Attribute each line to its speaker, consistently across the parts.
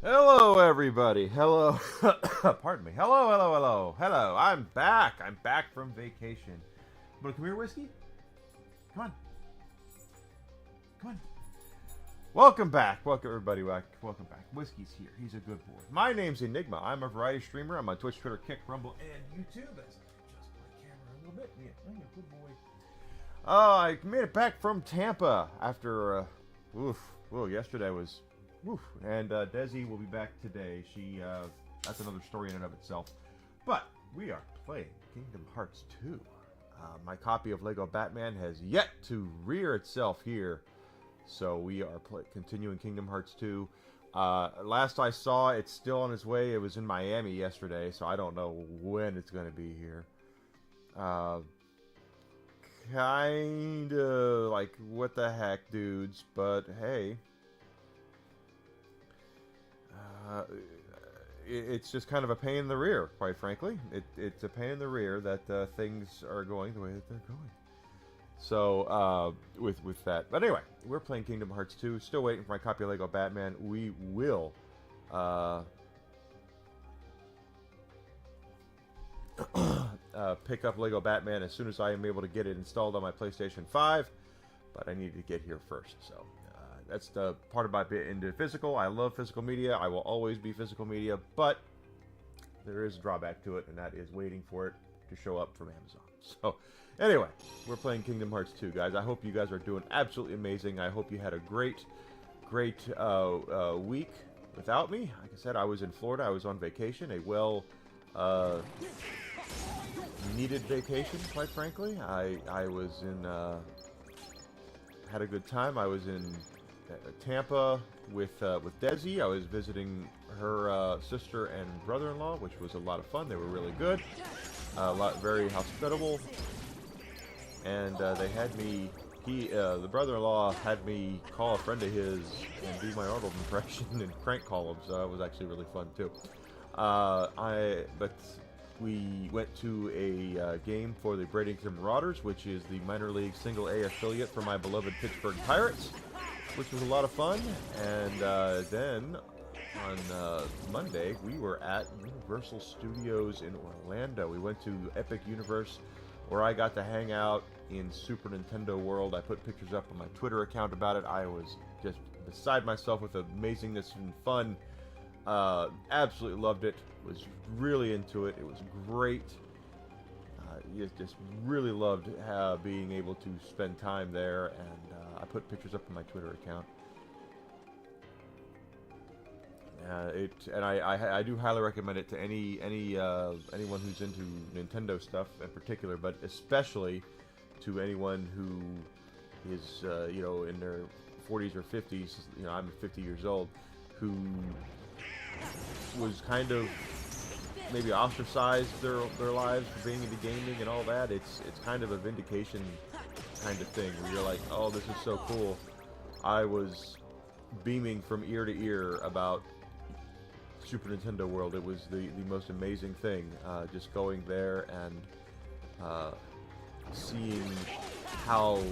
Speaker 1: Hello, everybody. Hello. Pardon me. Hello, hello, hello. Hello. I'm back. I'm back from vacation. But come here, Whiskey. Come on. Come on. Welcome back. Welcome, everybody. Welcome back. Whiskey's here. He's a good boy. My name's Enigma. I'm a variety streamer. I'm on Twitch, Twitter, Kick, Rumble, and YouTube. As I adjust my camera a little bit. Yeah, good boy. I made it back from Tampa after, well, yesterday was, and Desi will be back today. That's another story in and of itself. But we are playing Kingdom Hearts 2. My copy of Lego Batman has yet to rear itself here, so we are continuing Kingdom Hearts 2. Last I saw, it's still on its way. It was in Miami yesterday, so I don't know when it's going to be here. Kinda like, what the heck, dudes, but hey. It's just kind of a pain in the rear, quite frankly. It's a pain in the rear that things are going the way that they're going. So, with that. But anyway, we're playing Kingdom Hearts 2. Still waiting for my copy of Lego Batman. We will, pick up Lego Batman as soon as I am able to get it installed on my PlayStation 5. But I need to get here first, so... that's the part of my bit into physical. I love physical media. I will always be physical media, but there is a drawback to it, and that is waiting for it to show up from Amazon. So, anyway, we're playing Kingdom Hearts 2, guys. I hope you guys are doing absolutely amazing. I hope you had a great week without me. Like I said, I was in Florida. I was on vacation, a needed vacation, quite frankly. I was in, had a good time. I was in Tampa with Desi. I was visiting her sister and brother-in-law, which was a lot of fun. They were really good, very hospitable, and they had me. The brother-in-law had me call a friend of his and do my Arnold impression and crank call him. So that was actually really fun too. But we went to a game for the Bradenton Marauders, which is the minor league single A affiliate for my beloved Pittsburgh Pirates, which was a lot of fun. And then on Monday, we were at Universal Studios in Orlando. We went to Epic Universe, where I got to hang out in Super Nintendo World. I put pictures up on my Twitter account about it. I was just beside myself with amazingness and fun. Absolutely loved it. Was really into it. It was great. Just really loved being able to spend time there, and I put pictures up on my Twitter account. I do highly recommend it to anyone who's into Nintendo stuff in particular, but especially to anyone who is in their 40s or 50s. I'm 50 years old, who was kind of maybe ostracized their lives for being into gaming and all that. It's kind of a vindication kind of thing where you're like, oh, this is so cool. I was beaming from ear to ear about Super Nintendo World. It was the most amazing thing, just going there and seeing how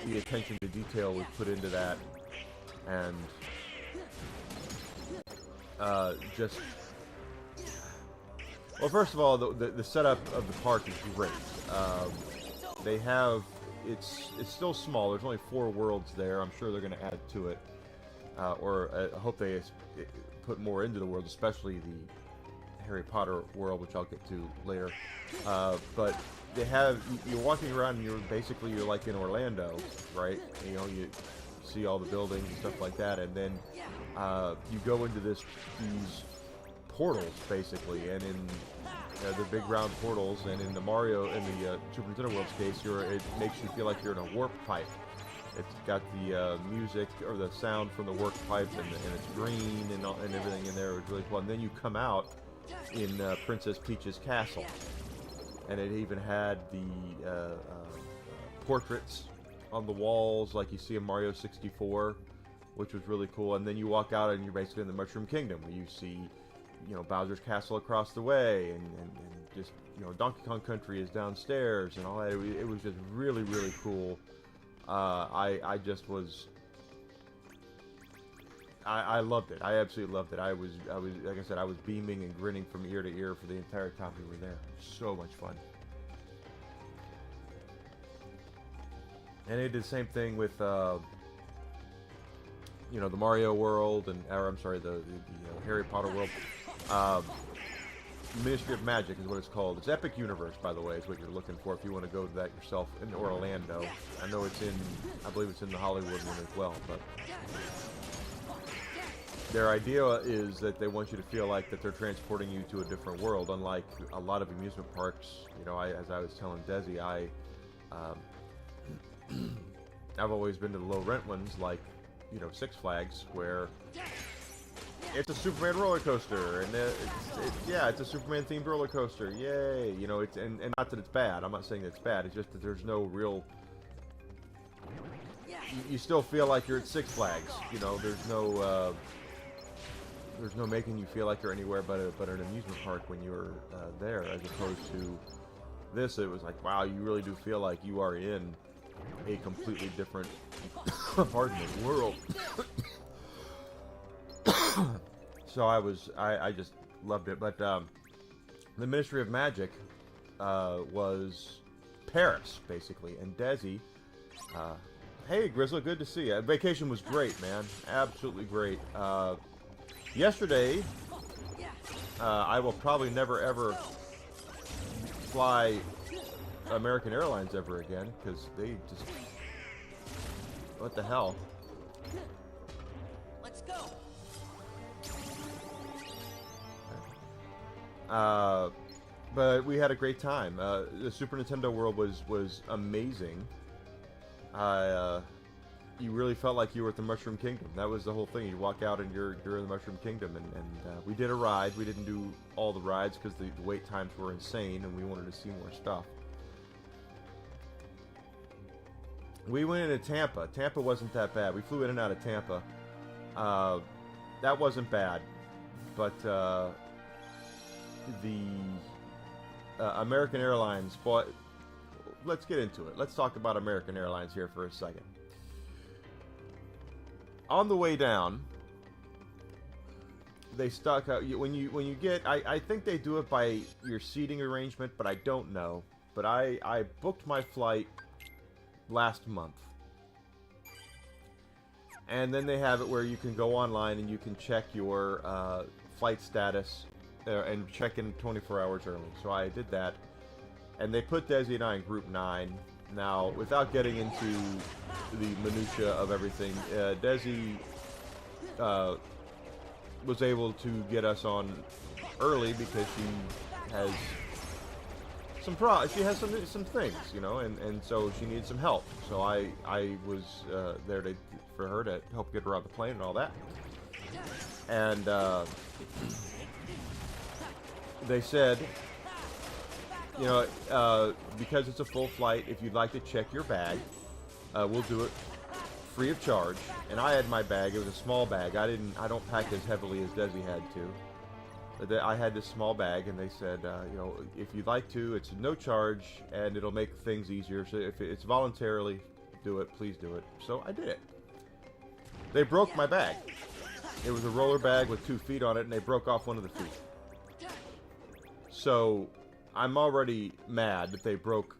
Speaker 1: the attention to detail was put into that, and just... Well, first of all, the setup of the park is great. They have... It's still small. There's only 4 worlds there. I'm sure they're going to add to it. I hope they put more into the world, especially the Harry Potter world, which I'll get to later. But they have... You're walking around and you're like in Orlando, right? You see all the buildings and stuff like that, and then you go into these portals, basically, and in the big round portals, and in the Super Nintendo World's case, it makes you feel like you're in a warp pipe. It's got the music or the sound from the warp pipe, and it's green and everything in there. It was really fun. Then you come out in Princess Peach's castle, and it even had the portraits on the walls like you see in Mario 64, which was really cool. And then you walk out and you're basically in the Mushroom Kingdom, where you see Bowser's castle across the way, and just Donkey Kong Country is downstairs and all that. It was just really, really cool. I just was I loved it. I absolutely loved it. I was like I said, I was beaming and grinning from ear to ear for the entire time we were there. So much fun. And they did the same thing with, you know, the Mario world and, or I'm sorry, the Harry Potter world. Ministry of Magic is what it's called. It's Epic Universe, by the way, is what you're looking for if you want to go to that yourself in Orlando. I know it's in, I believe it's in the Hollywood one as well, but their idea is that they want you to feel like that they're transporting you to a different world, unlike a lot of amusement parks. You know, as I was telling Desi, I've always been to the low rent ones, like, you know, Six Flags, where it's a Superman roller coaster, and yeah, it's a Superman themed roller coaster. Yay! You know, it's and not that it's bad. I'm not saying that it's bad. It's just that there's no real. You still feel like you're at Six Flags. You know, there's no making you feel like you're anywhere but an amusement park when you're there, as opposed to this. It was like, wow, you really do feel like you are in a completely different, pardon me, world. So I just loved it. But the Ministry of Magic was Paris, basically, and Desi. Hey, Grizzly, good to see you. Vacation was great, man. Absolutely great. Yesterday, I will probably never ever fly American Airlines ever again, because they just... What the hell?
Speaker 2: Let's go.
Speaker 1: But we had a great time. The Super Nintendo World was amazing. You really felt like you were at the Mushroom Kingdom. That was the whole thing. You walk out and you're in the Mushroom Kingdom, and we did a ride. We didn't do all the rides because the wait times were insane, and we wanted to see more stuff. We went into Tampa. Tampa wasn't that bad. We flew in and out of Tampa. That wasn't bad, but the American Airlines bought. Let's get into it. Let's talk about American Airlines here for a second. On the way down, they stuck out when you get. I think they do it by your seating arrangement, but I don't know. But I booked my flight last month, and then they have it where you can go online and you can check your flight status and check in 24 hours early. So I did that, and they put Desi and I in Group 9. Now, without getting into the minutia of everything, Desi was able to get us on early because she has some things, you know, and so she needed some help. So I was there for her to help get her on the plane and all that. And they said, you know, because it's a full flight, if you'd like to check your bag, we'll do it free of charge. And I had my bag. It was a small bag. I don't pack as heavily as Desi had to. But I had this small bag, and they said, you know, if you'd like to, it's no charge, and it'll make things easier. So if it's voluntarily, do it. Please do it. So I did it. They broke my bag. It was a roller bag with 2 feet on it, and they broke off one of the feet. So I'm already mad that they broke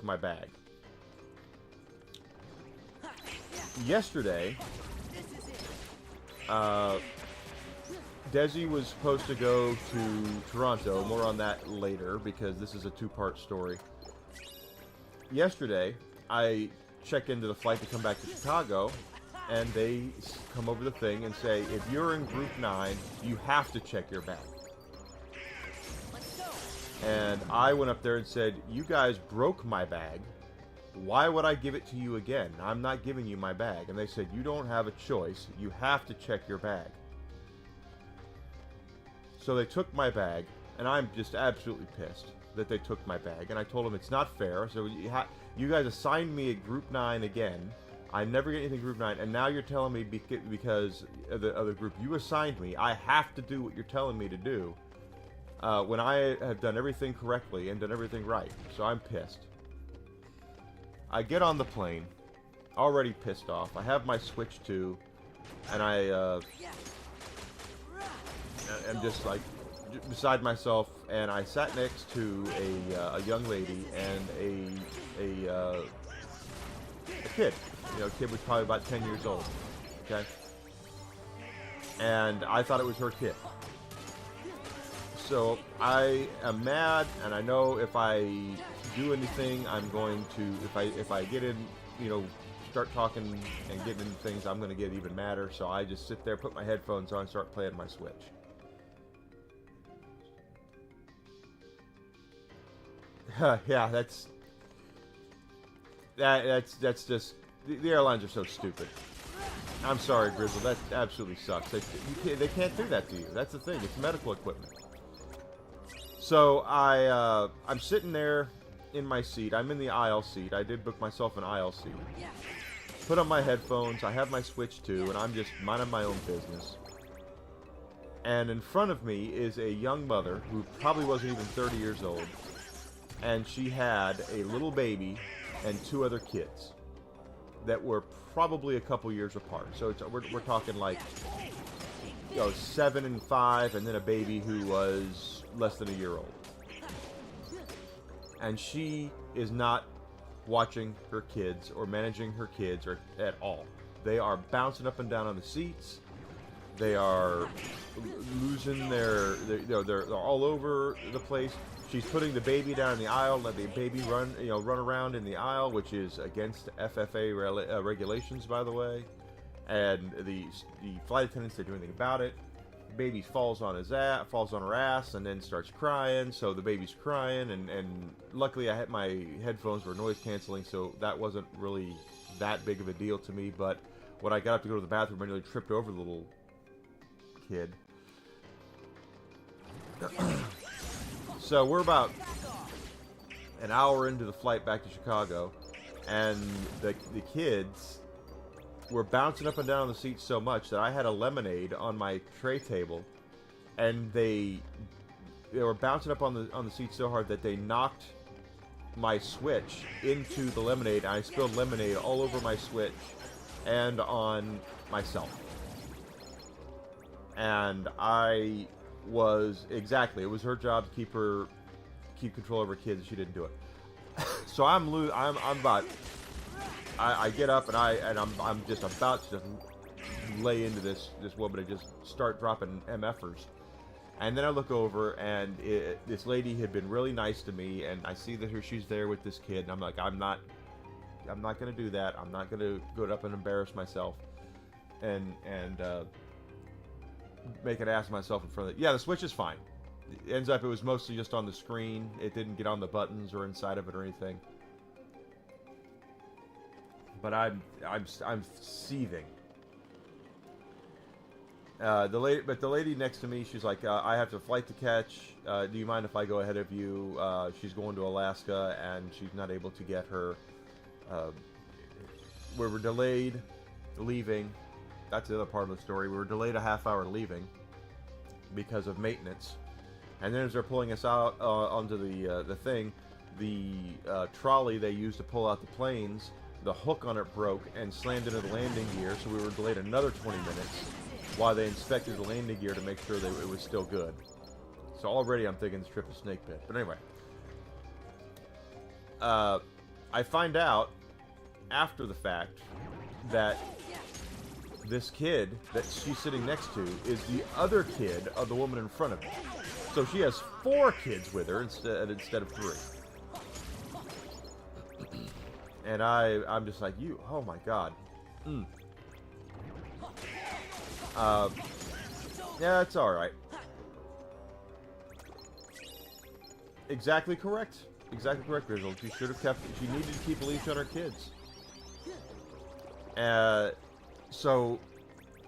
Speaker 1: my bag. Yesterday, Desi was supposed to go to Toronto. More on that later, because this is a 2-part story. Yesterday, I check into the flight to come back to Chicago, and they come over the thing and say, if you're in Group 9, you have to check your bag. And I went up there and said, you guys broke my bag. Why would I give it to you again? I'm not giving you my bag. And they said, you don't have a choice. You have to check your bag. So they took my bag, and I'm just absolutely pissed that they took my bag. And I told them it's not fair. So you guys assigned me a Group 9 again. I never get anything Group 9. And now you're telling me because of the group you assigned me, I have to do what you're telling me to do. When I have done everything correctly and done everything right. So I'm pissed. I get on the plane, already pissed off. I have my Switch 2. and I am just like beside myself, and I sat next to a young lady and a kid. You know, a kid was probably about 10 years old. Okay, and I thought it was her kid. So I am mad, and I know if I do anything, I'm going to, if I get in, you know, start talking and get into things, I'm going to get even madder. So I just sit there, put my headphones on, and start playing my Switch. Yeah, that's just the airlines are so stupid. I'm sorry, Grizzle. That absolutely sucks. They can't do that to you. That's the thing. It's medical equipment. So I'm sitting there in my seat. I'm in the aisle seat. I did book myself an aisle seat. Put on my headphones. I have my Switch too, and I'm just minding my own business. And in front of me is a young mother who probably wasn't even 30 years old, and she had a little baby and two other kids that were probably a couple years apart. So we're talking like, you know, 7 and 5, and then a baby who was less than a year old. And she is not watching her kids or managing her kids or at all. They are bouncing up and down on the seats. They are losing they're all over the place. She's putting the baby down in the aisle, let the baby run around in the aisle, which is against FFA regulations, by the way. And the flight attendants didn't do anything about it. The baby falls on her ass, and then starts crying. So the baby's crying, and luckily I had my headphones were noise canceling, so that wasn't really that big of a deal to me. But when I got up to go to the bathroom, I nearly tripped over the little kid. So we're about an hour into the flight back to Chicago, and the kids were bouncing up and down on the seats so much that I had a lemonade on my tray table, and they were bouncing up on the seat so hard that they knocked my Switch into the lemonade, and I spilled lemonade all over my Switch and on myself. And it was her job to keep control over her kids, and she didn't do it. So I get up, and I'm just about to lay into this woman and just start dropping MFers. And then I look over, and this lady had been really nice to me, and I see that she's there with this kid, and I'm like, I'm not going to do that. I'm not going to go up and embarrass myself and make an ass of myself in front of it. Yeah, the Switch is fine. It ends up it was mostly just on the screen. It didn't get on the buttons or inside of it or anything. But I'm seething. The lady next to me, she's like, I have a flight to catch. Do you mind if I go ahead of you? She's going to Alaska, and she's not able to get her. We were delayed leaving. That's the other part of the story. We were delayed a half hour leaving because of maintenance. And then as they're pulling us out onto the thing, the trolley they used to pull out the planes, the hook on it broke and slammed into the landing gear, so we were delayed another 20 minutes while they inspected the landing gear to make sure that it was still good. So already I'm thinking this trip is snake pit. But anyway, I find out after the fact that this kid that she's sitting next to is the other kid of the woman in front of me. So she has 4 kids with her instead of 3. And I'm just like, oh my god. Yeah, it's alright. Exactly correct. Exactly correct, Grizzle. She needed to keep a leash on her kids. So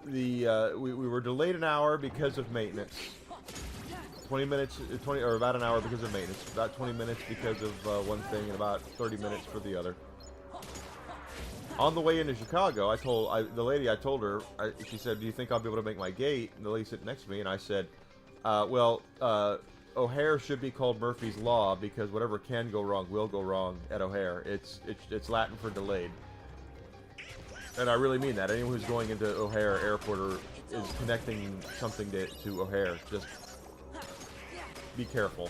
Speaker 1: we were delayed an hour because of maintenance. 20 minutes, or about an hour because of maintenance. About 20 minutes because of one thing, and about 30 minutes for the other. On the way into Chicago, the lady, she said, "Do you think I'll be able to make my gate?" And the lady sitting next to me, and I said, O'Hare should be called Murphy's Law, because whatever can go wrong will go wrong at O'Hare. It's Latin for delayed. And I really mean that. Anyone who's going into O'Hare Airport or is connecting something to O'Hare, just be careful.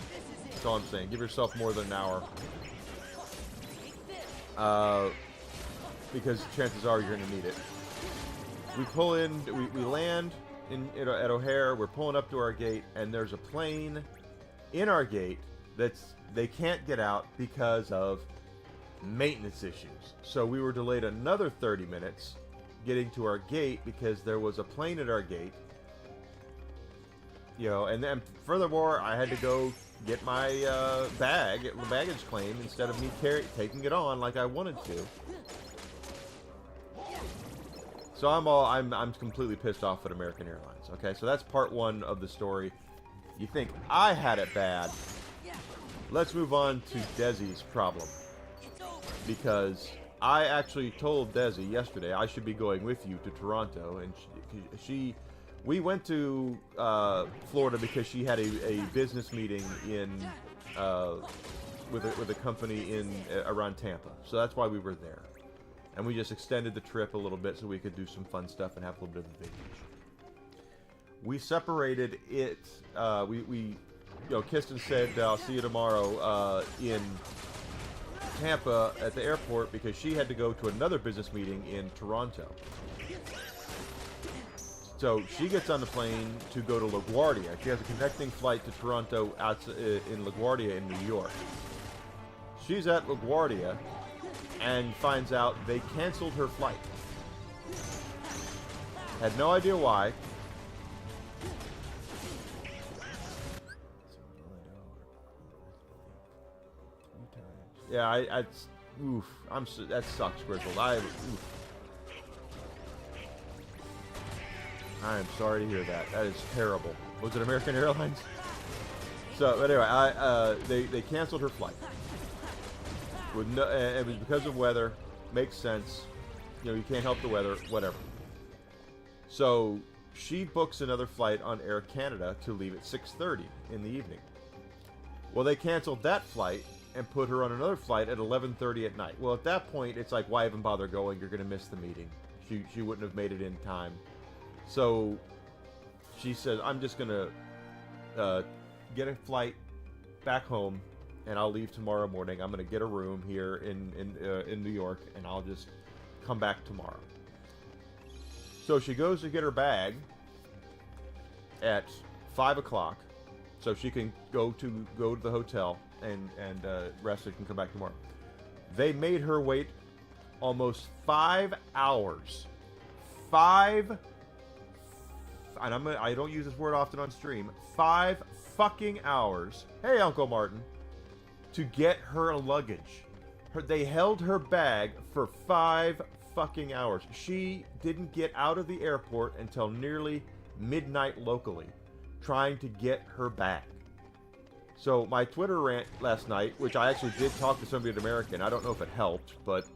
Speaker 1: That's all I'm saying. Give yourself more than an hour. Because chances are you're going to need it. We pull in, we land at O'Hare, we're pulling up to our gate, and there's a plane in our gate they can't get out because of maintenance issues. So we were delayed another 30 minutes getting to our gate because there was a plane at our gate. You know, and then furthermore, I had to go get my baggage claim instead of me taking it on like I wanted to. So I'm completely pissed off at American Airlines. Okay, so that's part one of the story. You think I had it bad? Let's move on to Desi's problem, because I actually told Desi yesterday I should be going with you to Toronto, and we went to Florida because she had a business meeting with a company around Tampa. So that's why we were there. And we just extended the trip a little bit so we could do some fun stuff and have a little bit of a vacation. We separated it. Kirsten said, I'll see you tomorrow in Tampa at the airport because she had to go to another business meeting in Toronto. So she gets on the plane to go to LaGuardia. She has a connecting flight to Toronto in LaGuardia in New York. She's at LaGuardia and finds out they canceled her flight. Had no idea why. Yeah, that sucks, Grizzled. I am sorry to hear that. That is terrible. Was it American Airlines? So, but anyway, they canceled her flight. It was because of weather. Makes sense. You know, you can't help the weather. Whatever. So she books another flight on Air Canada to leave at 6:30 in the evening. Well, they canceled that flight and put her on another flight at 11:30 at night. Well, at that point, it's like, why even bother going? You're going to miss the meeting. She wouldn't have made it in time. So she says, I'm just going to get a flight back home, and I'll leave tomorrow morning. I'm going to get a room here in New York, and I'll just come back tomorrow. So she goes to get her bag at 5 o'clock, so she can go to the hotel and rest and can come back tomorrow. They made her wait almost 5 hours. I don't use this word often on stream. 5 fucking hours. Hey, Uncle Martin. To get her luggage. They held her bag for 5 fucking hours. She didn't get out of the airport until nearly midnight locally, trying to get her bag. So my Twitter rant last night, which I actually did talk to somebody at American, I don't know if it helped, but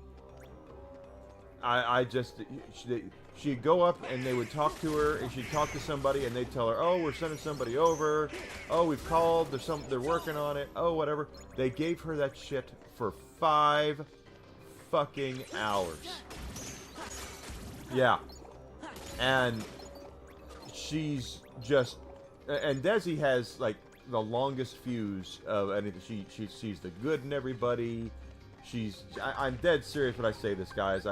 Speaker 1: she'd go up and they would talk to her, and she'd talk to somebody, and they'd tell her, oh, we're sending somebody over, oh, we've called, they're working on it, oh, whatever. They gave her that shit for 5 fucking hours. Yeah. And she's just, and Desi has like the longest fuse of anything. She sees the good in everybody. I'm dead serious when I say this, guys.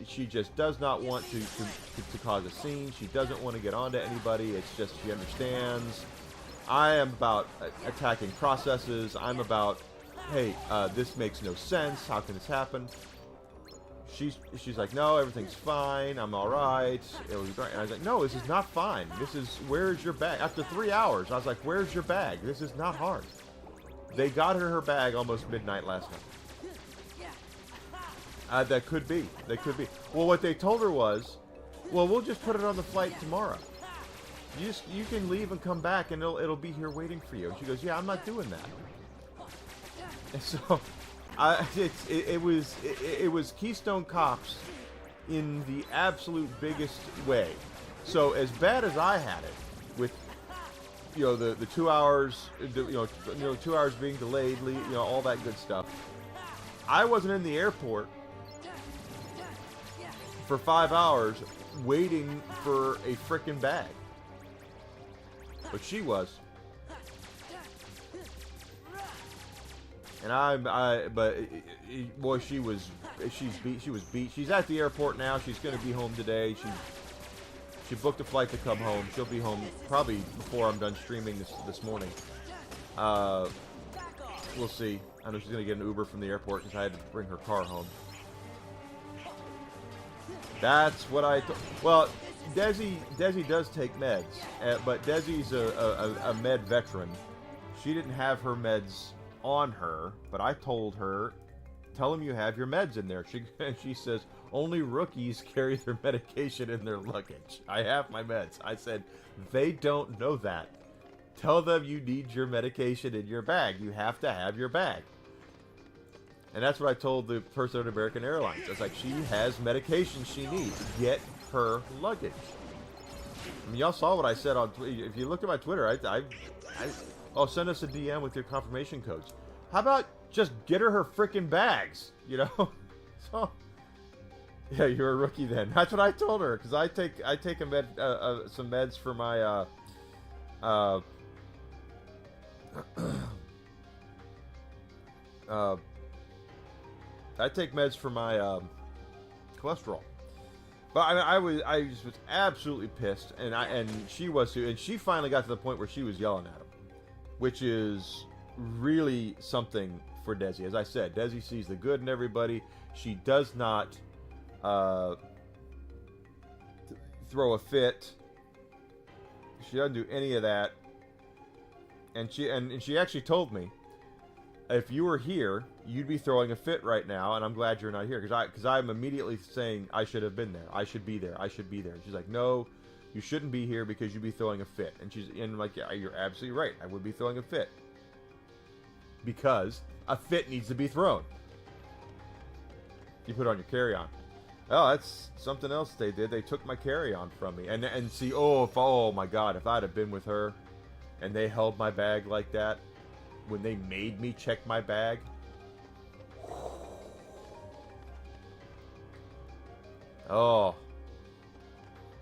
Speaker 1: She just does not want to cause a scene. She doesn't want to get onto anybody. It's just she understands. I am about attacking processes. I'm about, hey, this makes no sense. How can this happen? She's like, no, everything's fine. I'm all right. It was great. And I was like, no, this is not fine. Where's your bag? After 3 hours, I was like, where's your bag? This is not hard. They got her bag almost midnight last night. That could be. Well, what they told her was, well, we'll just put it on the flight tomorrow. You can leave and come back, and it'll be here waiting for you. And she goes, yeah, I'm not doing that. And so, it was Keystone Cops in the absolute biggest way. So as bad as I had it with, the 2 hours, 2 hours being delayed, all that good stuff. I wasn't in the airport for 5 hours waiting for a frickin' bag. But she was. And boy, she was beat. She's at the airport now. She's going to be home today. She booked a flight to come home. She'll be home probably before I'm done streaming this morning. We'll see. I know she's going to get an Uber from the airport because I had to bring her car home. That's what well, Desi does take meds, but Desi's a med veteran. She didn't have her meds on her, but I told her, tell them you have your meds in there. She says, only rookies carry their medication in their luggage. I have my meds. I said, they don't know that. Tell them you need your medication in your bag. You have to have your bag. And that's what I told the person at American Airlines. I was like, she has medication she needs. Get her luggage. I mean, y'all saw what I said on Twitter. If you look at my Twitter, oh, send us a DM with your confirmation codes. How about just get her frickin' bags, you know? So, yeah, you're a rookie then. That's what I told her, because I take some meds for my I take meds for my cholesterol. But I was just absolutely pissed, and she was too, and she finally got to the point where she was yelling at him, which is really something for Desi. As I said, Desi sees the good in everybody. She does not throw a fit. She doesn't do any of that. And she actually told me, if you were here, you'd be throwing a fit right now, and I'm glad you're not here, because I'm immediately saying I should have been there. I should be there. I should be there. She's like, no, you shouldn't be here because you'd be throwing a fit. And I'm like, yeah, you're absolutely right. I would be throwing a fit because a fit needs to be thrown. You put on your carry-on. Oh, that's something else they did. They took my carry-on from me, and see, oh my God, if I'd have been with her, and they held my bag like that. When they made me check my bag, oh,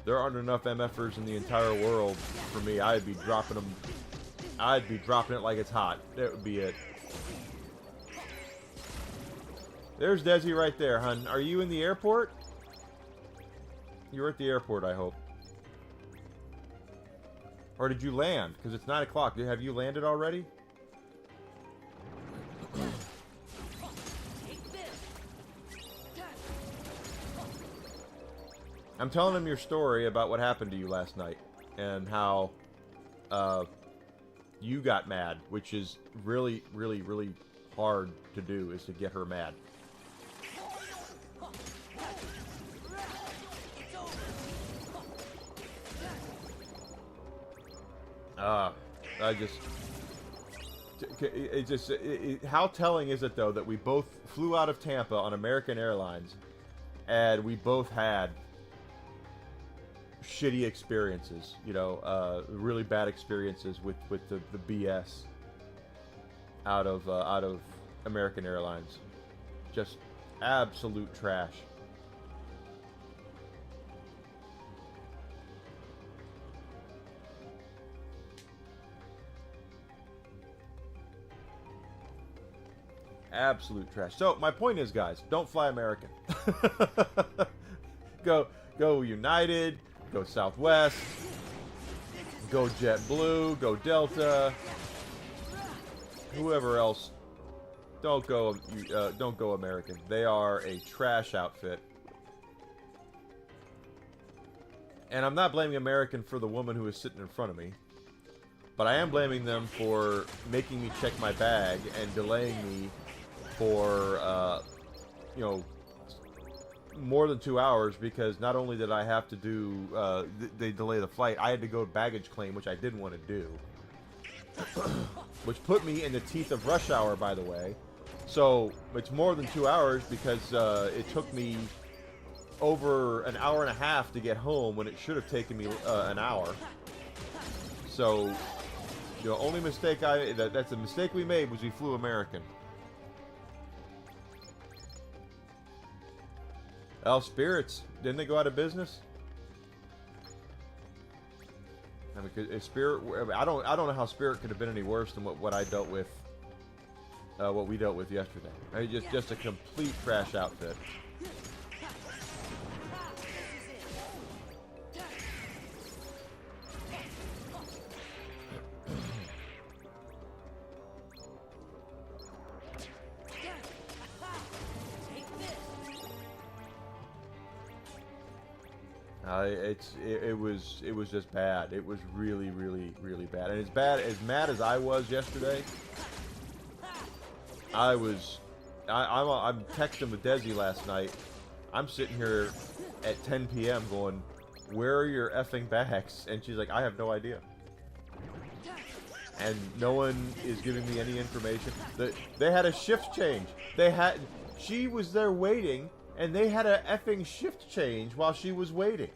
Speaker 1: there aren't enough MFers in the entire world for me. I'd be dropping them. I'd be dropping it like it's hot. That would be it. There's Desi right there, hun. Are you in the airport? You're at the airport, I hope. Or did you land? Because it's 9 o'clock. Have you landed already? I'm telling him your story about what happened to you last night and how you got mad, which is really, really, really hard to do, is to get her mad. How telling is it, though, that we both flew out of Tampa on American Airlines, and we both had shitty experiences, you know, really bad experiences with the BS out of American Airlines. Just absolute trash. Absolute trash. So my point is, guys, don't fly American. Go United, go Southwest, go JetBlue, go Delta, whoever else. Don't go American. They are a trash outfit. And I'm not blaming American for the woman who is sitting in front of me, but I am blaming them for making me check my bag and delaying me for, you know, more than 2 hours, because not only did I have to do, they delay the flight, I had to go baggage claim, which I didn't want to do. Which put me in the teeth of rush hour, by the way. So, it's more than 2 hours because it took me over an hour and a half to get home when it should have taken me an hour. So, the only mistake that's a mistake we made was we flew American. Oh, Spirits. Didn't they go out of business? I mean, Spirit. I don't know how Spirit could have been any worse than what I dealt with. What we dealt with yesterday. I mean, just a complete trash outfit. It was just bad. It was really, really, really bad. And as mad as I was yesterday, I'm texting with Desi last night. I'm sitting here at 10 p.m. going, where are your effing bags? And she's like, I have no idea. And no one is giving me any information. They had a shift change. She was there waiting, and they had a effing shift change while she was waiting.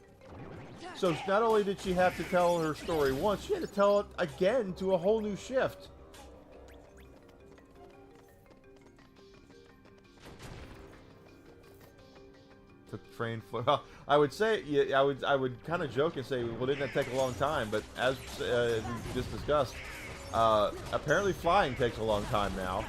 Speaker 1: So not only did she have to tell her story once, she had to tell it again to a whole new shift. Took train for. Well, I would say, yeah, I would kind of joke and say, well, didn't that take a long time? But as we just discussed, apparently flying takes a long time now.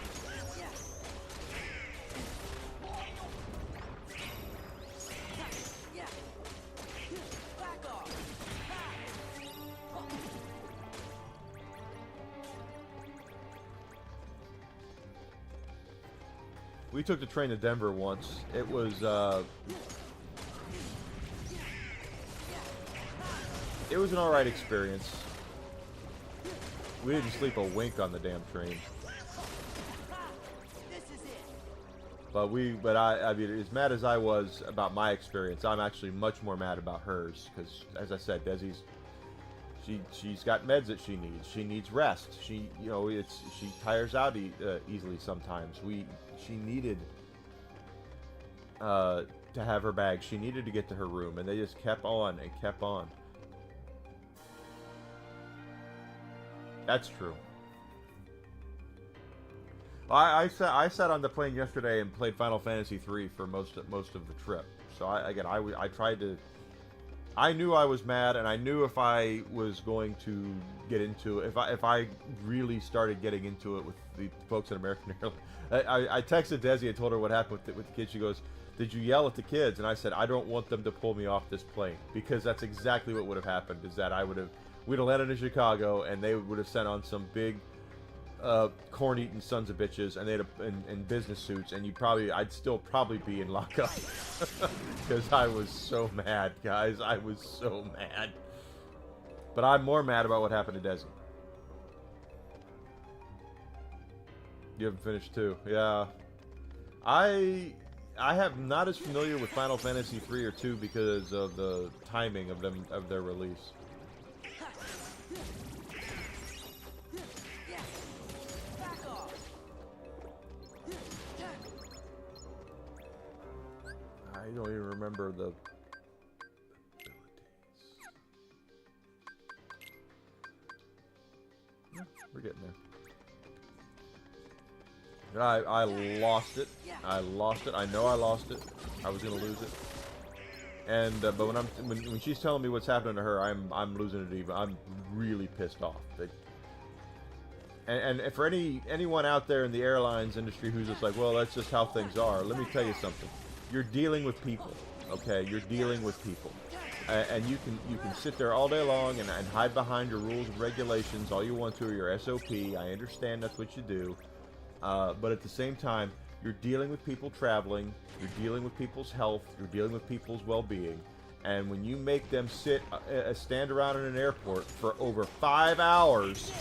Speaker 1: We took the train to Denver once. It was an alright experience. We didn't sleep a wink on the damn train. But I mean, as mad as I was about my experience, I'm actually much more mad about hers. Because, as I said, Desi's, she's got meds that she needs. She needs rest. She tires out easily sometimes. She needed to have her bag. She needed to get to her room, and they just kept on and kept on. That's true. I sat on the plane yesterday and played Final Fantasy III for most of the trip. So I tried to. I knew I was mad, and I knew if I was going to get into it, if I really started getting into it with the folks at American Airlines. I texted Desi and told her what happened with the kids. She goes, "Did you yell at the kids?" And I said, "I don't want them to pull me off this plane, because that's exactly what would have happened. Is that we'd have landed in Chicago, and they would have sent on some big corn-eating sons of bitches, and they'd have in business suits, and I'd still probably be in lockup because I was so mad, guys. I was so mad. But I'm more mad about what happened to Desi. You haven't finished too, yeah. I have not as familiar with Final Fantasy 3 or 2 because of the timing of their release. I don't even remember the abilities. We're getting there. I lost it. I lost it. I know I lost it. I was gonna lose it. And but when she's telling me what's happening to her, I'm losing it even. I'm really pissed off. And for anyone out there in the airlines industry who's just like, well, that's just how things are. Let me tell you something. You're dealing with people, okay? You're dealing with people, and you can sit there all day long and hide behind your rules and regulations all you want to, or your SOP. I understand that's what you do. But at the same time, you're dealing with people traveling, you're dealing with people's health, you're dealing with people's well-being, and when you make them stand around in an airport for over 5 hours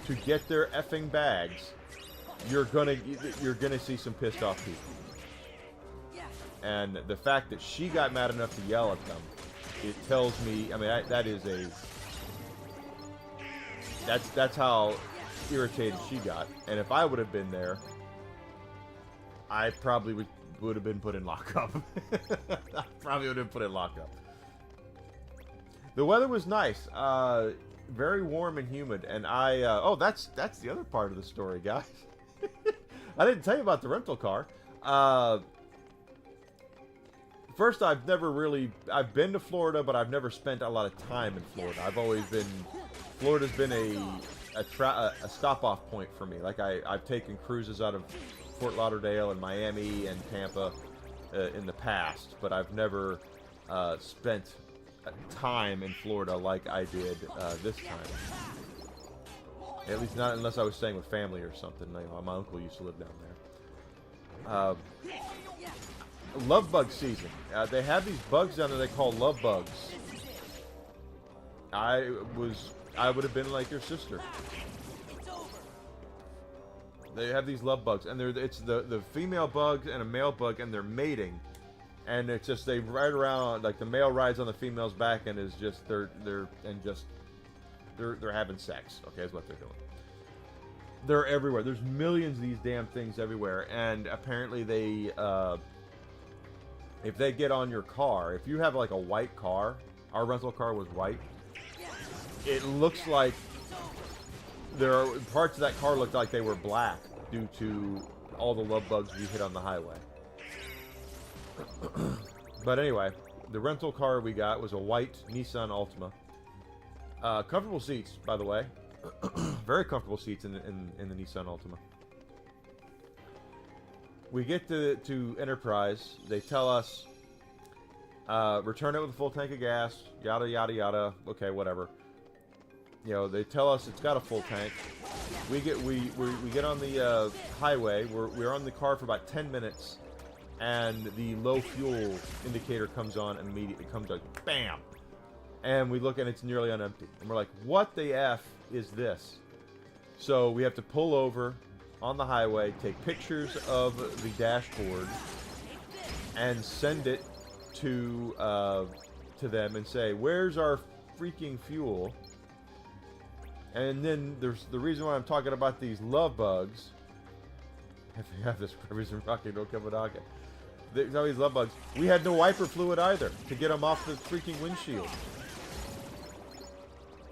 Speaker 1: to get their effing bags, you're gonna see some pissed off people. And the fact that she got mad enough to yell at them, it tells me, I mean, that's how irritated she got. And if I would have been there, I probably would have been put in lockup. I probably would have been put in lockup. The weather was nice, very warm and humid, and that's the other part of the story, guys. I didn't tell you about the rental car. first, I've been to Florida, but I've never spent a lot of time in Florida. I've always been, Florida's been a stop-off point for me. Like, I've taken cruises out of Fort Lauderdale and Miami and Tampa in the past, but I've never spent time in Florida like I did this time. At least not unless I was staying with family or something. You know, my uncle used to live down there. Love bug season. They have these bugs down there they call love bugs. I would have been like your sister. They have these love bugs, and it's the female bug and a male bug, and they're mating, and it's just they ride around like the male rides on the female's back and is just they're having sex. Okay, is what they're doing. They're everywhere. There's millions of these damn things everywhere, and apparently they if they get on your car, if you have like a white car, our rental car was white. It looks like there are parts of that car looked like they were black due to all the love bugs we hit on the highway. But anyway, the rental car we got was a white Nissan Altima. Comfortable seats, by the way. Very comfortable seats in the Nissan Altima. We get to Enterprise. They tell us, return it with a full tank of gas, yada, yada, yada. Okay, whatever. You know, they tell us it's got a full tank. We get on the highway. We're on the car for about 10 minutes, and the low fuel indicator comes on immediately. It comes like bam, and we look and it's nearly unempty. And we're like, what the F is this? So we have to pull over on the highway, take pictures of the dashboard, and send it to them and say, where's our freaking fuel? And then there's the reason why I'm talking about these love bugs. If you have this reason, Rocky, don't come and knock it. There's all these love bugs. We had no wiper fluid either to get them off the freaking windshield.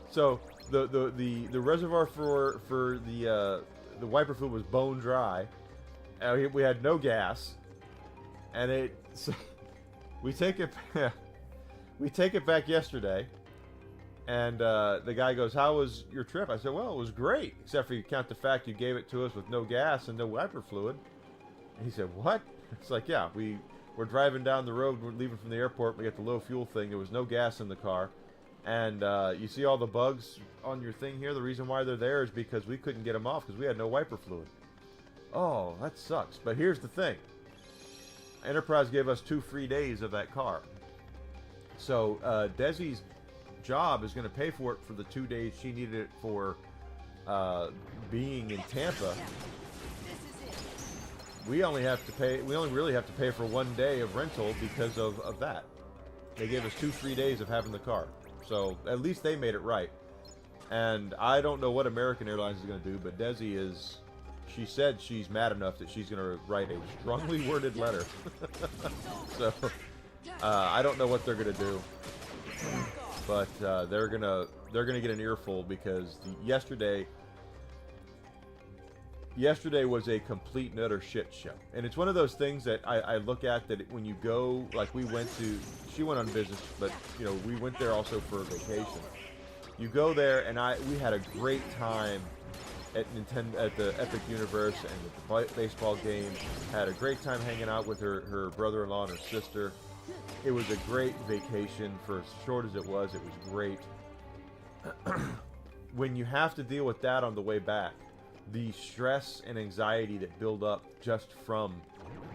Speaker 1: So the reservoir for the wiper fluid was bone dry. We had no gas, and so we take it back yesterday. And the guy goes, how was your trip? I said, well, it was great, except for you count the fact you gave it to us with no gas and no wiper fluid. And he said, what? It's like, yeah, we're driving down the road, we're leaving from the airport, we get the low fuel thing, there was no gas in the car. And you see all the bugs on your thing here? The reason why they're there is because we couldn't get them off because we had no wiper fluid. Oh, that sucks. But here's the thing. Enterprise gave us 2 free days of that car. So Desi's job is going to pay for it for the 2 days she needed it for being in Tampa. We only really have to pay for 1 day of rental because of that. They gave us 2 free days of having the car. So at least they made it right. And I don't know what American Airlines is going to do, but Desi she said she's mad enough that she's going to write a strongly worded letter. So I don't know what they're going to do. But they're gonna get an earful because yesterday was a complete and utter shit show. And it's one of those things that I look at that when you go, like she went on business, but you know, we went there also for a vacation. You go there and we had a great time at the Epic Universe and at the baseball game. Had a great time hanging out with her brother-in-law and her sister. It was a great vacation. For as short as it was great. When you have to deal with that on the way back, the stress and anxiety that build up just from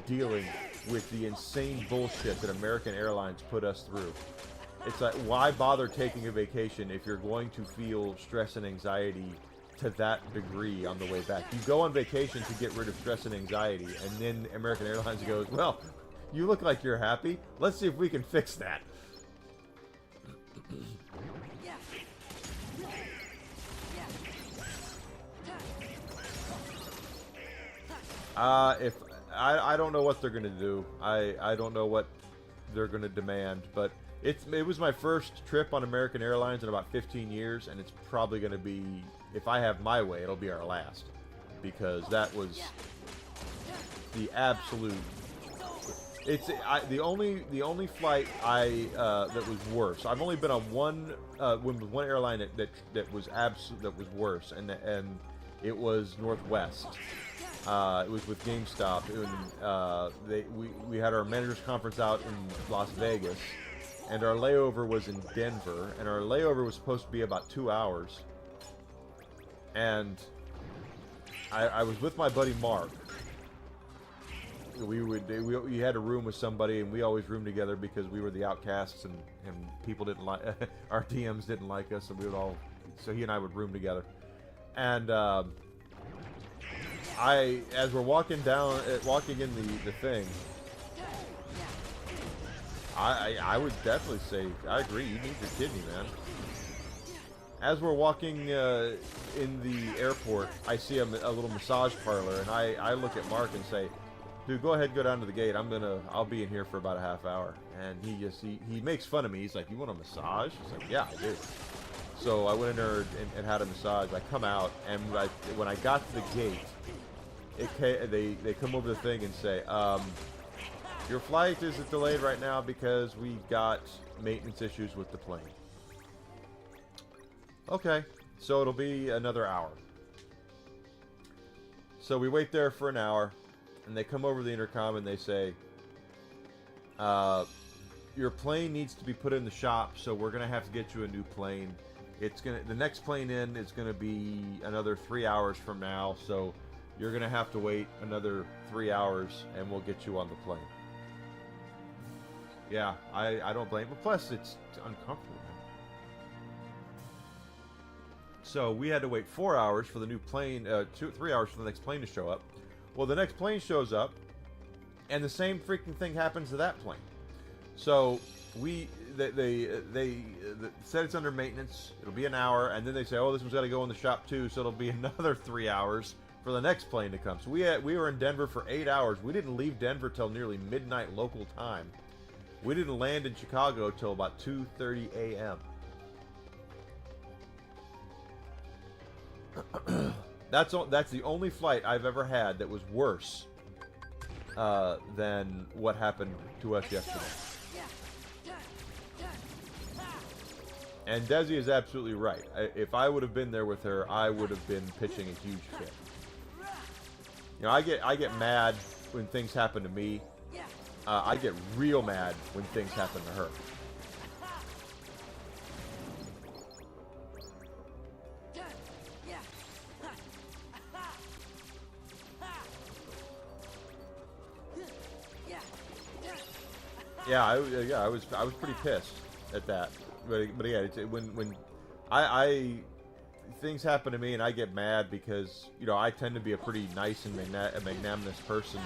Speaker 1: dealing with the insane bullshit that American Airlines put us through. It's like, why bother taking a vacation if you're going to feel stress and anxiety to that degree on the way back? You go on vacation to get rid of stress and anxiety, and then American Airlines goes, well, you look like you're happy. Let's see if we can fix that. If I don't know what they're gonna do. I don't know what they're gonna demand, but it was my first trip on American Airlines in about 15 years, and it's probably gonna be, if I have my way, it'll be our last, because that was the absolute the only flight that was worse. I've only been on one airline that was worse, and it was Northwest. It was with GameStop. We had our managers conference out in Las Vegas, and our layover was in Denver, and our layover was supposed to be about 2 hours. And I was with my buddy Mark. We had a room with somebody, and we always roomed together because we were the outcasts, and people didn't like our DMs didn't like us, and so he and I would room together. And as we're walking in the thing, I would definitely say I agree. You need your kidney, man. As we're walking in the airport, I see a little massage parlor, and I look at Mark and say, "Dude, go ahead, go down to the gate. I'll be in here for about a half hour." And he makes fun of me. He's like, "You want a massage?" He's like, "Yeah, I do." So I went in there and had a massage. I come out, and when I got to the gate, they come over the thing and say, "Your flight is delayed right now because we got maintenance issues with the plane." Okay, so it'll be another hour. So we wait there for an hour, and they come over the intercom and they say, "Your plane needs to be put in the shop, so we're gonna have to get you a new plane. The next plane in is gonna be another 3 hours from now, so you're gonna have to wait another 3 hours, and we'll get you on the plane." Yeah, I don't blame them. Plus, it's uncomfortable. So we had to wait 4 hours for the new plane, 3 hours for the next plane to show up. Well, the next plane shows up, and the same freaking thing happens to that plane. So they said it's under maintenance. It'll be an hour, and then they say, "Oh, this one's got to go in the shop too," so it'll be another 3 hours for the next plane to come. So we were in Denver for 8 hours. We didn't leave Denver till nearly midnight local time. We didn't land in Chicago till about 2:30 a.m. That's the only flight I've ever had that was worse than what happened to us yesterday. And Desi is absolutely right. If I would have been there with her, I would have been pitching a huge fit. You know, I get mad when things happen to me. I get real mad when things happen to her. Yeah, I was pretty pissed at that, but yeah, when things happen to me and I get mad because I tend to be a pretty nice and magnanimous person,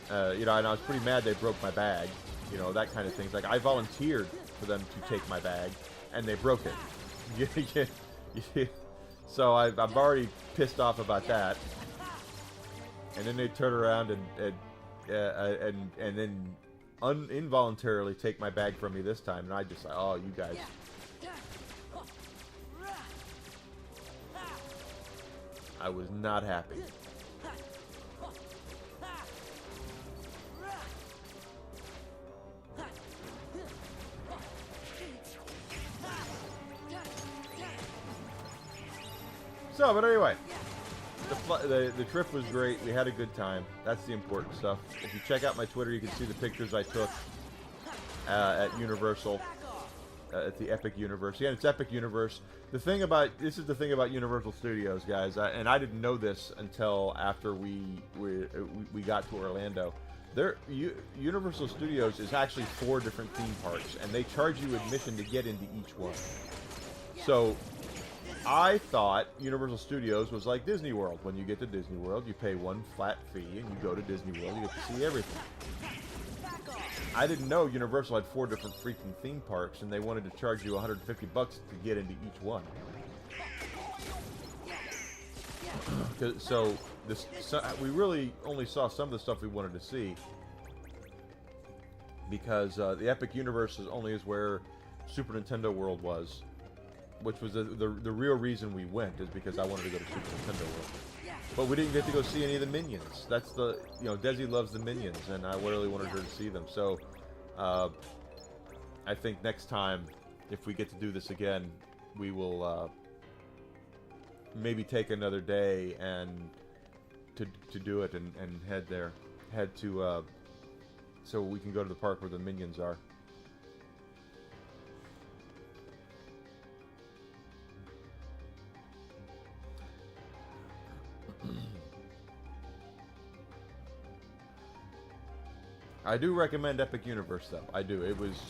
Speaker 1: and I was pretty mad they broke my bag, that kind of things. Like I volunteered for them to take my bag, and they broke it. So I'm already pissed off about that, and then they turn around and then involuntarily take my bag from me this time, and I just like, oh, you guys. I was not happy. So, but anyway, the trip was great. We had a good time. That's the important stuff. If you check out my Twitter, you can see the pictures I took at Universal, at the Epic Universe. Yeah, it's Epic Universe. This is the thing about Universal Studios, guys, and I didn't know this until after we got to Orlando. Universal Studios is actually 4 different theme parks, and they charge you admission to get into each one. So I thought Universal Studios was like Disney World. When you get to Disney World, you pay one flat fee, and you go to Disney World, you get to see everything. I didn't know Universal had 4 different freaking theme parks, and they wanted to charge you $150 to get into each one. So we really only saw some of the stuff we wanted to see, because the Epic Universe is where Super Nintendo World was, which was the real reason we went, is because I wanted to go to Super Nintendo World. But we didn't get to go see any of the Minions. That's the, you know, Desi loves the Minions, and I really wanted her to see them. So, I think next time, if we get to do this again, we will maybe take another day and to do it and head there, head to so we can go to the park where the Minions are. I do recommend Epic Universe though. I do. It was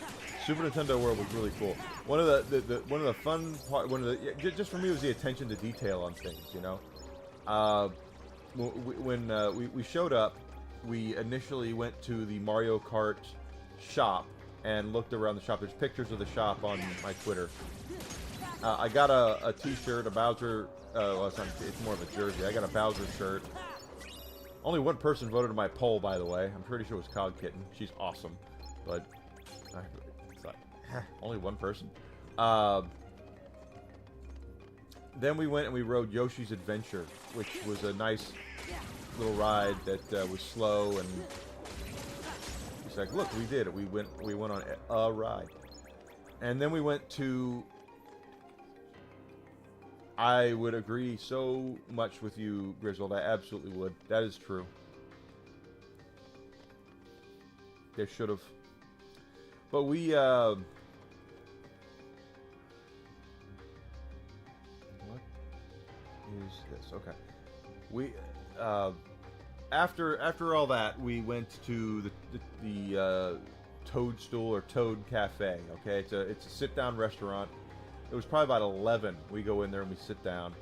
Speaker 1: Super Nintendo World was really cool. One of the one of the fun part, just for me was the attention to detail on things. You know, when we showed up, we initially went to the Mario Kart shop and looked around the shop. There's pictures of the shop on my Twitter. I got a T-shirt, a Bowser. Well, it's more of a jersey. I got a Bowser shirt. Only one person voted in my poll, by the way. I'm pretty sure it was Cog Kitten. She's awesome, but it's like only one person. Then we went and we rode Yoshi's Adventure, which was a nice little ride that was slow, and it's like, look, we did it. We went on a ride, and then we went to. I would agree so much with you, Grizzled. I absolutely would. That is true. They should have. But we, what is this? Okay. We, after all that, we went to the Toadstool or Toad Cafe. Okay, it's a sit-down restaurant. It was probably about 11. We go in there and we sit down.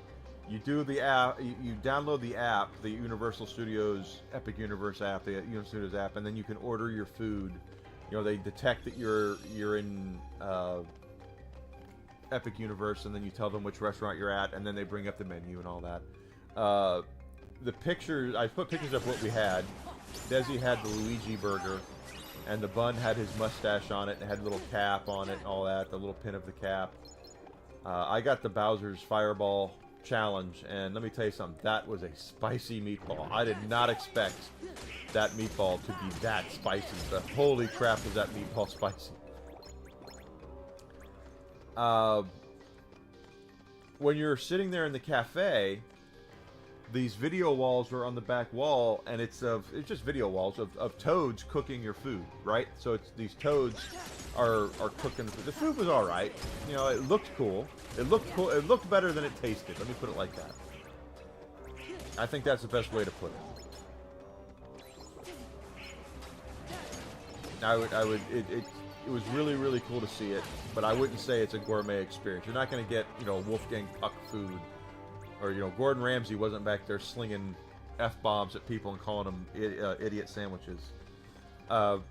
Speaker 1: You do the app. You download the app, the Universal Studios Epic Universe app, the Universal Studios app, and then you can order your food. You know, they detect that you're in Epic Universe, and then you tell them which restaurant you're at, and then they bring up the menu and all that. The pictures, I put pictures of what we had. Desi had the Luigi burger, and the bun had his mustache on it, and had a little cap on it and all that, the little pin of the cap. I got the Bowser's Fireball Challenge, and let me tell you something, that was a spicy meatball. I did not expect that meatball to be that spicy, but holy crap was that meatball spicy. When you're sitting there in the cafe, these video walls are on the back wall, and it's just video walls of toads cooking your food, right? So it's these toads are cooking the food. The food was all right. You know, it looked cool. It looked cool. It looked better than it tasted. Let me put it like that. I think that's the best way to put it. It was really, really cool to see it, but I wouldn't say it's a gourmet experience. You're not going to get, you know, Wolfgang Puck food, or, you know, Gordon Ramsay wasn't back there slinging F-bombs at people and calling them idiot sandwiches. But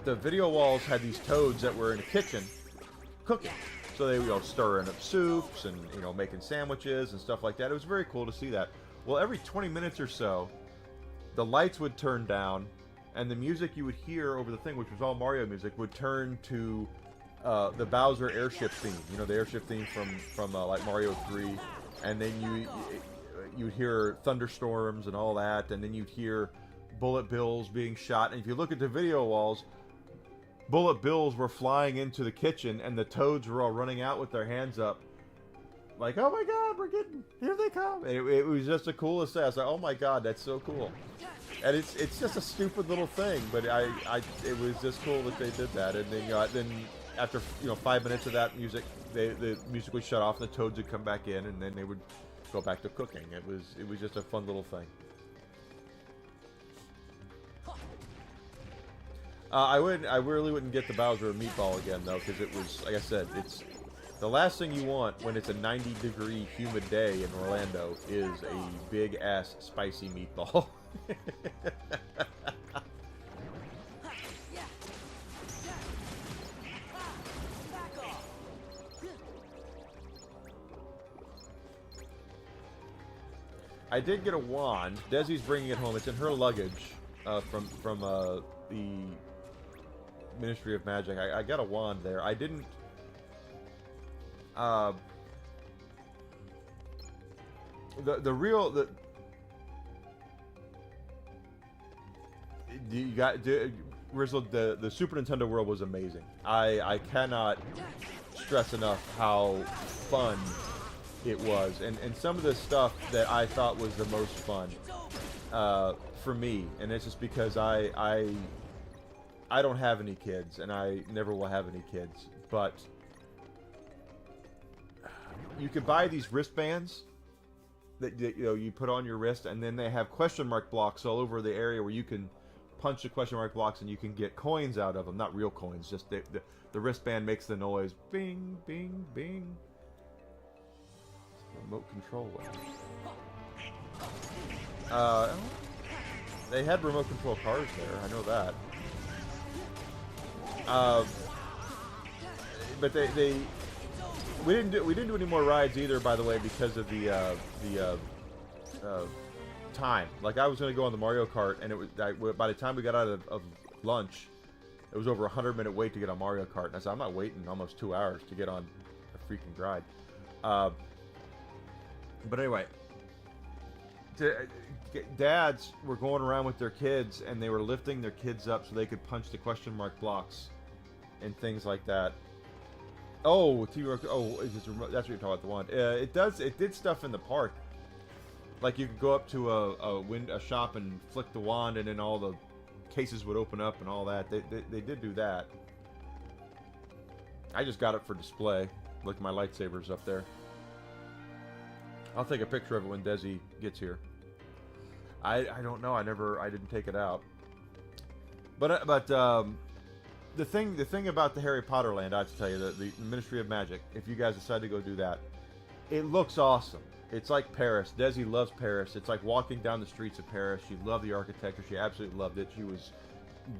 Speaker 1: the video walls had these toads that were in the kitchen cooking. So they, you know, stirring up soups and, you know, making sandwiches and stuff like that. It was very cool to see that. Well, every 20 minutes or so, the lights would turn down, and the music you would hear over the thing, which was all Mario music, would turn to the Bowser airship theme. You know, the airship theme from like Mario 3. And then you'd hear thunderstorms and all that, and then you'd hear bullet bills being shot. And if you look at the video walls, bullet bills were flying into the kitchen, and the toads were all running out with their hands up, like, oh my god, here they come. And it was just the coolest thing. I was like, oh my god, that's so cool. And it's just a stupid little thing, but it was just cool that they did that. And then after, you know, 5 minutes of that music, the music would shut off, and the toads would come back in, and then they would go back to cooking. It was just a fun little thing. I really wouldn't get the Bowser meatball again though, because it was, like I said, it's the last thing you want when it's a 90-degree humid day in Orlando is a big ass spicy meatball. I did get a wand. Desi's bringing it home. It's in her luggage from the Ministry of Magic. I got a wand there. I didn't. the real you got Grizzle. The Super Nintendo world was amazing. I cannot stress enough how fun it was, and some of the stuff that I thought was the most fun for me, and it's just because I don't have any kids, and I never will have any kids, but you could buy these wristbands that you put on your wrist, and then they have question mark blocks all over the area where you can punch the question mark blocks and you can get coins out of them. Not real coins, just the wristband makes the noise bing, bing, bing. Remote control weapon. They had remote control cars there, I know that. But we didn't do any more rides either, by the way, because of the time. Like, I was going to go on the Mario Kart, and it was by the time we got out of lunch, it was over a 100-minute wait to get on Mario Kart. And I said, I'm not waiting almost 2 hours to get on a freaking ride. But anyway, dads were going around with their kids, and they were lifting their kids up so they could punch the question mark blocks and things like that. Oh, T-Rex. Oh, that's what you're talking about, the wand. It did stuff in the park. Like, you could go up to a shop and flick the wand, and then all the cases would open up and all that. They did do that. I just got it for display. Look, my lightsaber's up there. I'll take a picture of it when Desi gets here. I don't know. I didn't take it out. But the thing about the Harry Potter land, I have to tell you, the Ministry of Magic, if you guys decide to go do that, it looks awesome. It's like Paris. Desi loves Paris. It's like walking down the streets of Paris. She loved the architecture. She absolutely loved it. She was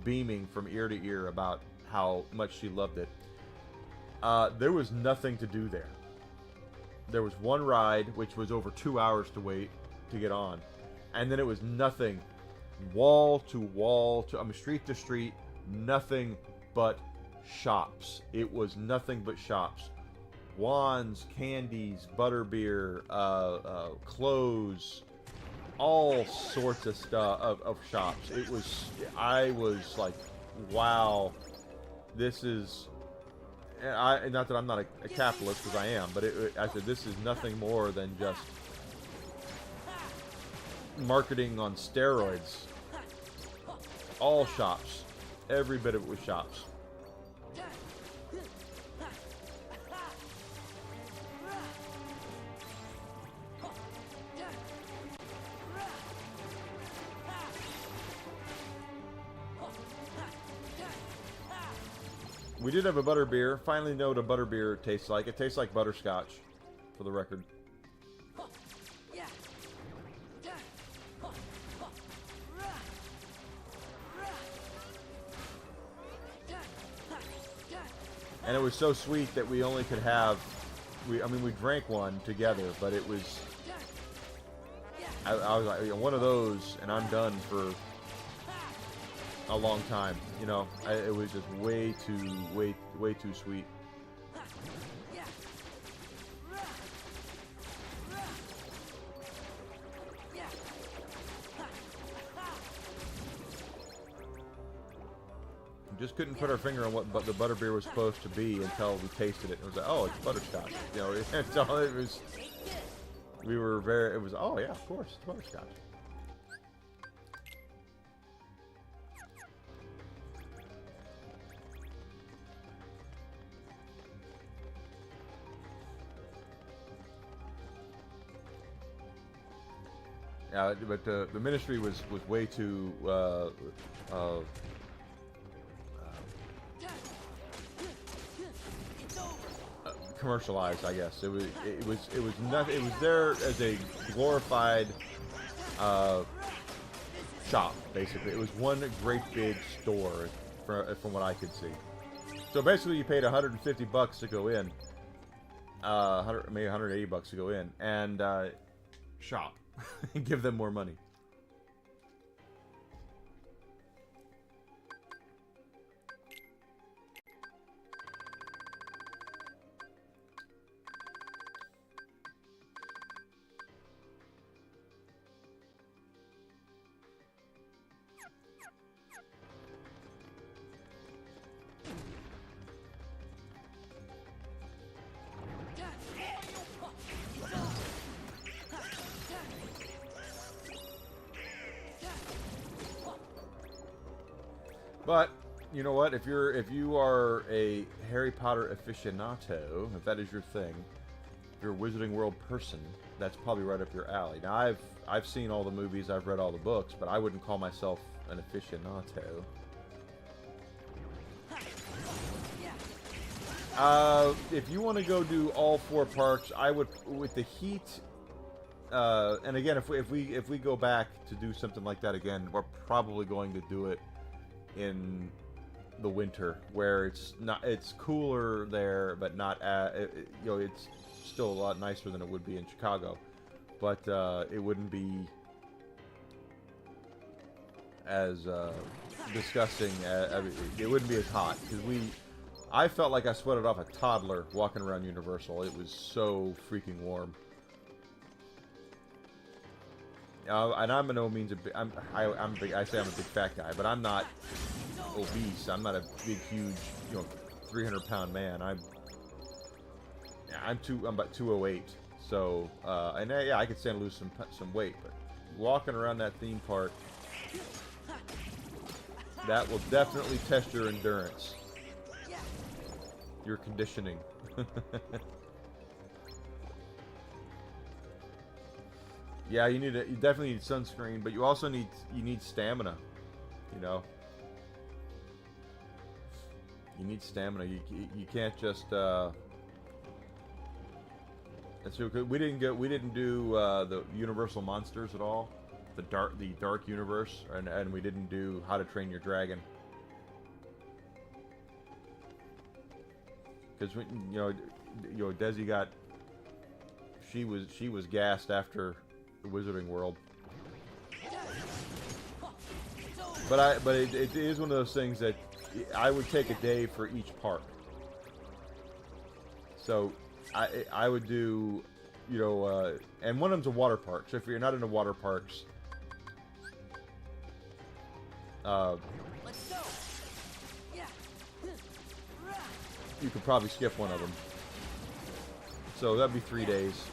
Speaker 1: beaming from ear to ear about how much she loved it. There was nothing to do there. There was one ride, which was over 2 hours to wait to get on. And then it was nothing. Wall to wall, street to street, nothing but shops. It was nothing but shops. Wands, candies, butterbeer, clothes, all sorts of stuff of shops. I was like, wow, this is. Not that I'm not a capitalist, because I am, but I said this is nothing more than just marketing on steroids. All shops, every bit of it was shops. We did have a butterbeer. Finally know what a butterbeer tastes like. It tastes like butterscotch, for the record. And it was so sweet that we only could have... we drank one together, but it was... I was like, one of those, and I'm done for a long time. You know, it was just way too sweet. Just couldn't put our finger on what the butterbeer was supposed to be until we tasted it. It was like, oh, it's butterscotch. You know, it's all it was. We were very. It was. Oh yeah, of course, it's butterscotch. Yeah, but the ministry was way too. Commercialized, I guess. It was nothing. It was there as a glorified shop, basically. It was one great big store, from what I could see. So basically, you paid $150 to go in, maybe $180 to go in, and shop, and give them more money. But you know what? If you are a Harry Potter aficionado, if that is your thing, if you're a Wizarding World person, that's probably right up your alley. Now I've seen all the movies, I've read all the books, but I wouldn't call myself an aficionado. If you want to go do all 4 parks, I would, with the heat. And again, if we go back to do something like that again, we're probably going to do it in the winter, where it's cooler there, but not it's still a lot nicer than it would be in Chicago, but it wouldn't be as disgusting. It wouldn't be as hot because I felt like I sweated off a toddler walking around Universal. It was so freaking warm. And I'm by no means a big. I'm big. I say I'm a big fat guy, but I'm not obese. I'm not a big, huge, 300-pound man. I'm about 208. So, and yeah, I could stand to lose some weight, but walking around that theme park, that will definitely test your endurance, your conditioning. Yeah, you definitely need sunscreen, but you also need stamina. You need stamina. You can't just. That's good. We didn't do the Universal Monsters at all, the dark universe, and we didn't do How to Train Your Dragon. Because Desi got. She was gassed after the Wizarding World. But it is one of those things that I would take a day for each park. So I would do, and one of them's a water park. So if you're not into water parks, you could probably skip one of them. So that'd be 3 days.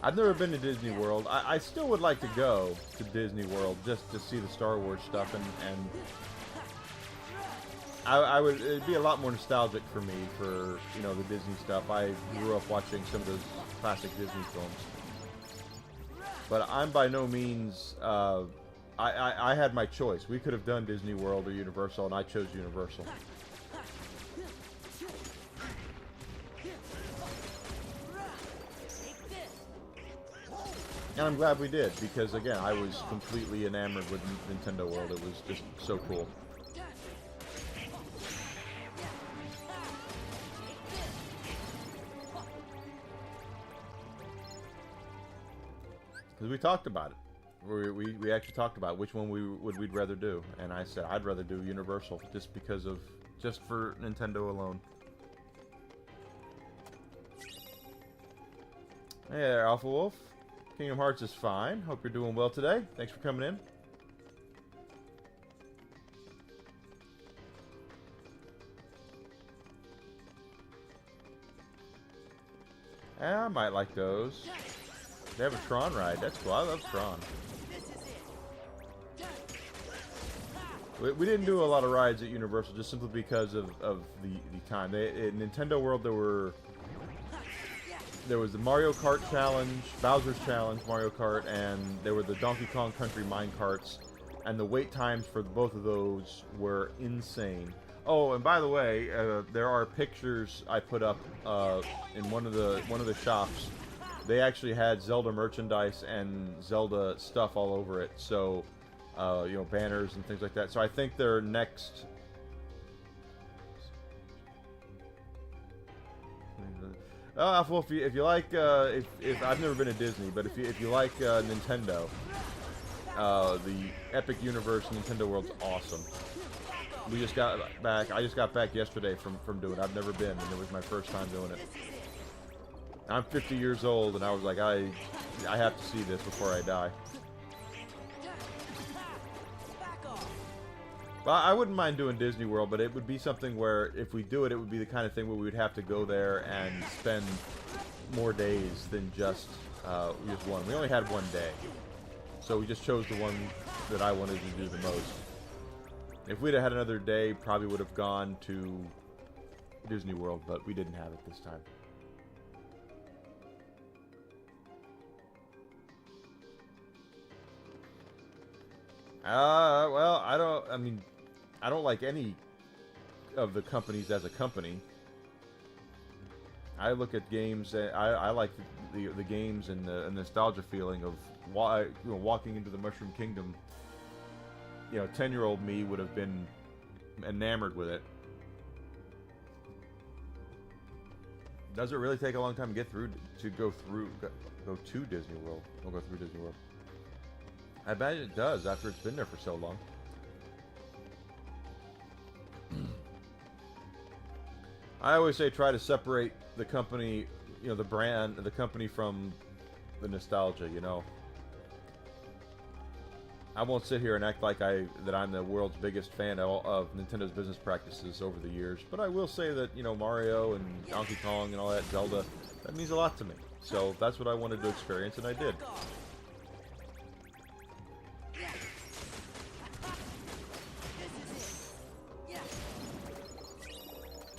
Speaker 1: I've never been to Disney World. I still would like to go to Disney World just to see the Star Wars stuff, and it'd be a lot more nostalgic for me for the Disney stuff. I grew up watching some of those classic Disney films, but I'm by no means. I had my choice. We could have done Disney World or Universal, and I chose Universal. And I'm glad we did, because again, I was completely enamored with Nintendo World. It was just so cool. Because we talked about it. We actually talked about which one we'd rather do, and I said I'd rather do Universal just for Nintendo alone. Hey there, Alpha Wolf. Kingdom Hearts is fine. Hope you're doing well today. Thanks for coming in. I might like those. They have a Tron ride. That's cool. I love Tron. We didn't do a lot of rides at Universal just simply because of the time. In Nintendo World, there was the Mario Kart Challenge, Bowser's Challenge, Mario Kart, and there were the Donkey Kong Country mine carts, and the wait times for both of those were insane. Oh, and by the way, there are pictures I put up in one of the shops. They actually had Zelda merchandise and Zelda stuff all over it. So, banners and things like that. So I think their next. Well, if you like, if I've never been to Disney, but if you like Nintendo, the Epic Universe Nintendo World's awesome. We just got back. I just got back yesterday from doing it. I've never been, and it was my first time doing it. I'm 50 years old, and I was like, I have to see this before I die. Well, I wouldn't mind doing Disney World, but it would be something where if we do it, it would be the kind of thing where we would have to go there and spend more days than just one. We only had one day, so we just chose the one that I wanted to do the most. If we'd have had another day, probably would have gone to Disney World, but we didn't have it this time. Well, I don't like any of the companies as a company. I look at games, I like the games and the nostalgia feeling of walking into the Mushroom Kingdom. 10-year-old me would have been enamored with it. Does it really take a long time to get through to go to Disney World? We'll go through Disney World. I bet it does after it's been there for so long. I always say try to separate the company, the brand, the company from the nostalgia, I won't sit here and act like that I'm the world's biggest fan of Nintendo's business practices over the years, but I will say that, Mario and Donkey Kong and all that, Zelda, that means a lot to me. So that's what I wanted to experience, and I did.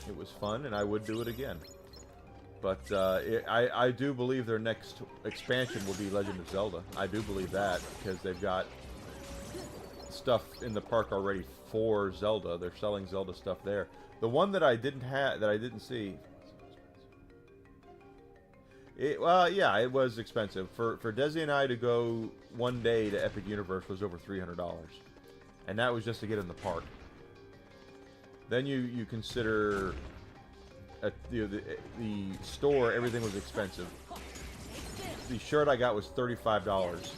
Speaker 1: It was fun, and I would do it again. But I do believe their next expansion will be Legend of Zelda. I do believe that, because they've got stuff in the park already for Zelda. They're selling Zelda stuff there. The one that I didn't see. Well, yeah, it was expensive. For Desi and I to go one day to Epic Universe was over $300, and that was just to get in the park. Then you consider the store. Everything was expensive. The shirt I got was $35.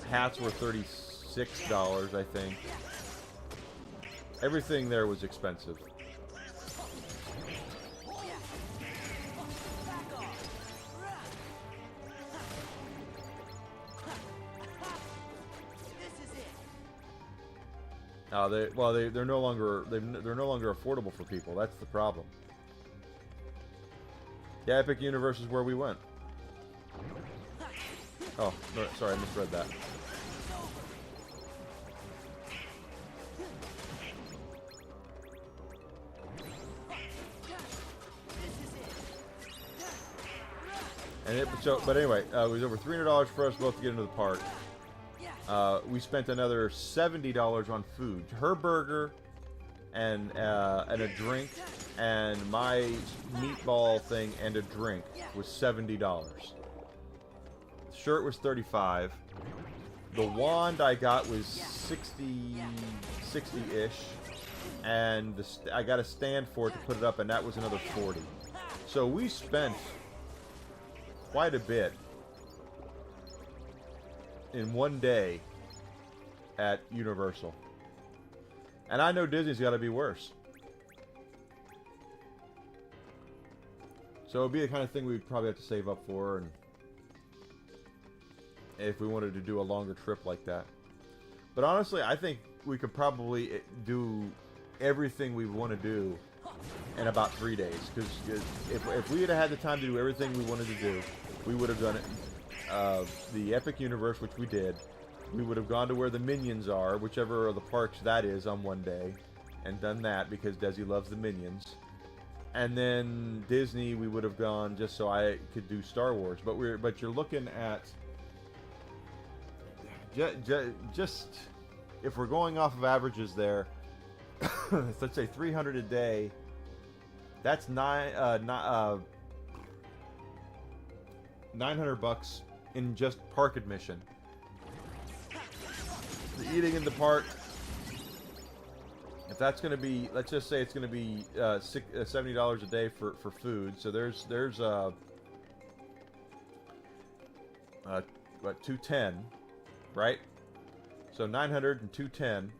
Speaker 1: Hats were $36, I think. Everything there was expensive. They're no longer affordable for people. That's the problem. Yeah, Epic Universe is where we went. Oh, no, sorry, I misread that. But anyway, it was over $300 for us both to get into the park. We spent another $70 on food. Her burger and a drink, and my meatball thing and a drink was $70. The shirt was $35. The wand I got was 60-ish, and I got a stand for it to put it up, and that was another 40. So we spent quite a bit in one day at Universal. And I know Disney's got to be worse. So it'd be the kind of thing we'd probably have to save up for, and if we wanted to do a longer trip like that. But honestly, I think we could probably do everything we want to do in about 3 days. Because if we had had the time to do everything we wanted to do, we would have done it. The Epic Universe, which we did. We would have gone to where the Minions are, whichever of the parks that is, on one day, and done that because Desi loves the Minions. And then Disney, we would have gone just so I could do Star Wars. But you're looking at just if we're going off of averages there, let's say 300 a day. That's $900 in just park admission. The eating in the park, If that's going to be, let's just say it's going to be $70 a day for food. So there's what, 210, right? So 900 and 210.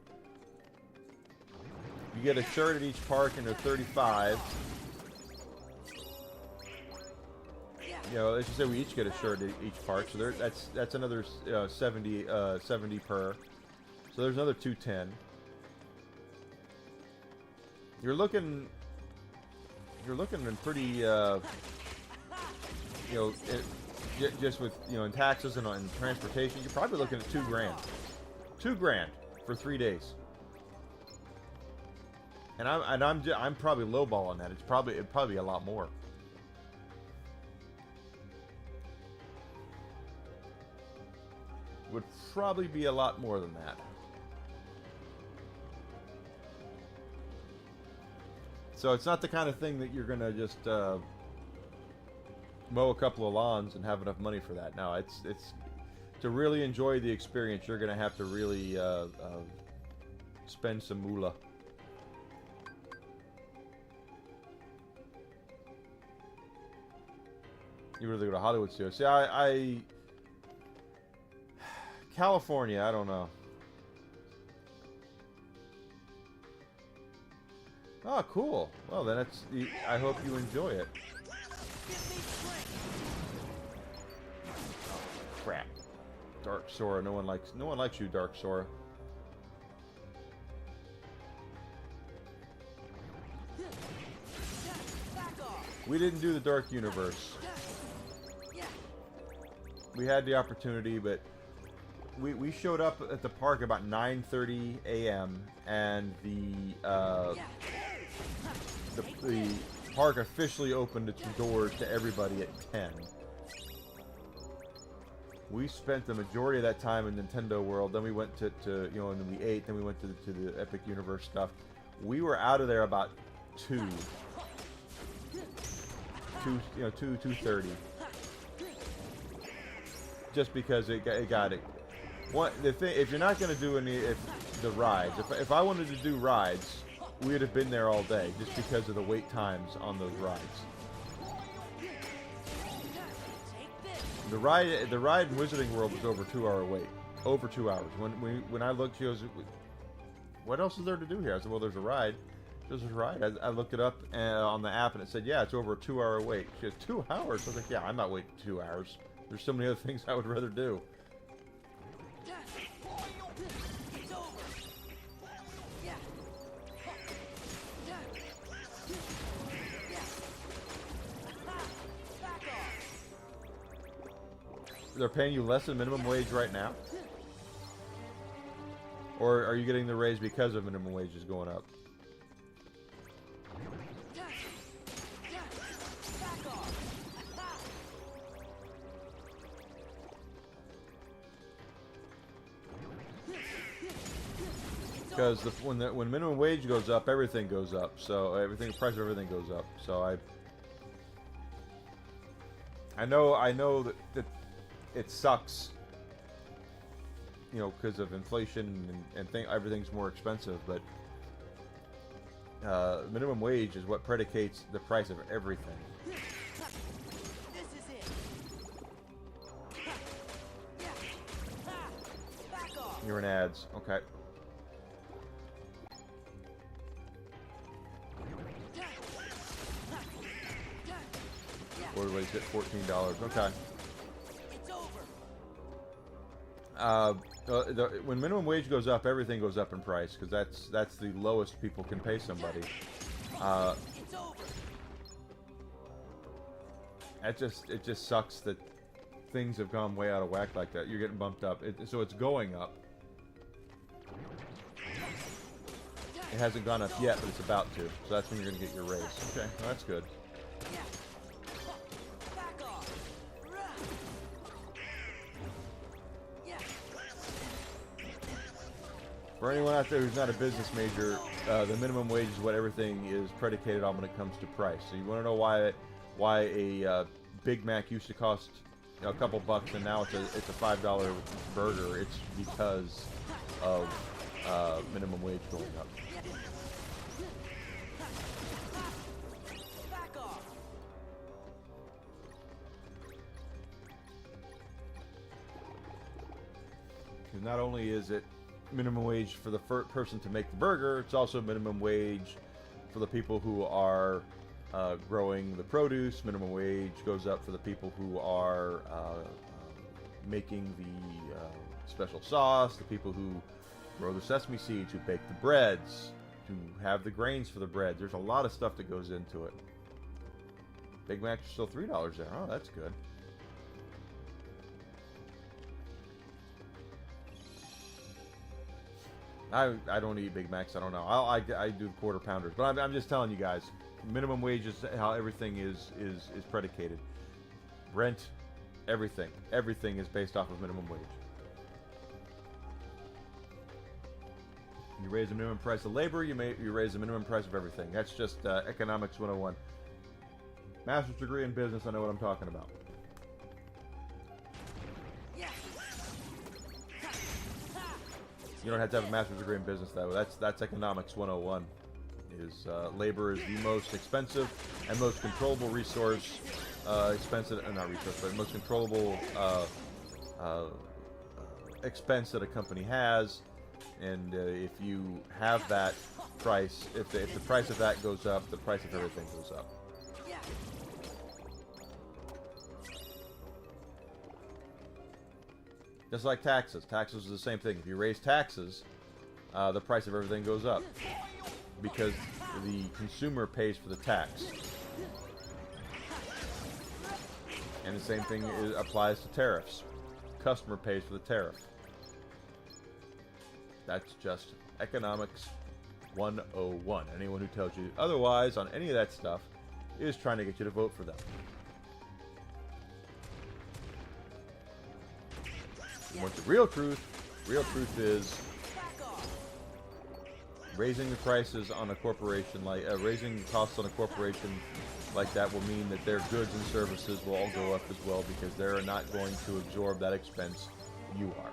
Speaker 1: You get a shirt at each park, and they're 35. You know, let's just say we each get a shirt at each park, so there, that's another 70 per. So there's another 210. You're looking in pretty, you know, just with, you know, in taxes and transportation, you're probably looking at $2 grand. $2 grand for 3 days. And I'm probably lowballing that. It'd probably be a lot more. Would probably be a lot more than that. So it's not the kind of thing that you're gonna just mow a couple of lawns and have enough money for that. No, it's to really enjoy the experience, you're gonna have to really spend some moolah. You really go to Hollywood Studios. See, I California, I don't know. Oh, cool. Well, then I hope you enjoy it. Oh, crap. Dark Sora. No one likes you, Dark Sora. We didn't do the Dark Universe. We had the opportunity, but we showed up at the park about 9:30 a.m. and the park officially opened its doors to everybody at 10. We spent the majority of that time in Nintendo World. Then we went to you know, and then we ate. Then we went to the Epic Universe stuff. We were out of there about 2:30. Just because it got it. The thing, if you're not going to do the rides, if I wanted to do rides, we would have been there all day, just because of the wait times on those rides. The ride in Wizarding World was over 2 hour wait, over 2 hours. When I looked, she goes, "What else is there to do here?" I said, "Well, there's a ride." There's a ride. I looked it up on the app, and it said, "Yeah, it's over a 2 hour wait." She goes, 2 hours? I was like, "Yeah, I'm not waiting 2 hours. There's so many other things I would rather do." They're paying you less than minimum wage right now? Or are you getting the raise because of minimum wages going up? Because when minimum wage goes up, everything goes up. So the price of everything goes up. So I know that it sucks, you know, because of inflation and everything's more expensive. But minimum wage is what predicates the price of everything. You're in ads, okay. Everybody's get $14. Okay. When minimum wage goes up, everything goes up in price, because that's the lowest people can pay somebody. It just sucks that things have gone way out of whack like that. You're getting bumped up, so it's going up. It hasn't gone up yet, but it's about to. So that's when you're going to get your raise. Okay, well, that's good. For anyone out there who's not a business major, the minimum wage is what everything is predicated on when it comes to price. So you want to know why a Big Mac used to cost, you know, a couple bucks, and now it's a $5 burger? It's because of minimum wage going up. because not only is it minimum wage for the person to make the burger, it's also minimum wage for the people who are growing the produce. Minimum wage goes up for the people who are making the special sauce, the people who grow the sesame seeds, who bake the breads, to have the grains for the bread. There's a lot of stuff that goes into it. Big Macs are still $3 there. Oh, that's good. I don't eat Big Macs. I don't know. I do quarter pounders, but I'm just telling you guys, minimum wage is how everything is predicated. Rent, everything is based off of minimum wage. You raise the minimum price of labor, you raise the minimum price of everything. That's just economics 101. Master's degree in business, I know what I'm talking about. You don't have to have a master's degree in business, though. That's economics 101. Labor is the most expensive and most controllable resource. Not resource, but most controllable expense that a company has. And if you have that price, if the price of that goes up, the price of everything goes up. Just like taxes. Taxes are the same thing. If you raise taxes, the price of everything goes up. Because the consumer pays for the tax. And the same thing applies to tariffs. Customer pays for the tariff. That's just economics 101. Anyone who tells you otherwise on any of that stuff is trying to get you to vote for them. You want the real truth? Real truth is raising the prices on a corporation, like raising the costs on a corporation like that will mean that their goods and services will all go up as well, because they're not going to absorb that expense. You are.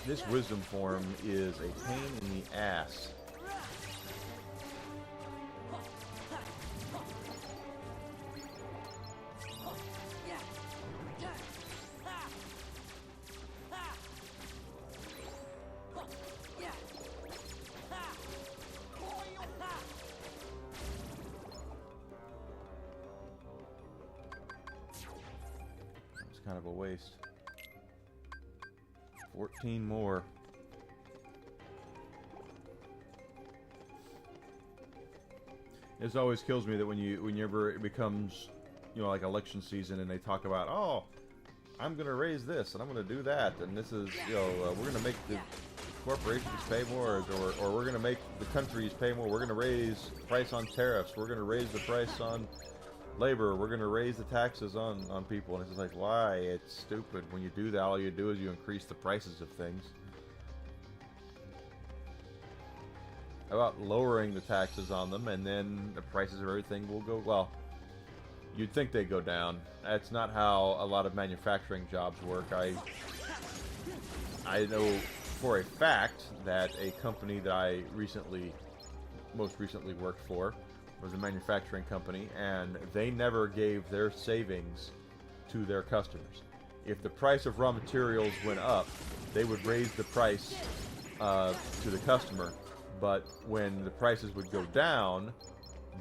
Speaker 1: This wisdom form is a pain in the ass. It's kind of a waste. 14 more. This always kills me that whenever it becomes, like election season, and they talk about, oh, I'm gonna raise this and I'm gonna do that, and this is, we're gonna make the corporations pay more, or we're gonna make the countries pay more. We're gonna raise the price on tariffs. We're gonna raise the price on labor. We're going to raise the taxes on people. And it's just like, why? It's stupid. When you do that, all you do is you increase the prices of things. How about lowering the taxes on them, and then the prices of everything will go, well, you'd think they go down. That's not how a lot of manufacturing jobs work. I know for a fact that a company that I most recently worked for was a manufacturing company, and they never gave their savings to their customers. If the price of raw materials went up, they would raise the price to the customer, but when the prices would go down,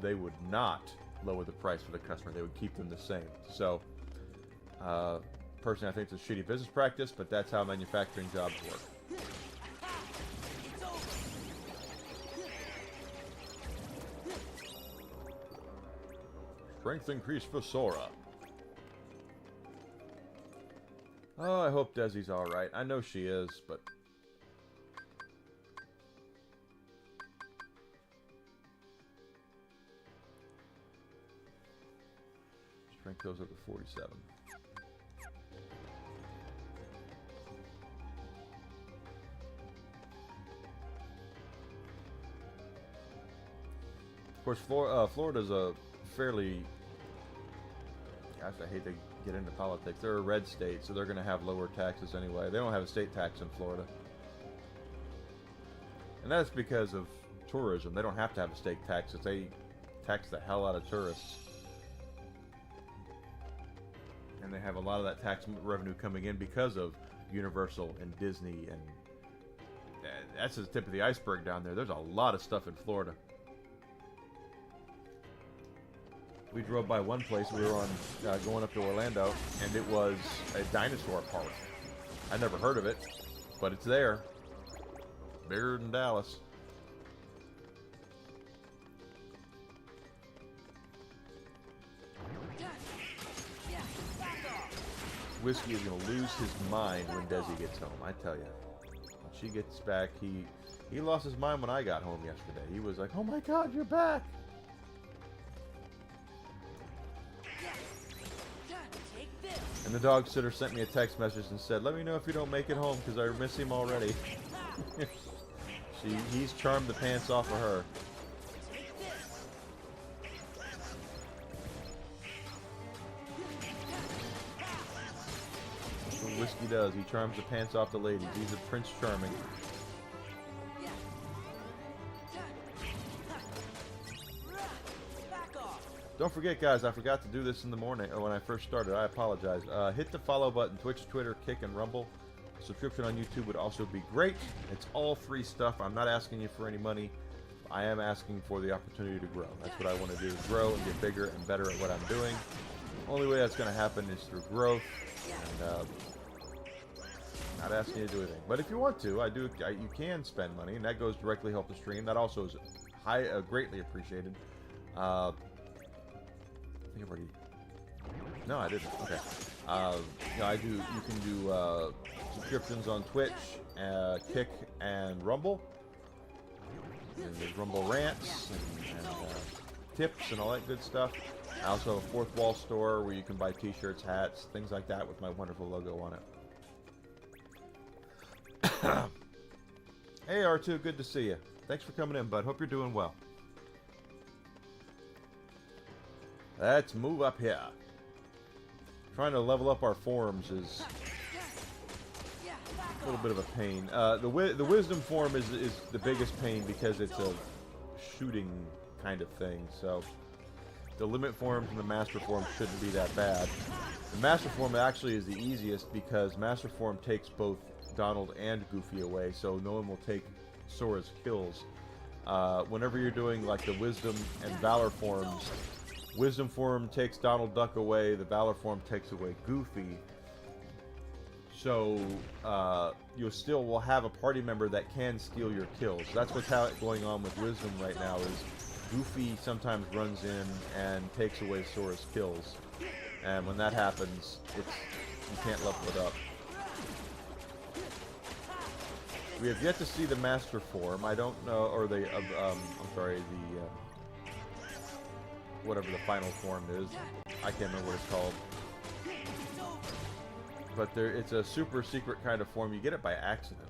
Speaker 1: they would not lower the price for the customer. They would keep them the same. So, personally, I think it's a shitty business practice, but that's how manufacturing jobs work. Strength increase for Sora. Oh, I hope Desi's alright. I know she is, but... Strength goes up to 47. Of course, Florida's a fairly gosh, I hate to get into politics. They're a red state, so they're going to have lower taxes anyway. They don't have a state tax in Florida. And that's because of tourism. They don't have to have a state tax if they tax the hell out of tourists. And they have a lot of that tax revenue coming in because of Universal and Disney, and that's the tip of the iceberg down there. There's a lot of stuff in Florida. We drove by one place. We were on going up to Orlando, and it was a dinosaur park. I never heard of it, but it's there. Bigger than Dallas. Whiskey is going to lose his mind when Desi gets home, I tell you. When she gets back, he lost his mind when I got home yesterday. He was like, oh my god, you're back! And the dog sitter sent me a text message and said, let me know if you don't make it home, because I miss him already. He's charmed the pants off of her. That's what Whiskey does. He charms the pants off the ladies. He's a Prince Charming. Don't forget, guys, I forgot to do this in the morning when I first started. I apologize. Hit the follow button, Twitch, Twitter, Kick, and Rumble. Subscription on YouTube would also be great. It's all free stuff. I'm not asking you for any money. I am asking for the opportunity to grow. That's what I want to do, is grow and get bigger and better at what I'm doing. The only way that's going to happen is through growth, and not asking you to do anything. But if you want to, you can spend money, and that goes directly help the stream. That also is greatly appreciated. I think I've already... No, I didn't. Okay. You can do subscriptions on Twitch, Kick, and Rumble. And there's Rumble rants and tips and all that good stuff. I also have a Fourth Wall store where you can buy t-shirts, hats, things like that with my wonderful logo on it. Hey R2, good to see you. Thanks for coming in, bud. Hope you're doing well. Let's move up here. Trying to level up our forms is a little bit of a pain. The wisdom form is the biggest pain because it's a shooting kind of thing. So the limit forms and the master form shouldn't be that bad. The master form actually is the easiest because master form takes both Donald and Goofy away, so no one will take Sora's kills. Whenever you're doing like the wisdom and valor forms, wisdom form takes Donald Duck away, the valor form takes away Goofy. So you still will have a party member that can steal your kills. That's what's going on with wisdom right now, is Goofy sometimes runs in and takes away Sora's kills. And when that happens, you can't level it up. We have yet to see the master form. I don't know, or whatever the final form is. I can't remember what it's called. But it's a super secret kind of form. You get it by accident.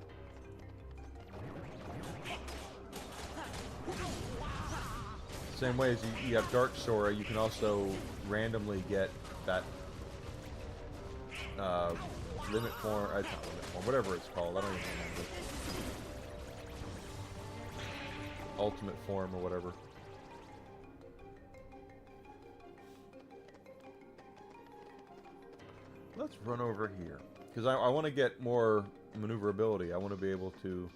Speaker 1: Same way as you have Dark Sora, you can also randomly get that limit form, not limit form, whatever it's called. I don't even remember. Ultimate form or whatever. Let's run over here, because I want to get more maneuverability. I want to be able to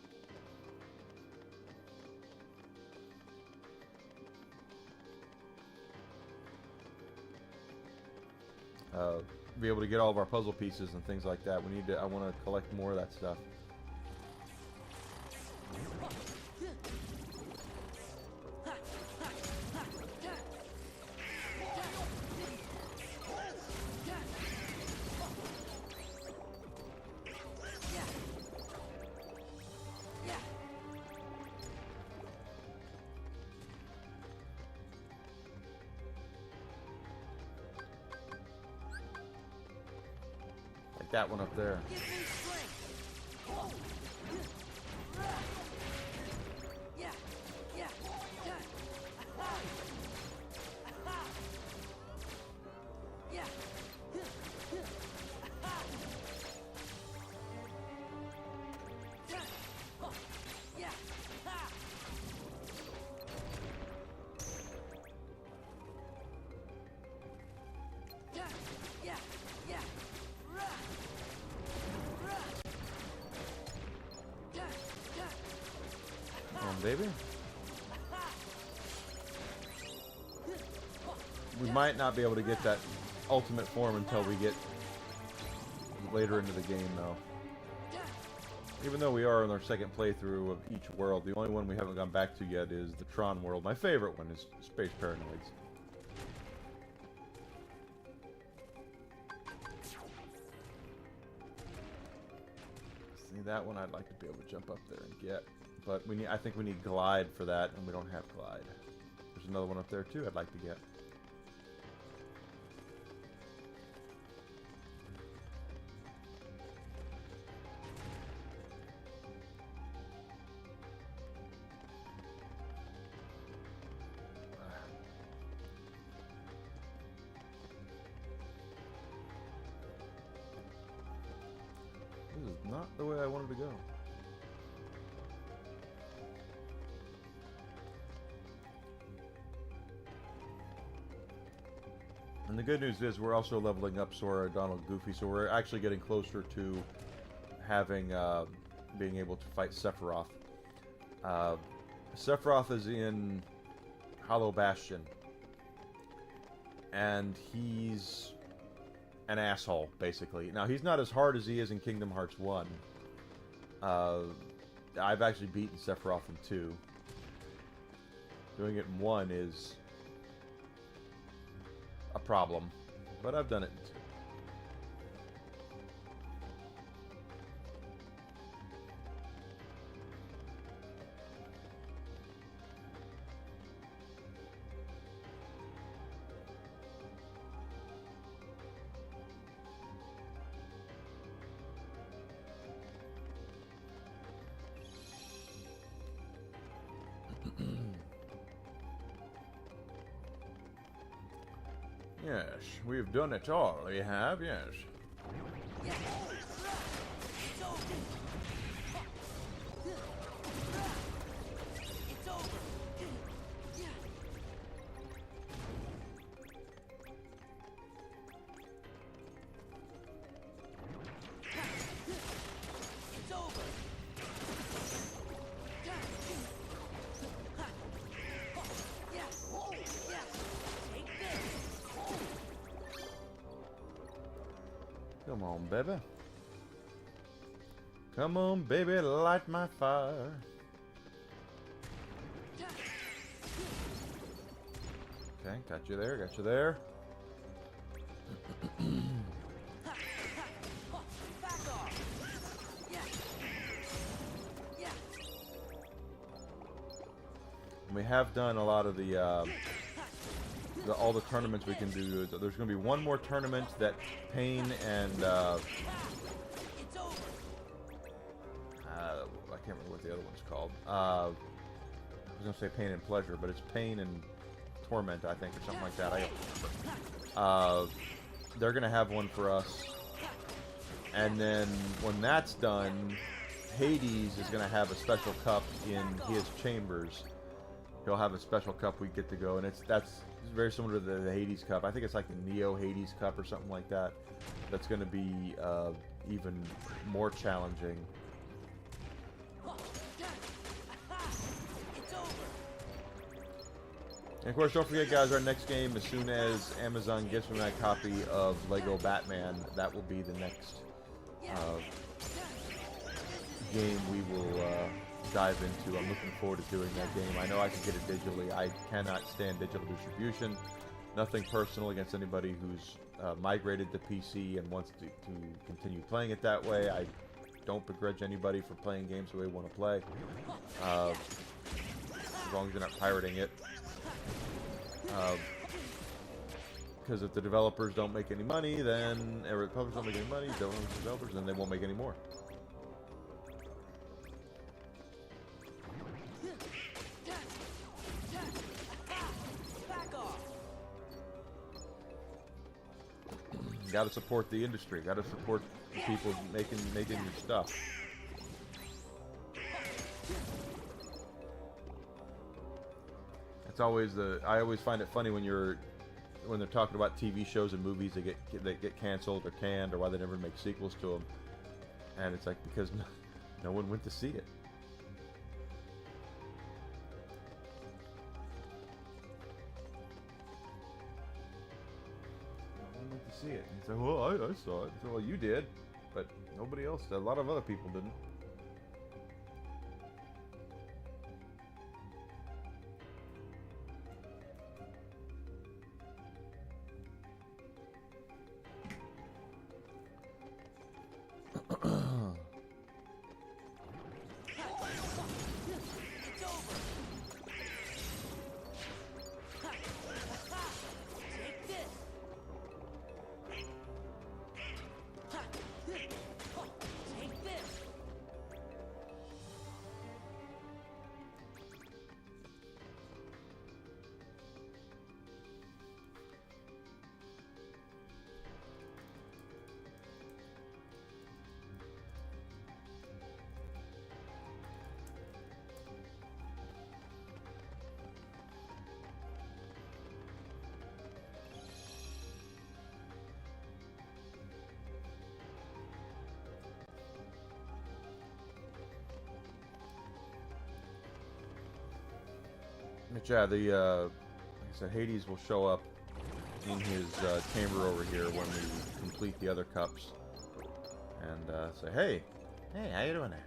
Speaker 1: get all of our puzzle pieces and things like that. I want to collect more of that stuff. That one up there. Come on, baby. We might not be able to get that ultimate form until we get later into the game, though. Even though we are in our second playthrough of each world, the only one we haven't gone back to yet is the Tron world. My favorite one is Space Paranoids. See, that one I'd like to be able to jump up there and get. But I think we need Glide for that, and we don't have Glide. There's another one up there, too, I'd like to get. This is not the way I wanted to go. And the good news is we're also leveling up Sora, Donald, Goofy, so we're actually getting closer to having, being able to fight Sephiroth. Sephiroth is in Hollow Bastion. And he's an asshole, basically. Now, he's not as hard as he is in Kingdom Hearts 1. I've actually beaten Sephiroth in 2. Doing it in 1 is a problem, but I've done it in 2. Yes, we've done it all, we have, yes. Come on, baby. Come on, baby, light my fire. Okay, got you there, got you there. We have done a lot of all the tournaments we can do. There's going to be one more tournament that Pain and I can't remember what the other one's called. I was going to say Pain and Pleasure, but it's Pain and Torment, I think, or something like that. I don't remember. They're going to have one for us, and then when that's done, Hades is going to have a special cup in his chambers. He'll have a special cup we get to go, and that's very similar to the Hades Cup. I think it's like the Neo Hades Cup or something like that. That's going to be even more challenging. And of course, don't forget, guys, our next game, as soon as Amazon gives me my copy of Lego Batman, that will be the next game we will dive into. I'm looking forward to doing that game. I know I can get it digitally. I cannot stand digital distribution. Nothing personal against anybody who's migrated to PC and wants to continue playing it that way. I don't begrudge anybody for playing games the way they want to play. As long as you're not pirating it. Because if the developers don't make any money, then or the publishers don't make any money, don't own the developers, then they won't make any more. Got to support the industry. Got to support the people making your stuff. It's always I always find it funny when they're talking about TV shows and movies that get canceled or canned, or why they never make sequels to them. And it's like because no one went to see it. see it. And he's like, well, I saw it. So, well, you did, but nobody else did. A lot of other people didn't. But yeah, like I said, Hades will show up in his chamber over here when we complete the other cups, and say, hey, how you doing there?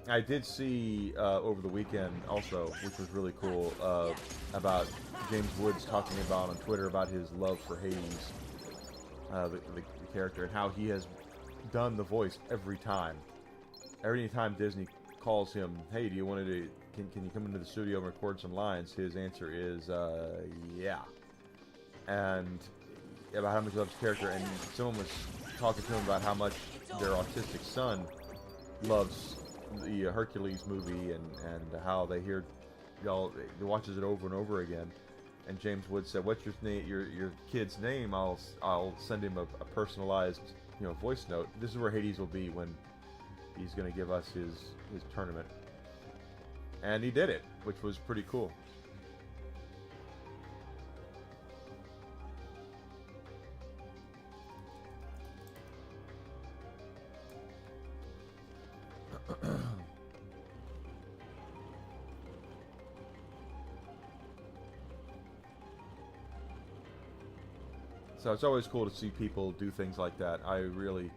Speaker 1: I did see over the weekend also, which was really cool, about James Woods talking about on Twitter about his love for Hades, the character, and how he has done the voice every time. Every time Disney calls him, hey, do you want to, can you come into the studio and record some lines? His answer is, yeah. And about how much he loves the character, and someone was talking to him about how much their autistic son loves the Hercules movie, and how they hear, he watches it over and over again. And James Woods said, "What's your name? Your kid's name? I'll send him a personalized, voice note." This is where Hades will be when he's going to give us his tournament, and he did it, which was pretty cool. So it's always cool to see people do things like that. I really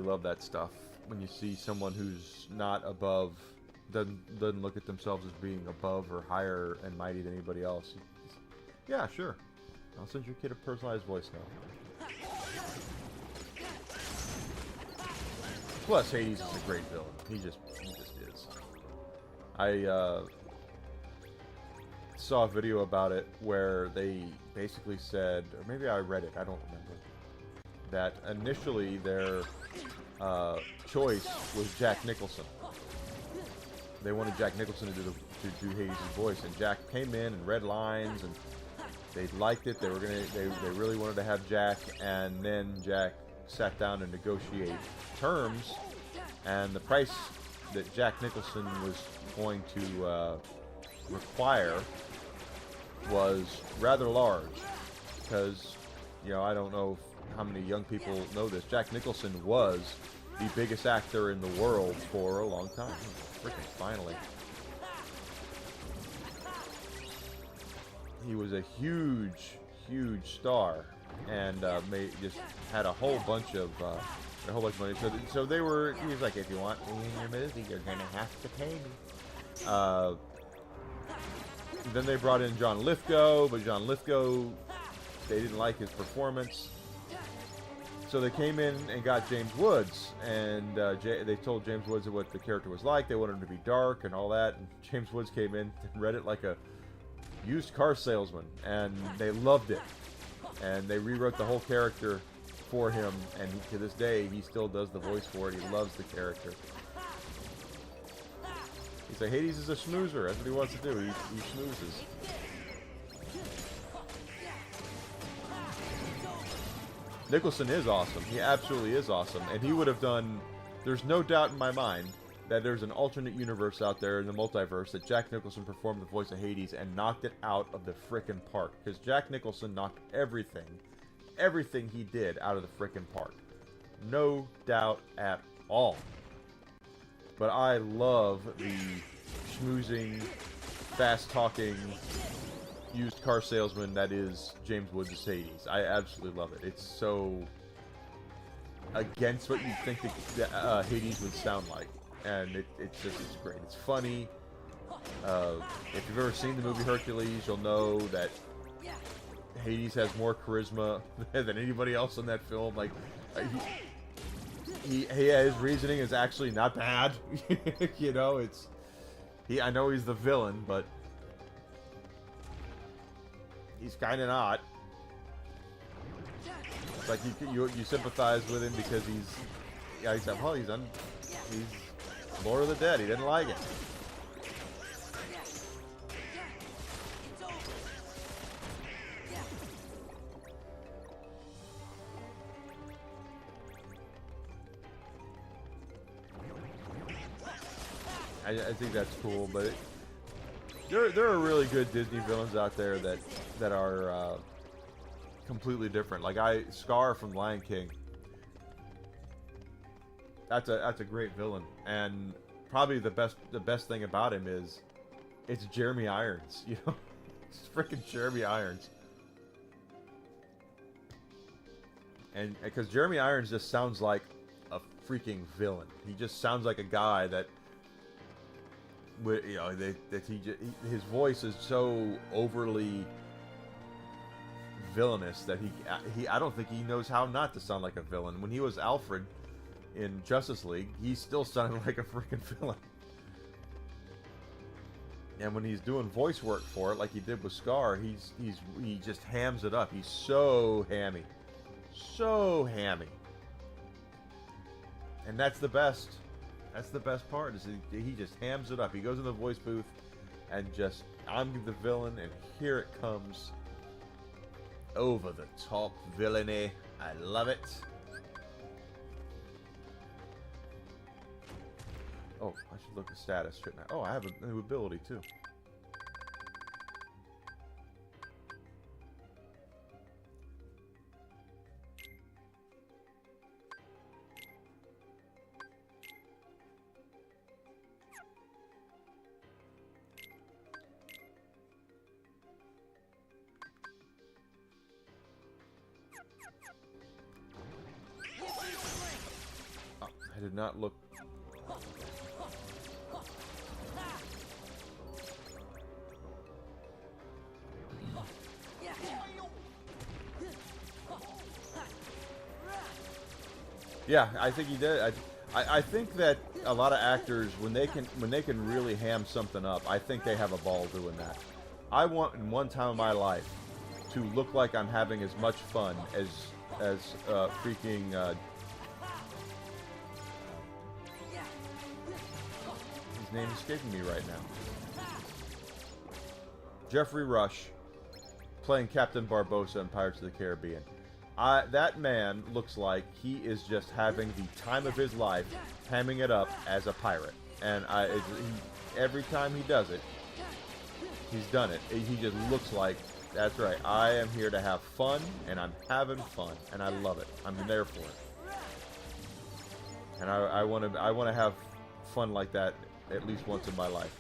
Speaker 1: love that stuff. When you see someone who's not above, doesn't look at themselves as being above or higher and mighty than anybody else. Yeah, sure. I'll send your kid a personalized voice note. Plus, Hades is a great villain. He just is. I saw a video about it where they basically said, or maybe I read it, I don't remember, that initially their choice was Jack Nicholson. They wanted Jack Nicholson to do Hades' voice, and Jack came in and read lines, and they liked it. They really wanted to have Jack, and then Jack sat down and negotiate terms, and the price that Jack Nicholson was going to require was rather large, because, I don't know how many young people know this. Jack Nicholson was the biggest actor in the world for a long time. Freaking finally. He was a huge star, and just had a whole bunch of money. So he was like, if you want me in your movie, you're gonna have to pay me. Then they brought in John Lithgow, but John Lithgow, they didn't like his performance. So they came in and got James Woods, and they told James Woods what the character was like. They wanted him to be dark and all that, and James Woods came in and read it like a used car salesman, and they loved it. And they rewrote the whole character for him, and to this day, he still does the voice for it. He loves the character. He said Hades is a schmoozer. That's what he wants to do. He schmoozes. Nicholson is awesome. He absolutely is awesome. And he would have done... There's no doubt in my mind that there's an alternate universe out there in the multiverse that Jack Nicholson performed the voice of Hades and knocked it out of the frickin' park. Because Jack Nicholson knocked everything he did out of the frickin' park. No doubt at all. but I love the schmoozing, fast-talking, used car salesman that is James Woods' Hades. I absolutely love it. It's so against what you'd think that Hades would sound like, and it's great. It's funny. If you've ever seen the movie Hercules, you'll know that Hades has more charisma than anybody else in that film. Like, his reasoning is actually not bad. You know, I know he's the villain, but he's kind of not. It's like you sympathize with him because he's Lord of the Dead. He didn't like it. I think that's cool, but there are really good Disney villains out there that are completely different. Like Scar from Lion King. That's a great villain, and probably the best thing about him is it's Jeremy Irons. You know, it's freaking Jeremy Irons, and because Jeremy Irons just sounds like a freaking villain. He just sounds like a guy that. You know, his voice is so overly villainous that I don't think he knows how not to sound like a villain. When he was Alfred in Justice League, he still sounded like a freaking villain. And when he's doing voice work for it, like he did with Scar, he just hams it up. He's so hammy, and that's the best. That's the best part, is he just hams it up. He goes in the voice booth and just, I'm the villain, and here it comes. Over the top villainy. I love it. Oh, I should look at status, shouldn't I? Oh, I have a new ability, too. I did not look. Yeah, I think he did. I think that a lot of actors, when they can really ham something up, I think they have a ball doing that. I want, in one time of my life, to look like I'm having as much fun as freaking. His name escaping me right now. Jeffrey Rush, playing Captain Barbossa in Pirates of the Caribbean. That man looks like he is just having the time of his life, hamming it up as a pirate. And every time he does it, he's done it. He just looks like, that's right, I am here to have fun, and I'm having fun, and I love it. I'm there for it. And I want to have fun like that at least once in my life.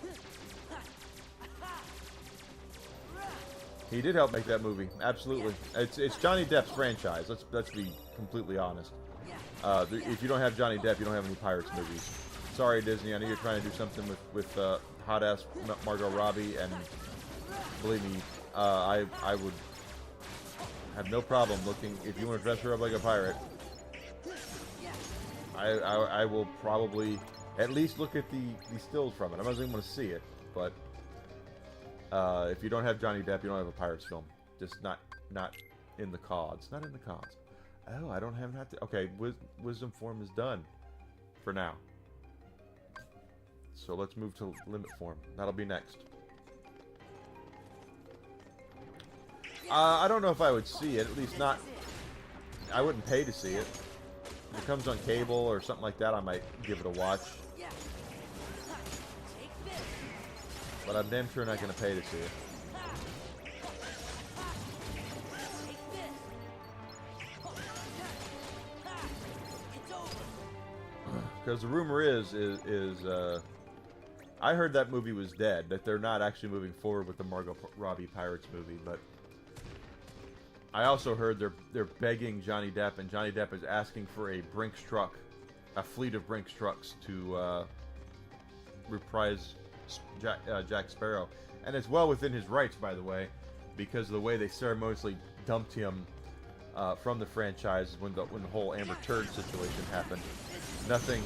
Speaker 1: He did help make that movie, absolutely. It's Johnny Depp's franchise. Let's be completely honest. If you don't have Johnny Depp, you don't have any Pirates movies. Sorry, Disney. I know you're trying to do something with hot ass Margot Robbie, and believe me, I would have no problem looking. If you want to dress her up like a pirate, I will probably at least look at the stills from it. I'm not even going to see it, but if you don't have Johnny Depp, you don't have a Pirates film. Just not in the cards. Not in the cards. Oh, I don't have to. Okay, Wisdom Form is done for now. So let's move to Limit Form. That'll be next. I don't know if I would see it. At least not. I wouldn't pay to see it. If it comes on cable or something like that, I might give it a watch. But I'm damn sure not going to pay to see it. Because the rumor is I heard that movie was dead, that they're not actually moving forward with the Margot Robbie Pirates movie, but I also heard they're begging Johnny Depp, and Johnny Depp is asking for a Brinks truck, a fleet of Brinks trucks to reprise Jack Sparrow. And it's well within his rights, by the way, because of the way they ceremoniously dumped him from the franchise when the whole Amber Turd situation happened. Nothing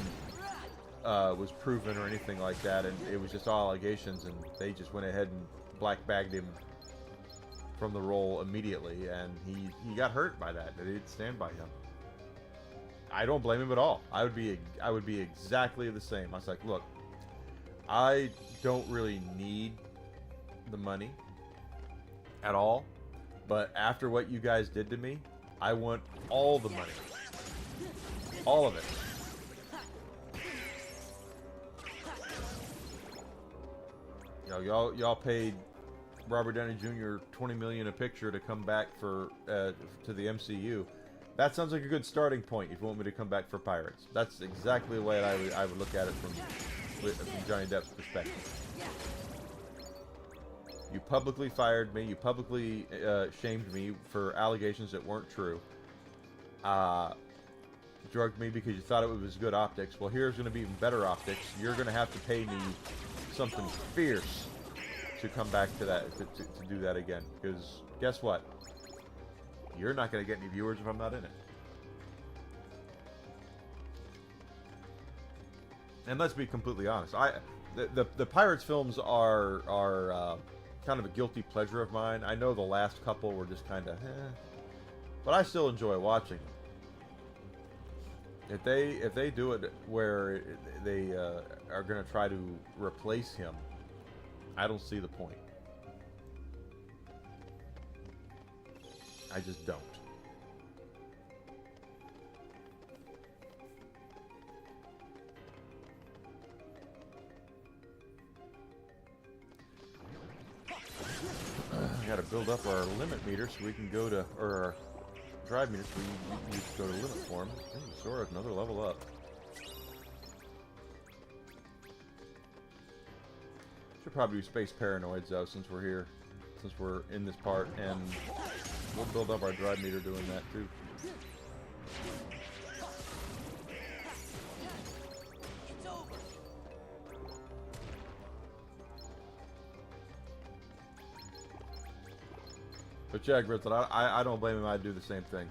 Speaker 1: was proven or anything like that, and it was just all allegations, and they just went ahead and black bagged him from the role immediately, and he got hurt by that. They didn't stand by him. I don't blame him at all. I would be exactly the same. I was like, look, I don't really need the money at all, but after what you guys did to me, I want all the money. All of it. You know, y'all paid Robert Downey Jr. $20 million a picture to come back for to the MCU. That sounds like a good starting point if you want me to come back for Pirates. That's exactly the way I would look at it from Johnny Depp's perspective. You publicly fired me. You publicly shamed me for allegations that weren't true. Drugged me because you thought it was good optics. Well, here's going to be even better optics. You're going to have to pay me something fierce to come back to that, to do that again. Because guess what? You're not going to get any viewers if I'm not in it. And let's be completely honest. The Pirates films are kind of a guilty pleasure of mine. I know the last couple were just kind of, but I still enjoy watching them. If they do it where they are going to try to replace him, I don't see the point. I just don't. I got to build up our limit meter so we can go to, or our drive meter so we can go to limit form. Sora, another level up. Should probably do Space Paranoids though, since we're here, since we're in this part, and we'll build up our drive meter doing that too. But Jack Grizzled, I don't blame him. I'd do the same thing.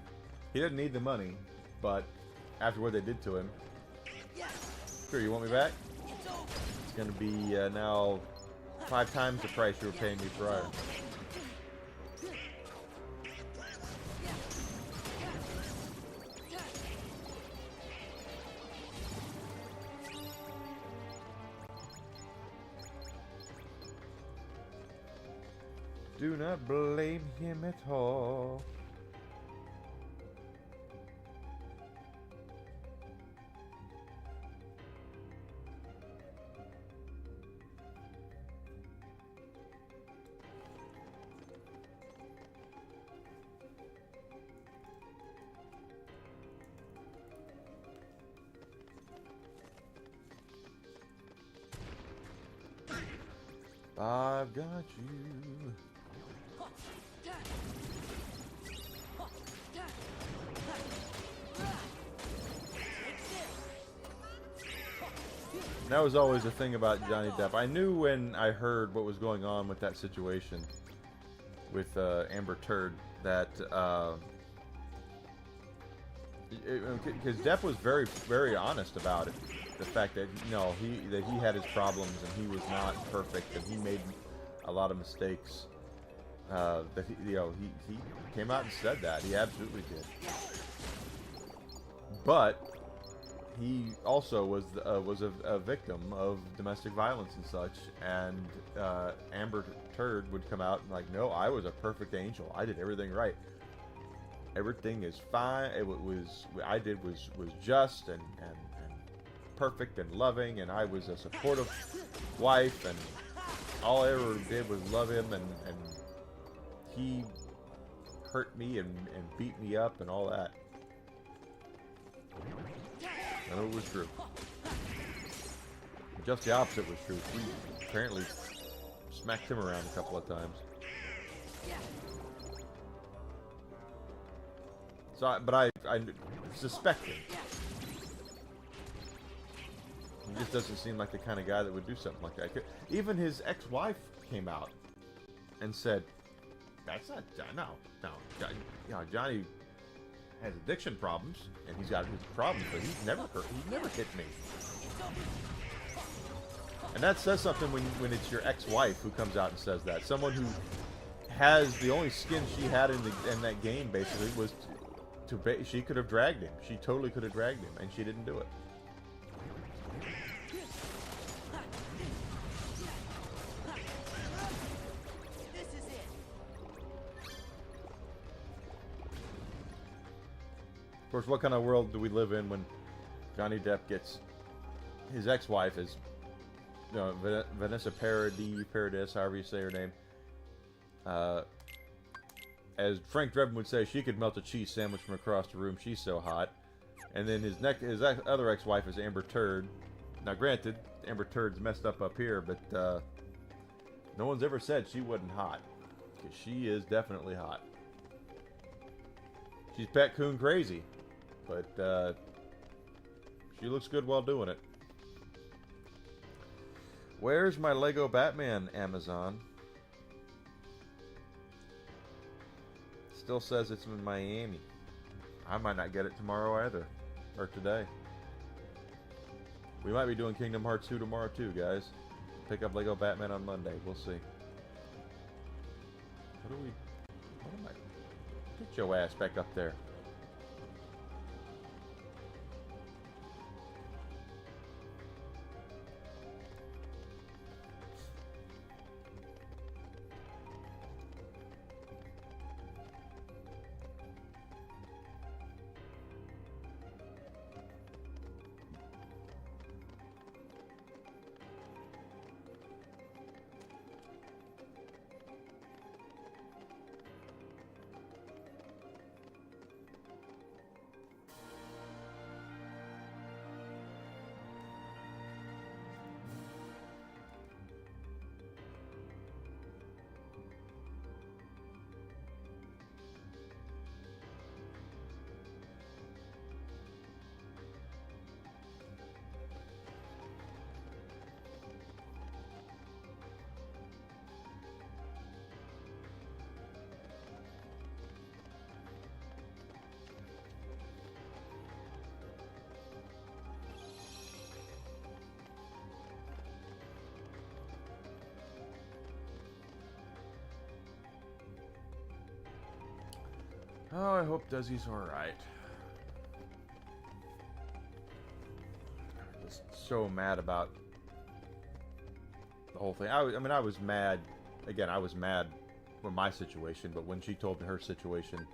Speaker 1: He didn't need the money, but after what they did to him, sure, you want me back? It's going to be now 5 times the price you were paying me prior. Do not blame him at all. I've got you. That was always the thing about Johnny Depp. I knew when I heard what was going on with that situation with Amber Turd that because Depp was very, very honest about it. The fact that he had his problems and he was not perfect and he made a lot of mistakes. That he came out and said that he absolutely did. But he also was a victim of domestic violence and such, and Amber Turd would come out and like, no, I was a perfect angel. I did everything right. Everything is fine. I did was just and perfect and loving, and I was a supportive wife, and all I ever did was love him, and he hurt me and beat me up and all that. None of it was true. just the opposite was true. She apparently smacked him around a couple of times. So, but I suspect him. He just doesn't seem like the kind of guy that would do something like that. Even his ex-wife came out and said, "That's not no. You know, Johnny has addiction problems, and he's got his problems, but he's never hit me." And that says something when it's your ex-wife who comes out and says that. Someone who has the only skin she had in that game basically was she could have dragged him. She totally could have dragged him, and she didn't do it. Of course, what kind of world do we live in when Johnny Depp gets his ex-wife is, you know, Vanessa Paradis, however you say her name. As Frank Drebin would say, she could melt a cheese sandwich from across the room. She's so hot. And then his other ex-wife is Amber Turd. Now, granted, Amber Turd's messed up here, but no one's ever said she wasn't hot, because she is definitely hot. She's pet coon crazy, but she looks good while doing it. Where's my Lego Batman, Amazon? Still says it's in Miami. I might not get it tomorrow either. Or today. We might be doing Kingdom Hearts 2 tomorrow too, guys. Pick up Lego Batman on Monday. We'll see. What am I... Get your ass back up there. Oh, I hope Desi's alright. Just so mad about the whole thing. I mean, I was mad. Again, I was mad with my situation, but when she told me her situation,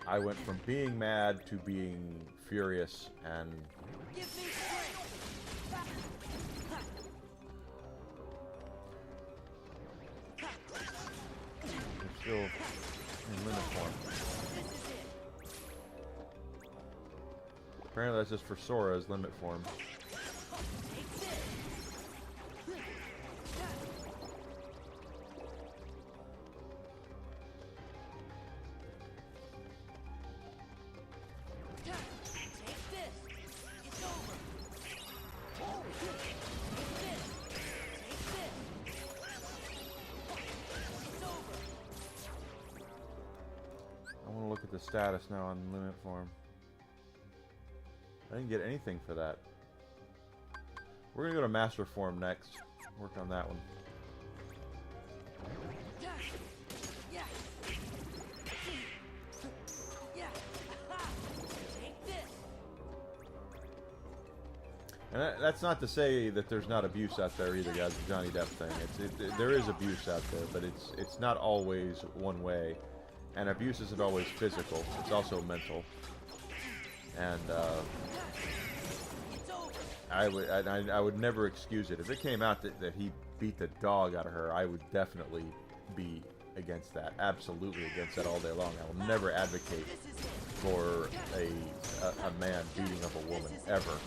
Speaker 1: I went from being mad to being furious and... I'm still in limit form. Apparently that's just for Sora's limit form. I want to look at the status now on limit form. I didn't get anything for that. We're gonna go to master form next. Work on that one. And that's not to say that there's not abuse out there either, guys. The Johnny Depp thing. There is abuse out there, but it's not always one way. And abuse isn't always physical. It's also mental. And I would never excuse it. If it came out that he beat the dog out of her, I would definitely be against that. Absolutely against that all day long. I will never advocate for a man beating up a woman, ever.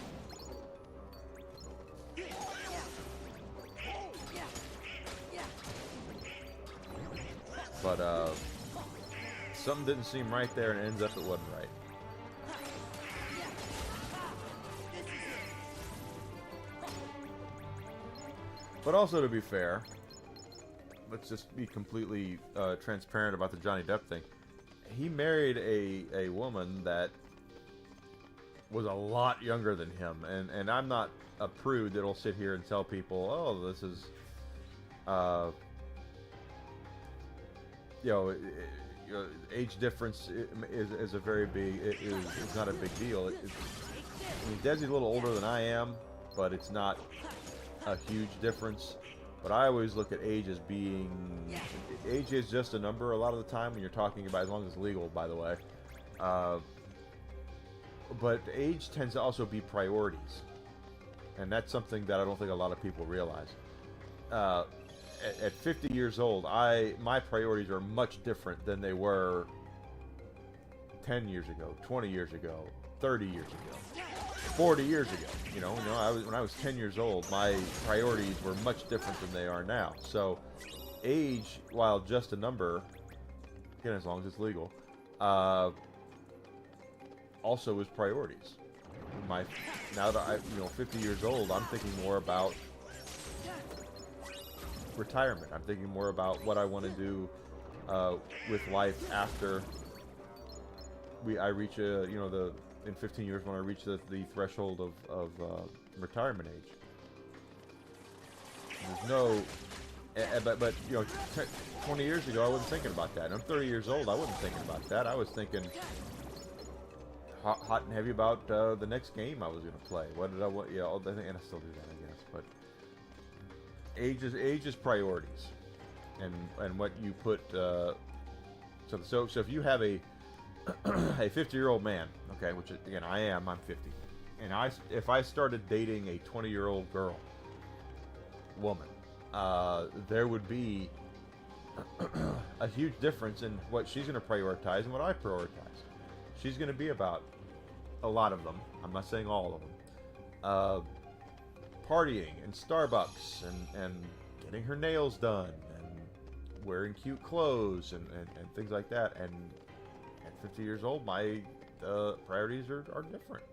Speaker 1: but something didn't seem right there, and it ends up it wasn't right. But also, to be fair, let's just be completely transparent about the Johnny Depp thing. He married a woman that was a lot younger than him, and I'm not a prude that'll sit here and tell people, oh, this is, age difference is a very big, is not a big deal. I mean, Desi's a little older than I am, but it's not a huge difference. But I always look at age as being, age is just a number a lot of the time when you're talking about, as long as it's legal, by the way. But age tends to also be priorities. And that's something that I don't think a lot of people realize. At 50 years old, my priorities are much different than they were 10 years ago, 20 years ago, 30 years ago, 40 years ago. When I was 10 years old, my priorities were much different than they are now. So age, while just a number, again, as long as it's legal, also is priorities. Now that I'm 50 years old, I'm thinking more about retirement. I'm thinking more about what I want to do with life after I reach in 15 years when I reach the threshold of retirement age. There's no, but 20 years ago I wasn't thinking about that. And I'm 30 years old. I wasn't thinking about that. I was thinking hot and heavy about the next game I was going to play. What did I want? And I still do that, I guess. But age is priorities, and what you put. So if you have a 50-year-old man, okay, which again I'm 50, and if I started dating a 20-year-old woman, there would be a huge difference in what she's going to prioritize and what I prioritize. She's going to be about a lot of them. I'm not saying all of them. Partying and Starbucks and getting her nails done and wearing cute clothes and things like that. And at 50 years old, my priorities are different.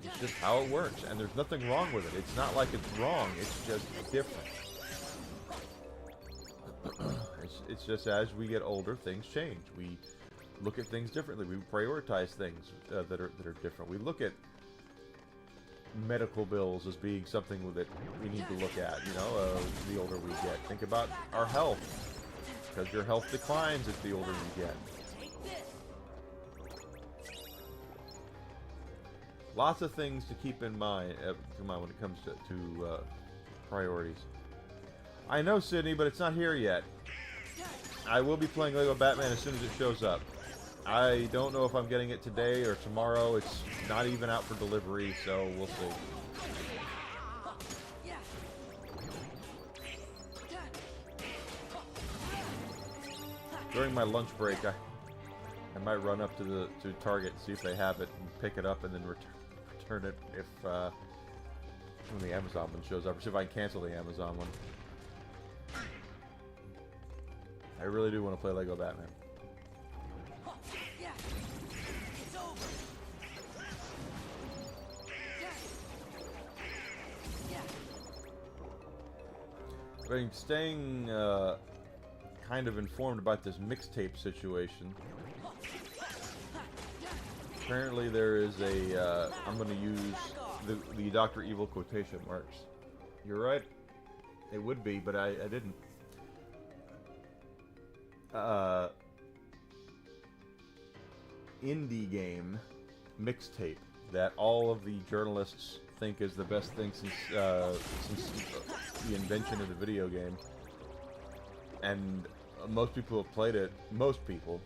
Speaker 1: It's just how it works, and there's nothing wrong with it. It's not like it's wrong. It's just different. It's just as we get older, things change. We look at things differently. We prioritize things that are different. We look at medical bills as being something that we need to look at. The older we get, think about our health, because your health declines as the older you get. Lots of things to keep in mind when it comes to priorities. I know, Sydney, but it's not here yet. I will be playing Lego Batman as soon as it shows up. I don't know if I'm getting it today or tomorrow. It's not even out for delivery, so we'll see. During my lunch break, I might run up to Target, see if they have it, and pick it up, and then return it if when the Amazon one shows up, or see if I can cancel the Amazon one. I really do want to play Lego Batman. I'm staying kind of informed about this mixtape situation. Apparently there is a, I'm going to use the Dr. Evil quotation marks. You're right. It would be, but I didn't. Indie game mixtape that all of the journalists think is the best thing since the invention of the video game, and most people have played it. Most people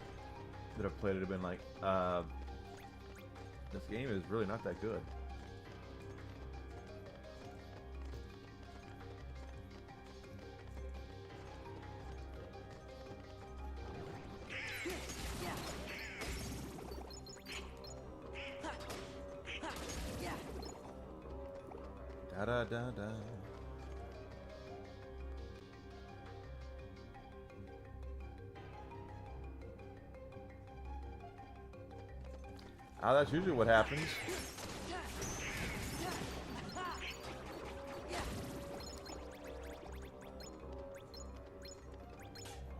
Speaker 1: that have played it have been like, "This game is really not that good." Da da da da. That's usually what happens.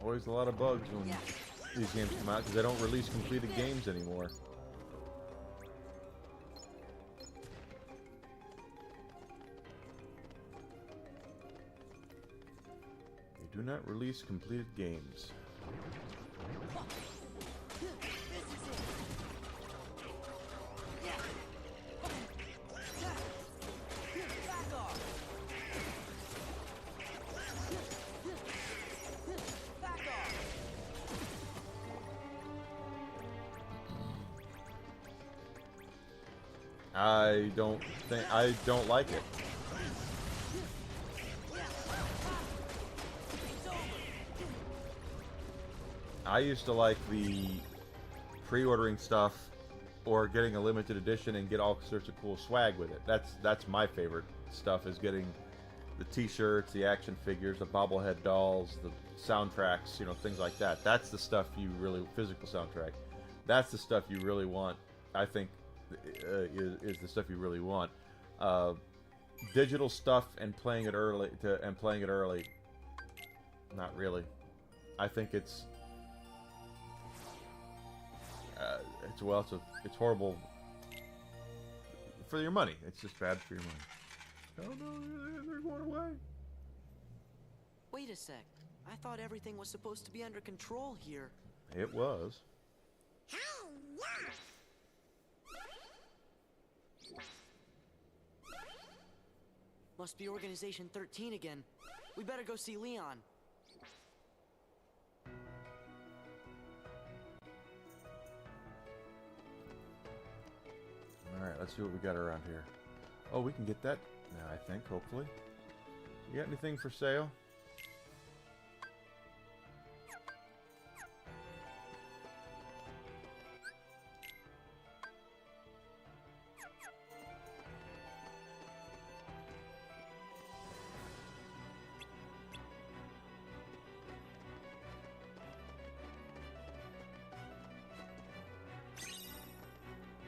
Speaker 1: Always a lot of bugs when these games come out because they don't release completed games anymore. They do not release completed games. I don't like it. I used to like the pre-ordering stuff or getting a limited edition and get all sorts of cool swag with it. That's my favorite stuff, is getting the t-shirts, the action figures, the bobblehead dolls, the soundtracks, you know, things like that. That's the stuff you really, physical soundtrack. That's the stuff you really want, I think, is the stuff you really want. Digital stuff and playing it early, not really. I think it's horrible for your money. It's just bad for your money. Oh no, they're going away.
Speaker 2: Wait a sec. I thought everything was supposed to be under control here.
Speaker 1: It was.
Speaker 2: Must be Organization 13 again. We better go see Leon.
Speaker 1: Alright, let's see what we got around here. Oh, we can get that now, I think, hopefully. You got anything for sale?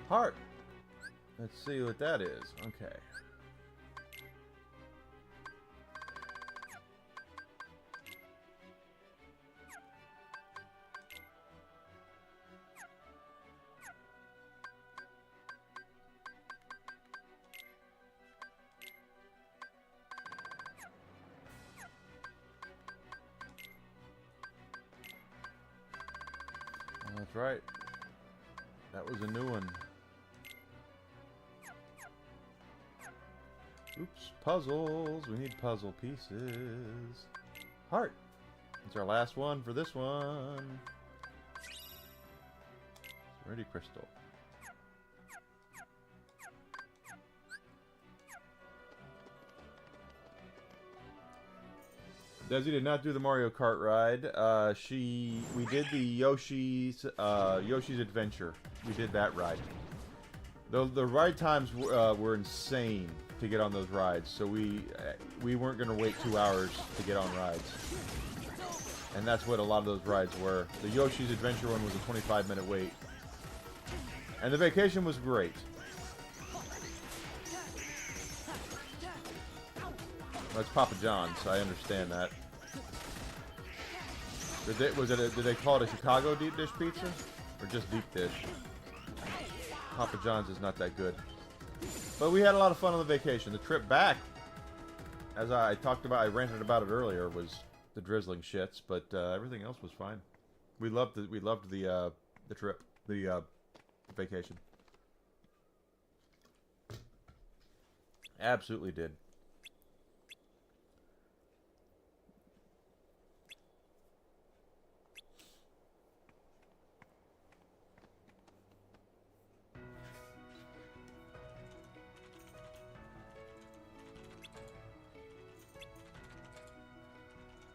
Speaker 1: Heart. Let's see what that is. Okay. That's right. That was a new one. Oops, puzzles. We need puzzle pieces. Heart. It's our last one for this one. Ready, Crystal. Desi did not do the Mario Kart ride. We did the Yoshi's Adventure. We did that ride. The ride times were insane to get on those rides, so we weren't going to wait 2 hours to get on rides. And that's what a lot of those rides were. The Yoshi's Adventure one was a 25-minute wait. And the vacation was great. Well, it's Papa John's, so I understand that. Did they call it a Chicago deep dish pizza? Or just deep dish? Papa John's is not that good. But we had a lot of fun on the vacation. The trip back, as I ranted about it earlier, was the drizzling shits, but everything else was fine. We loved the trip, the vacation. Absolutely did.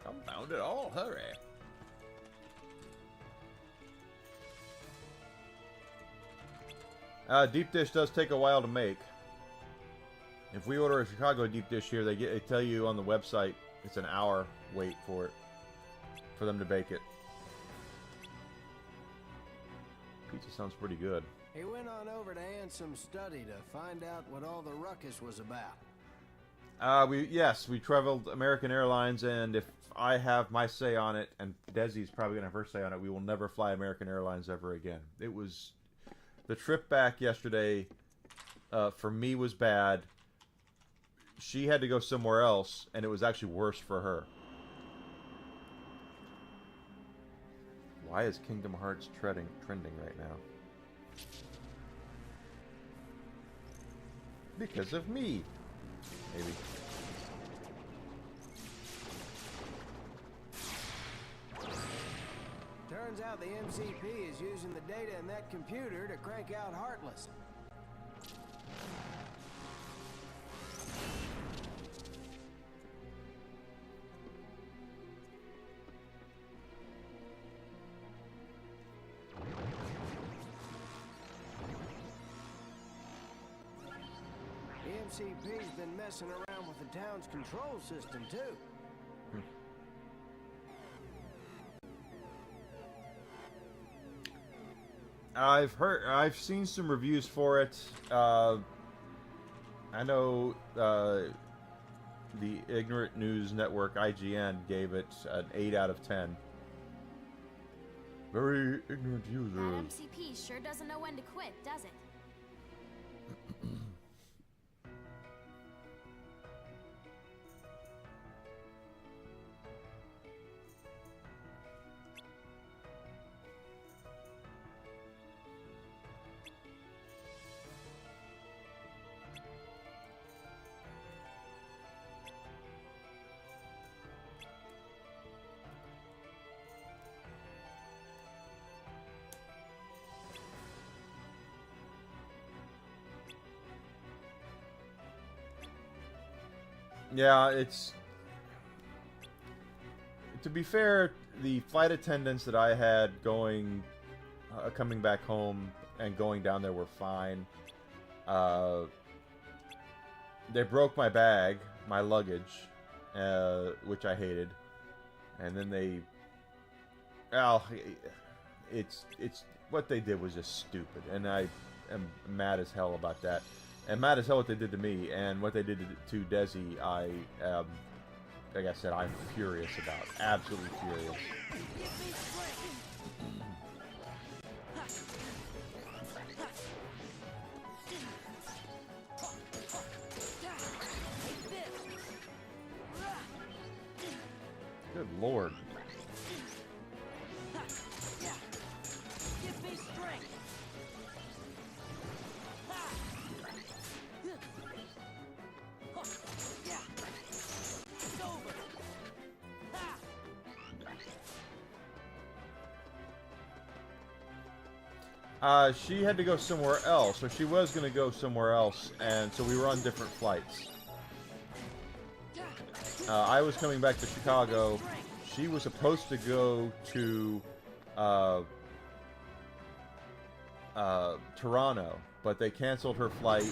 Speaker 1: Confound it all, hurry. Deep dish does take a while to make. If we order a Chicago deep dish here, they tell you on the website it's an hour wait for it, for them to bake it. Pizza sounds pretty good.
Speaker 3: He went on over to Ansom's study to find out what all the ruckus was about.
Speaker 1: We traveled American Airlines, and if I have my say on it, and Desi's probably gonna have her say on it, we will never fly American Airlines ever again. It was the trip back yesterday. For me, was bad. She had to go somewhere else, and it was actually worse for her. Why is Kingdom Hearts trending right now? Because of me. Maybe.
Speaker 3: Turns out the MCP is using the data in that computer to crank out Heartless. The MCP's been messing around with the town's control system, too.
Speaker 1: I've seen some reviews for it. I know the Ignorant News Network, IGN, gave it an 8 out of 10. Very ignorant user.
Speaker 4: That MCP sure doesn't know when to quit, does it?
Speaker 1: Yeah, it's... To be fair, the flight attendants that I had going, coming back home and going down there were fine. They broke my bag, my luggage, which I hated. And then they... Well, it's what they did was just stupid, and I am mad as hell about that. And mad as hell what they did to me, and what they did to Desi, I am, like I said, I'm furious about. Absolutely furious. Good Lord. She had to go somewhere else, so she was going to go somewhere else, and so we were on different flights. I was coming back to Chicago. She was supposed to go to Toronto, but they canceled her flight,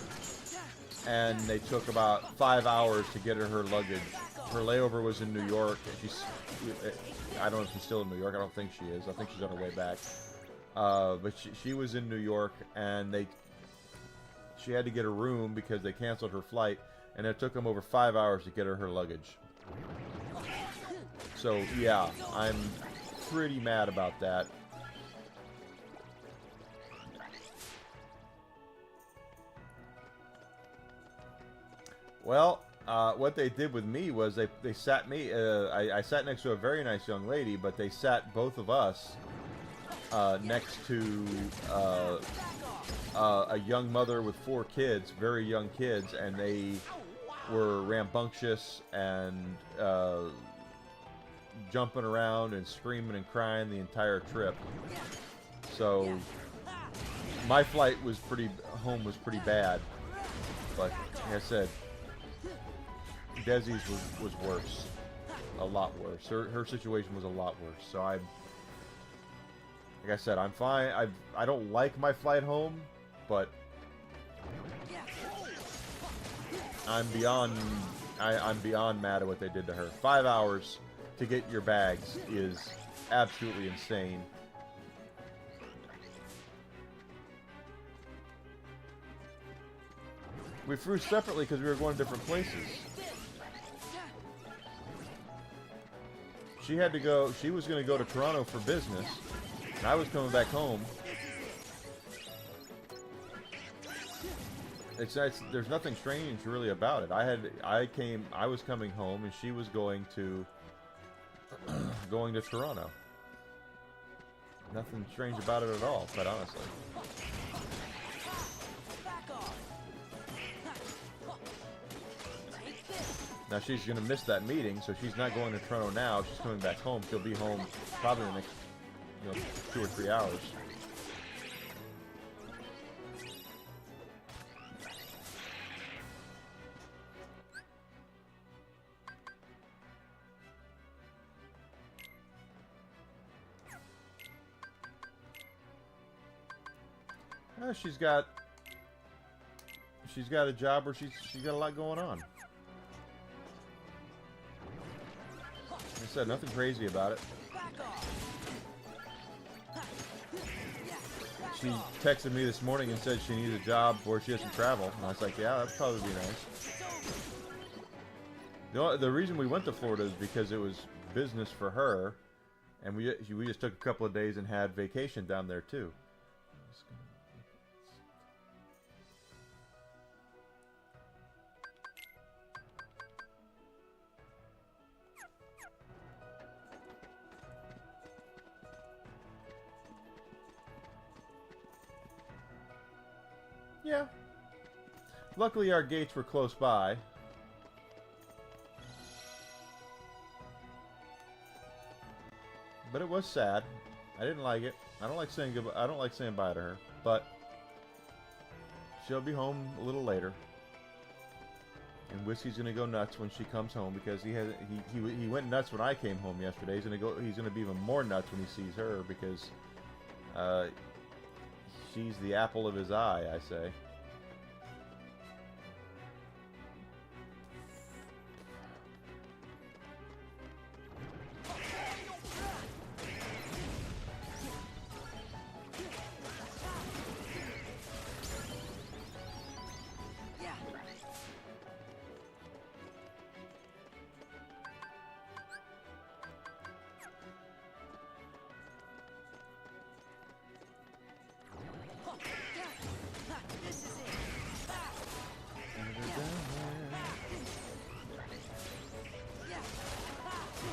Speaker 1: and they took about 5 hours to get her luggage. Her layover was in New York. I don't know if she's still in New York. I don't think she is. I think she's on her way back. But she was in New York, and she had to get a room because they canceled her flight, and it took them over 5 hours to get her luggage. So yeah, I'm pretty mad about that. Well, what they did with me was they sat me. I sat next to a very nice young lady, but they sat both of us next to a young mother with 4 kids, very young kids, and they were rambunctious and jumping around and screaming and crying the entire trip. So my flight home was pretty bad, but like I said, Desi's was worse, a lot worse. Her situation was a lot worse. So like I said, I'm fine. I don't like my flight home, but I'm beyond mad at what they did to her. 5 hours to get your bags is absolutely insane. We flew separately because we were going to different places. She had to go. She was going to go to Toronto for business, and I was coming back home. There's nothing strange really about it. I was coming home, and she was going to Toronto. Nothing strange about it at all, quite honestly. Now she's going to miss that meeting, so she's not going to Toronto now. She's coming back home. She'll be home probably in the next, 2 or 3 hours. She's got a job where she's got a lot going on. Like I said, nothing crazy about it. She texted me this morning and said she needs a job where she doesn't travel, and I was like, yeah, that'd probably be nice. The reason we went to Florida is because it was business for her, and we just took a couple of days and had vacation down there too. Yeah. Luckily, our gates were close by. But it was sad. I didn't like it. I don't like saying goodbye. I don't like saying bye to her. But she'll be home a little later. And Whiskey's gonna go nuts when she comes home because he went nuts when I came home yesterday. He's gonna be even more nuts when he sees her because she's the apple of his eye, I say.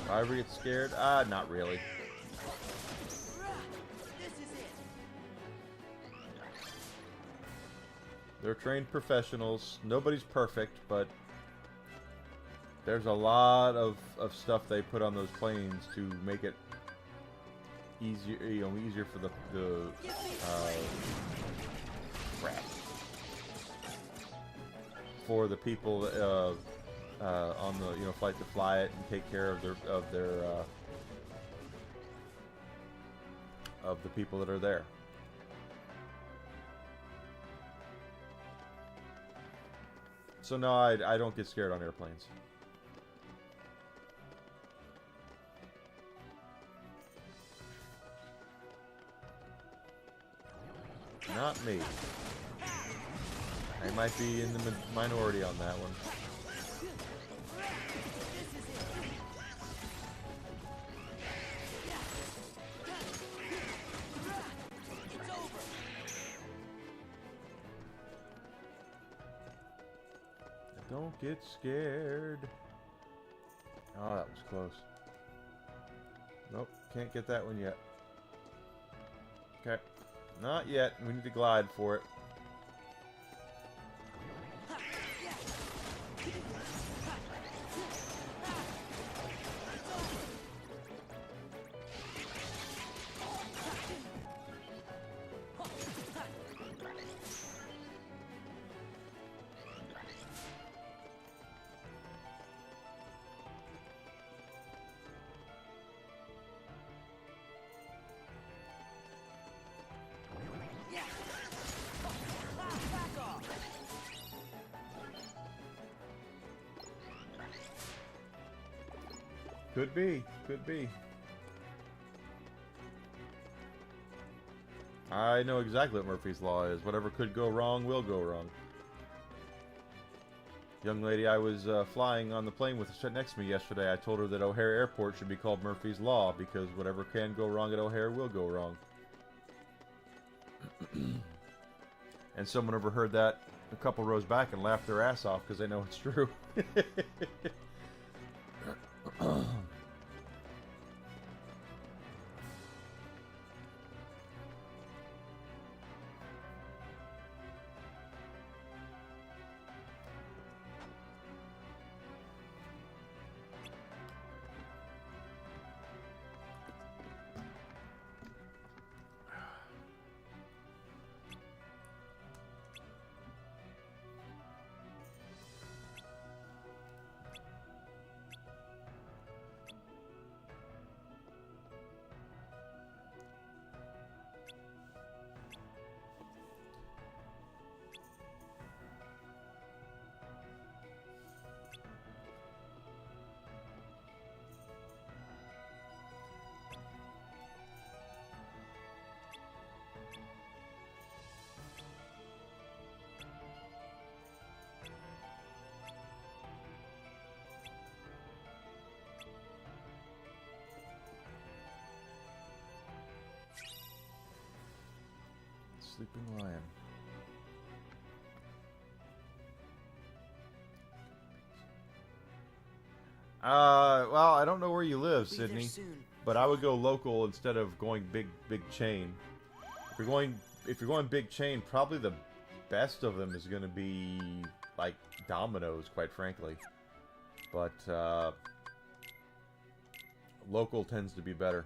Speaker 1: Do I ever get scared? Not really. They're trained professionals. Nobody's perfect, but there's a lot of stuff they put on those planes to make it easier, easier for the crap. For the people on the flight to fly it and take care of the people that are there. So no, I don't get scared on airplanes. Not me. I might be in the minority on that one. Don't get scared. Oh, that was close. Nope, can't get that one yet. Okay, not yet. We need to glide for it. Could be, could be. I know exactly what Murphy's Law is. Whatever could go wrong will go wrong. Young lady I was flying on the plane with sat next to me yesterday, I told her that O'Hare Airport should be called Murphy's Law because whatever can go wrong at O'Hare will go wrong. And someone overheard that a couple rows back and laughed their ass off because they know it's true. Sleeping Lion. Well, I don't know where you live,
Speaker 2: Be there
Speaker 1: Sydney,
Speaker 2: soon.
Speaker 1: but I would go local instead of going big chain. If you're going big chain, probably the best of them is going to be like Domino's, quite frankly. But local tends to be better.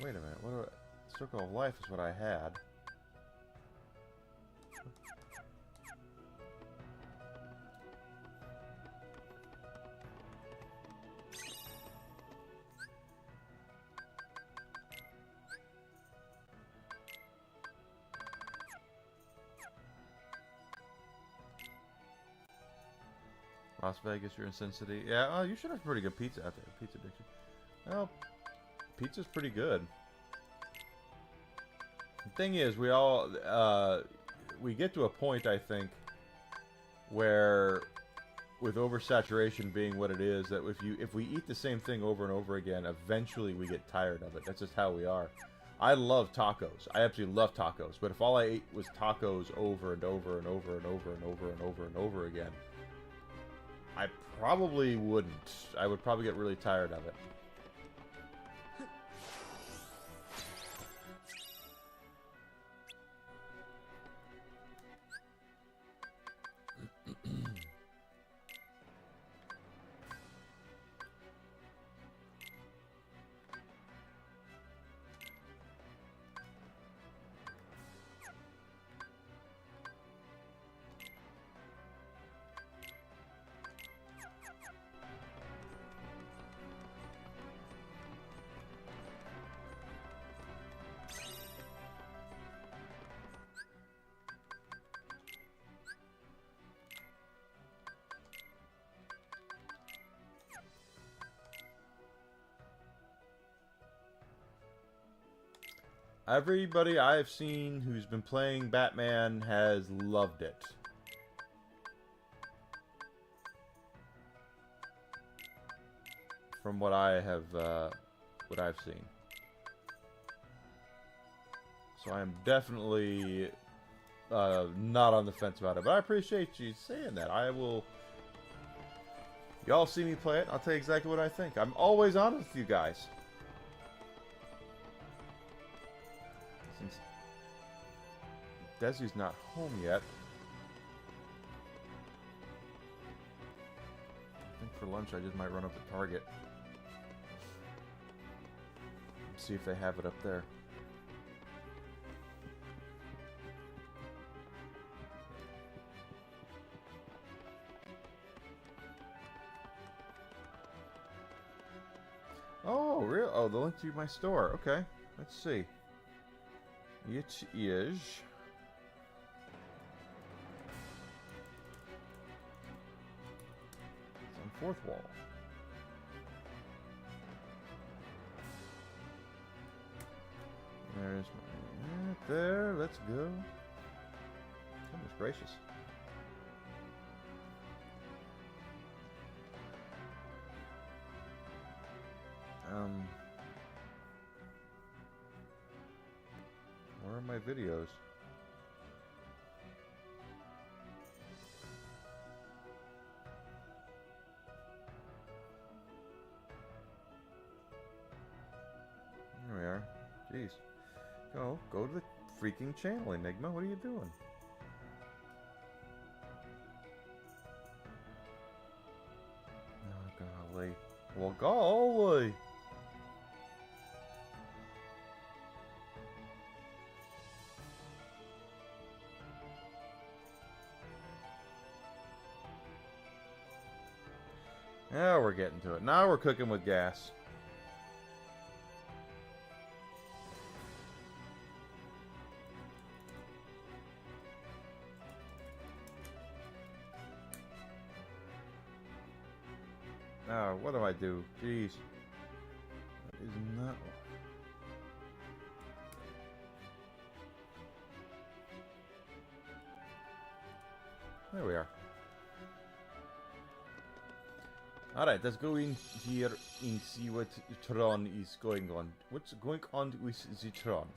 Speaker 1: Wait a minute. Circle of Life is what I had. Las Vegas, you're in Sin City. Yeah, oh, you should have pretty good pizza out there. Pizza addiction. Well, pizza's pretty good. The thing is, we get to a point, I think, where with oversaturation being what it is, that if we eat the same thing over and over again, eventually we get tired of it. That's just how we are. I love tacos. I absolutely love tacos. But if all I ate was tacos over and over and over and over and over and over and over again, I probably wouldn't. I would probably get really tired of it. Everybody I've seen who's been playing Batman has loved it. From what I have, what I've seen. So I am definitely not on the fence about it, but I appreciate you saying that. I will. Y'all see me play it, I'll tell you exactly what I think. I'm always honest with you guys. Since Desi's not home yet, I think for lunch I just might run up to Target and see if they have it up there. Oh, real? Oh, the link to my store. Okay, let's see. It is. It's on fourth wall. There's my. Right there. Let's go. Goodness gracious. Where are my videos? There we are. Jeez. Go to the freaking channel, Enigma. What are you doing? Oh, golly. Well, golly. Now we're getting to it. Now we're cooking with gas. Now, what do I do? Jeez. That is not... There we are. Alright, let's go in here and see what Tron is going on. What's going on with the Tron?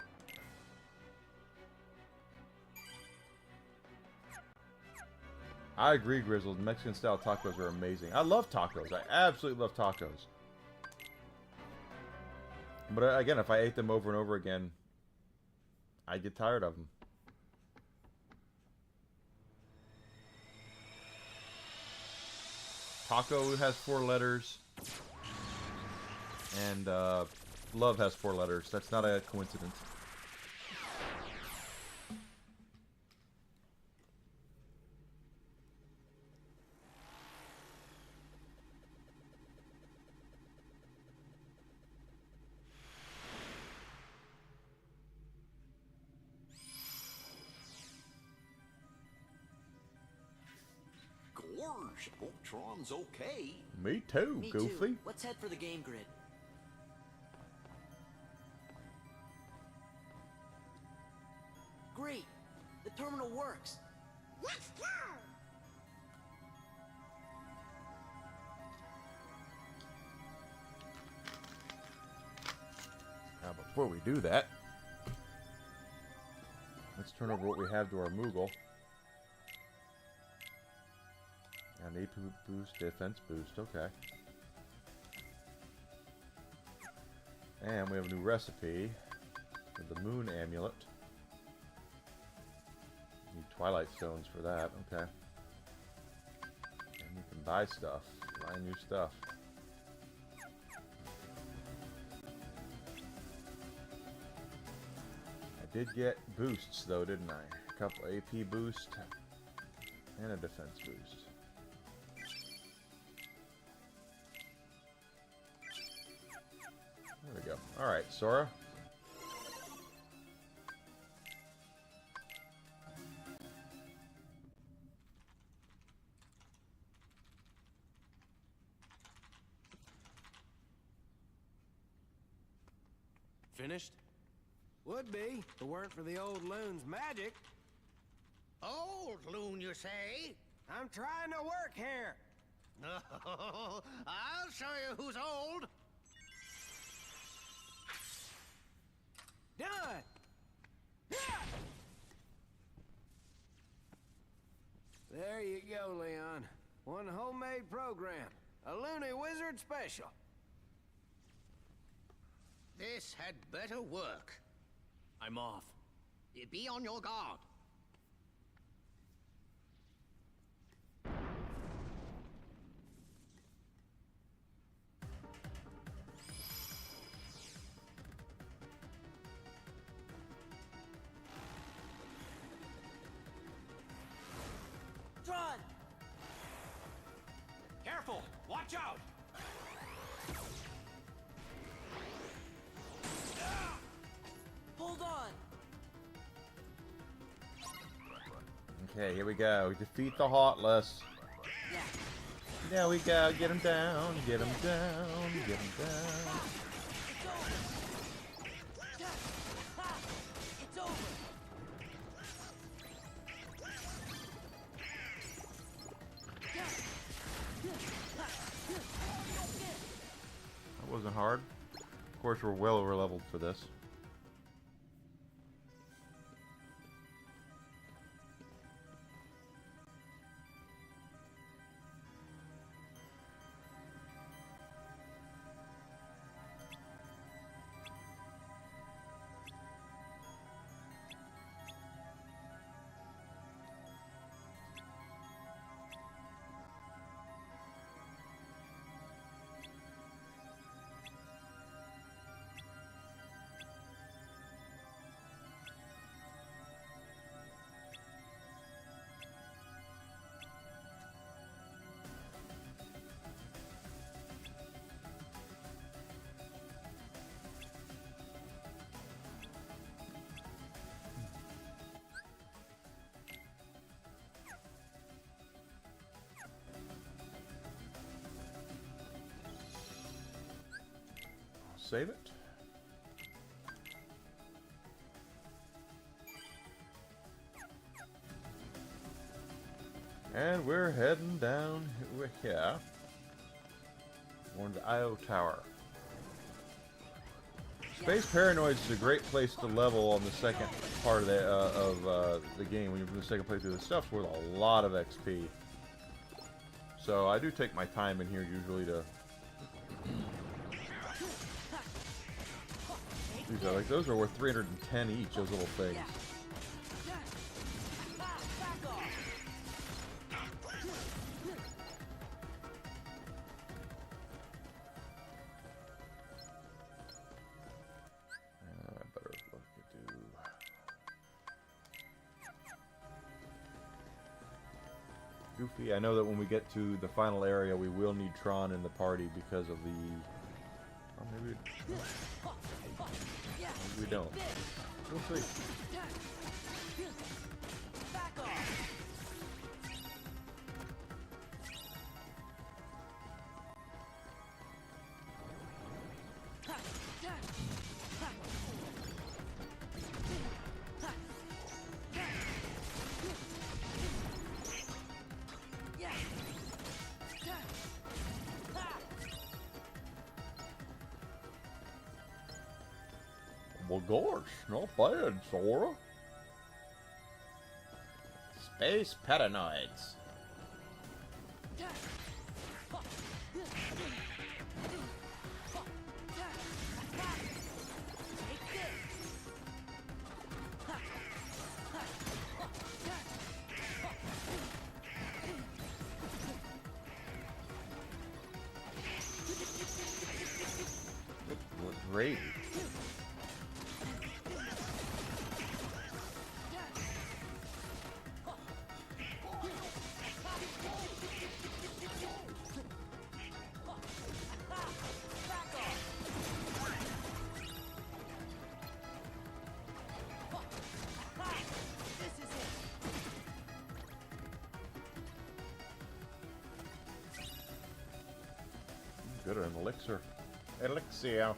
Speaker 1: I agree, Grizzled. Mexican style tacos are amazing. I love tacos. I absolutely love tacos. But again, if I ate them over and over again, I'd get tired of them. Taco has 4 letters. And love has 4 letters. That's not a coincidence.
Speaker 5: Gorge, hope Tron's okay.
Speaker 1: Me too,
Speaker 2: Me
Speaker 1: Goofy.
Speaker 2: too. Let's head for the game grid. Great! The terminal works!
Speaker 4: Let's go!
Speaker 1: Now, before we do that, let's turn over what we have to our Moogle. And AP boost, defense boost, okay. And we have a new recipe for the Moon Amulet. Need Twilight Stones for that, okay. And you can buy stuff, buy new stuff. I did get boosts though, didn't I? A couple AP boost and a defense boost. There we go. Alright, Sora.
Speaker 3: Finished? Would be, if it weren't for the old loon's magic.
Speaker 6: Old loon, you say?
Speaker 3: I'm trying to work here.
Speaker 6: Oh, I'll show you who's old.
Speaker 3: Done! Yeah! There you go, Leon. One homemade program. A Looney Wizard special.
Speaker 6: This had better work.
Speaker 2: I'm off.
Speaker 6: Be on your guard.
Speaker 2: Tron!
Speaker 5: Careful! Watch out!
Speaker 1: Okay, here we go. Defeat the Heartless. There we go. Get him down. Get him down. Get him down.
Speaker 2: It's over.
Speaker 1: That wasn't hard. Of course, we're well over leveled for this. Save it. And we're heading down here. Going to the IO Tower. Space Paranoids is a great place to level on the second part of the game. When you're in the second playthrough, the stuff's worth a lot of XP. So I do take my time in here usually to... These are like, those are worth 310 each, those little things. I better look at do. Goofy, I know that when we get to the final area, we will need Tron in the party because of the... Oh, maybe we don't. We'll see. Well, gosh, not bad, Sora. Space Paranoids. Great. Good, an elixir. Elixir.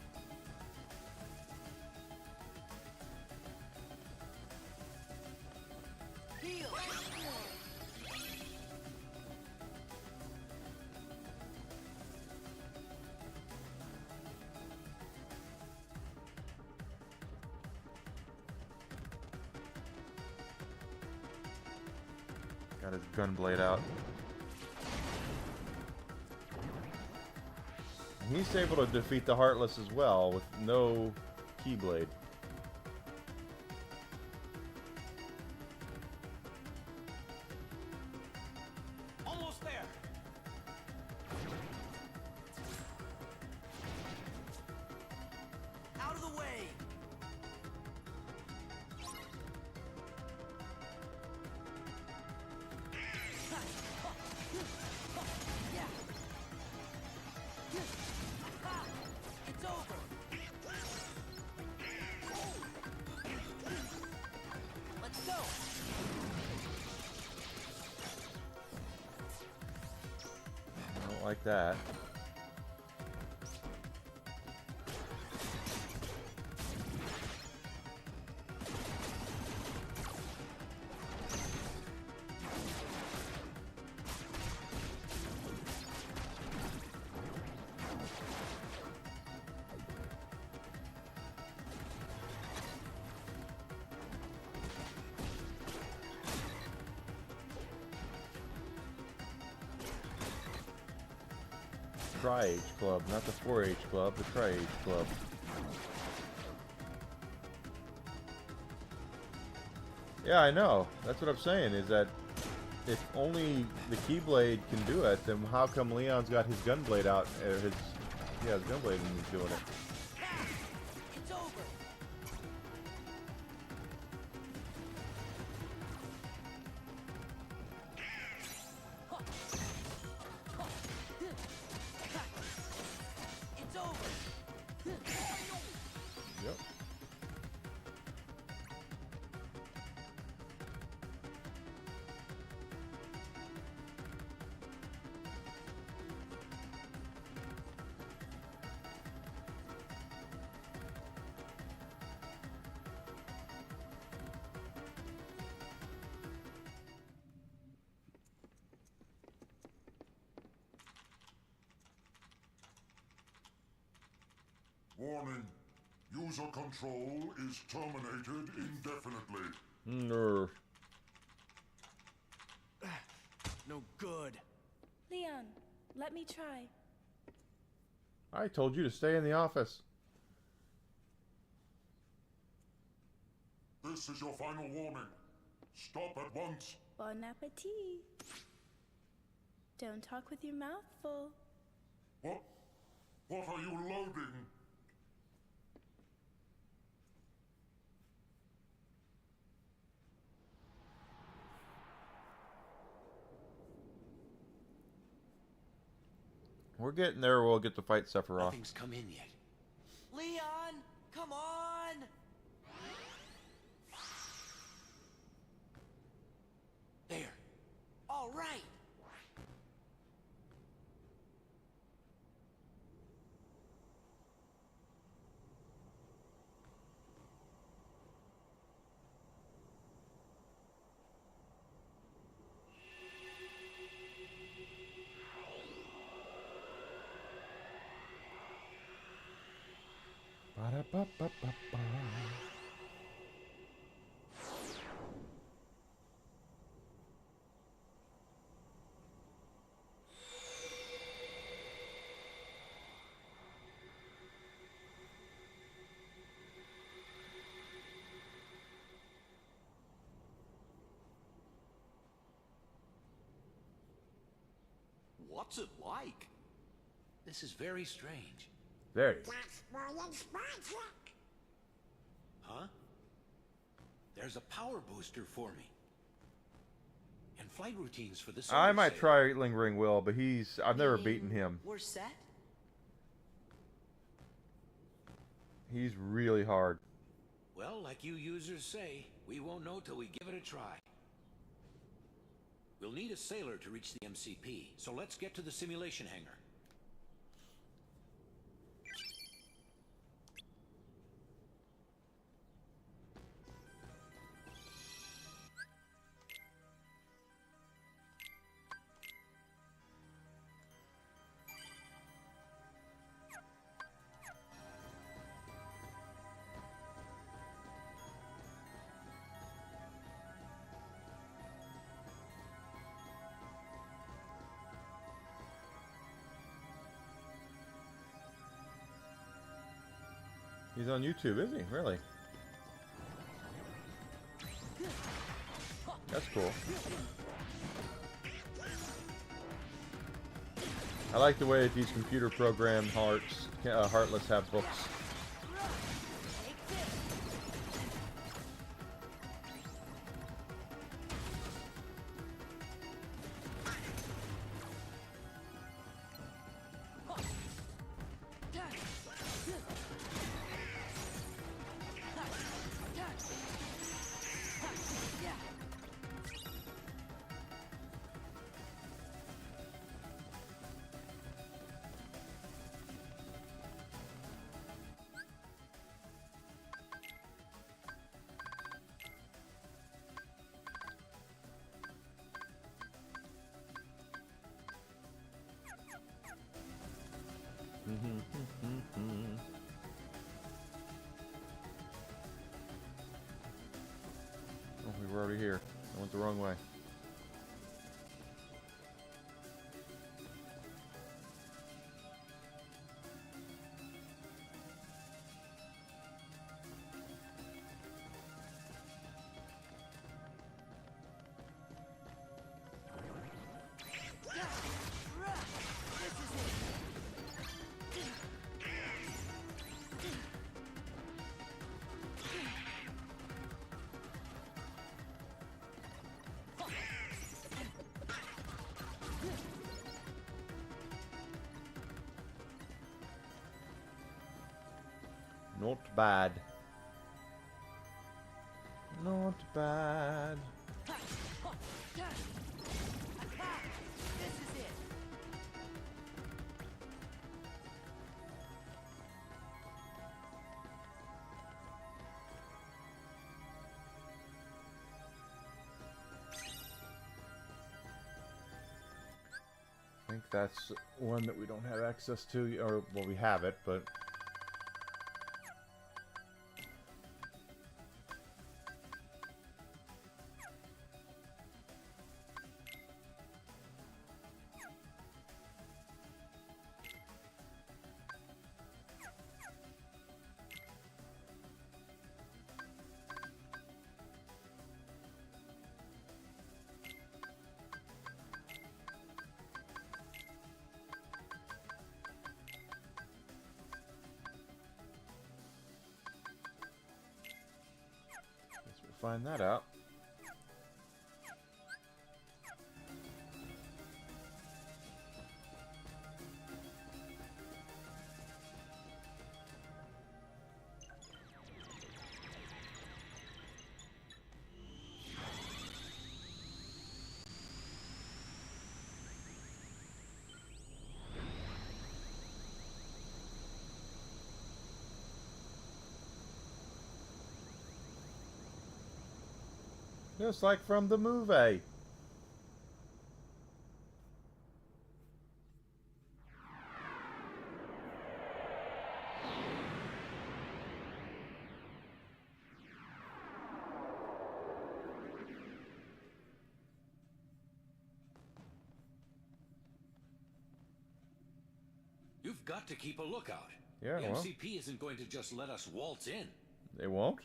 Speaker 1: Got his gunblade out. He's able to defeat the Heartless as well with no Keyblade.
Speaker 6: Almost there.
Speaker 2: Out of the way! It's over!
Speaker 1: like that. Tri-Age Club, not the 4-H Club, the Tri-Age Club. Yeah, I know. That's what I'm saying, is that if only the Keyblade can do it, then how come Leon's got his Gunblade out, or his Gunblade and he's doing it?
Speaker 2: It's over. It's over.
Speaker 1: Yep.
Speaker 7: Warning. User control is terminated indefinitely.
Speaker 1: Nerf.
Speaker 3: No good.
Speaker 8: Leon, let me try.
Speaker 1: I told you to stay in the office.
Speaker 7: This is your final warning. Stop at once.
Speaker 8: Bon appetit. Don't talk with your mouth full.
Speaker 7: What? What are you loading?
Speaker 1: We're getting there. We'll get to fight Sephiroth.
Speaker 5: Nothing's come in yet.
Speaker 2: Leon, come on.
Speaker 5: There.
Speaker 2: All right.
Speaker 1: Ba-da-ba-ba-ba-ba.
Speaker 5: What's it like? This is very strange.
Speaker 1: Very.
Speaker 5: Huh? There's a power booster for me. And flight routines for the
Speaker 1: I
Speaker 5: solar
Speaker 1: might
Speaker 5: sail.
Speaker 1: try Lingering Will, but I've never
Speaker 2: Meaning
Speaker 1: beaten him.
Speaker 2: We're set?
Speaker 1: He's really hard.
Speaker 5: Well, like you users say, we won't know till we give it a try. We'll need a sailor to reach the MCP, so let's get to the simulation hangar.
Speaker 1: He's on YouTube, isn't he? Really? That's cool. I like the way that these computer programmed Heartless have books. we're already here. I went the wrong way. Not bad. Not bad. I think that's one that we don't have access to, or, well, we have it, but... Find that out. Just like from the movie.
Speaker 5: You've got to keep a lookout.
Speaker 1: Yeah,
Speaker 5: the
Speaker 1: well.
Speaker 5: MCP isn't going to just let us waltz in.
Speaker 1: They won't?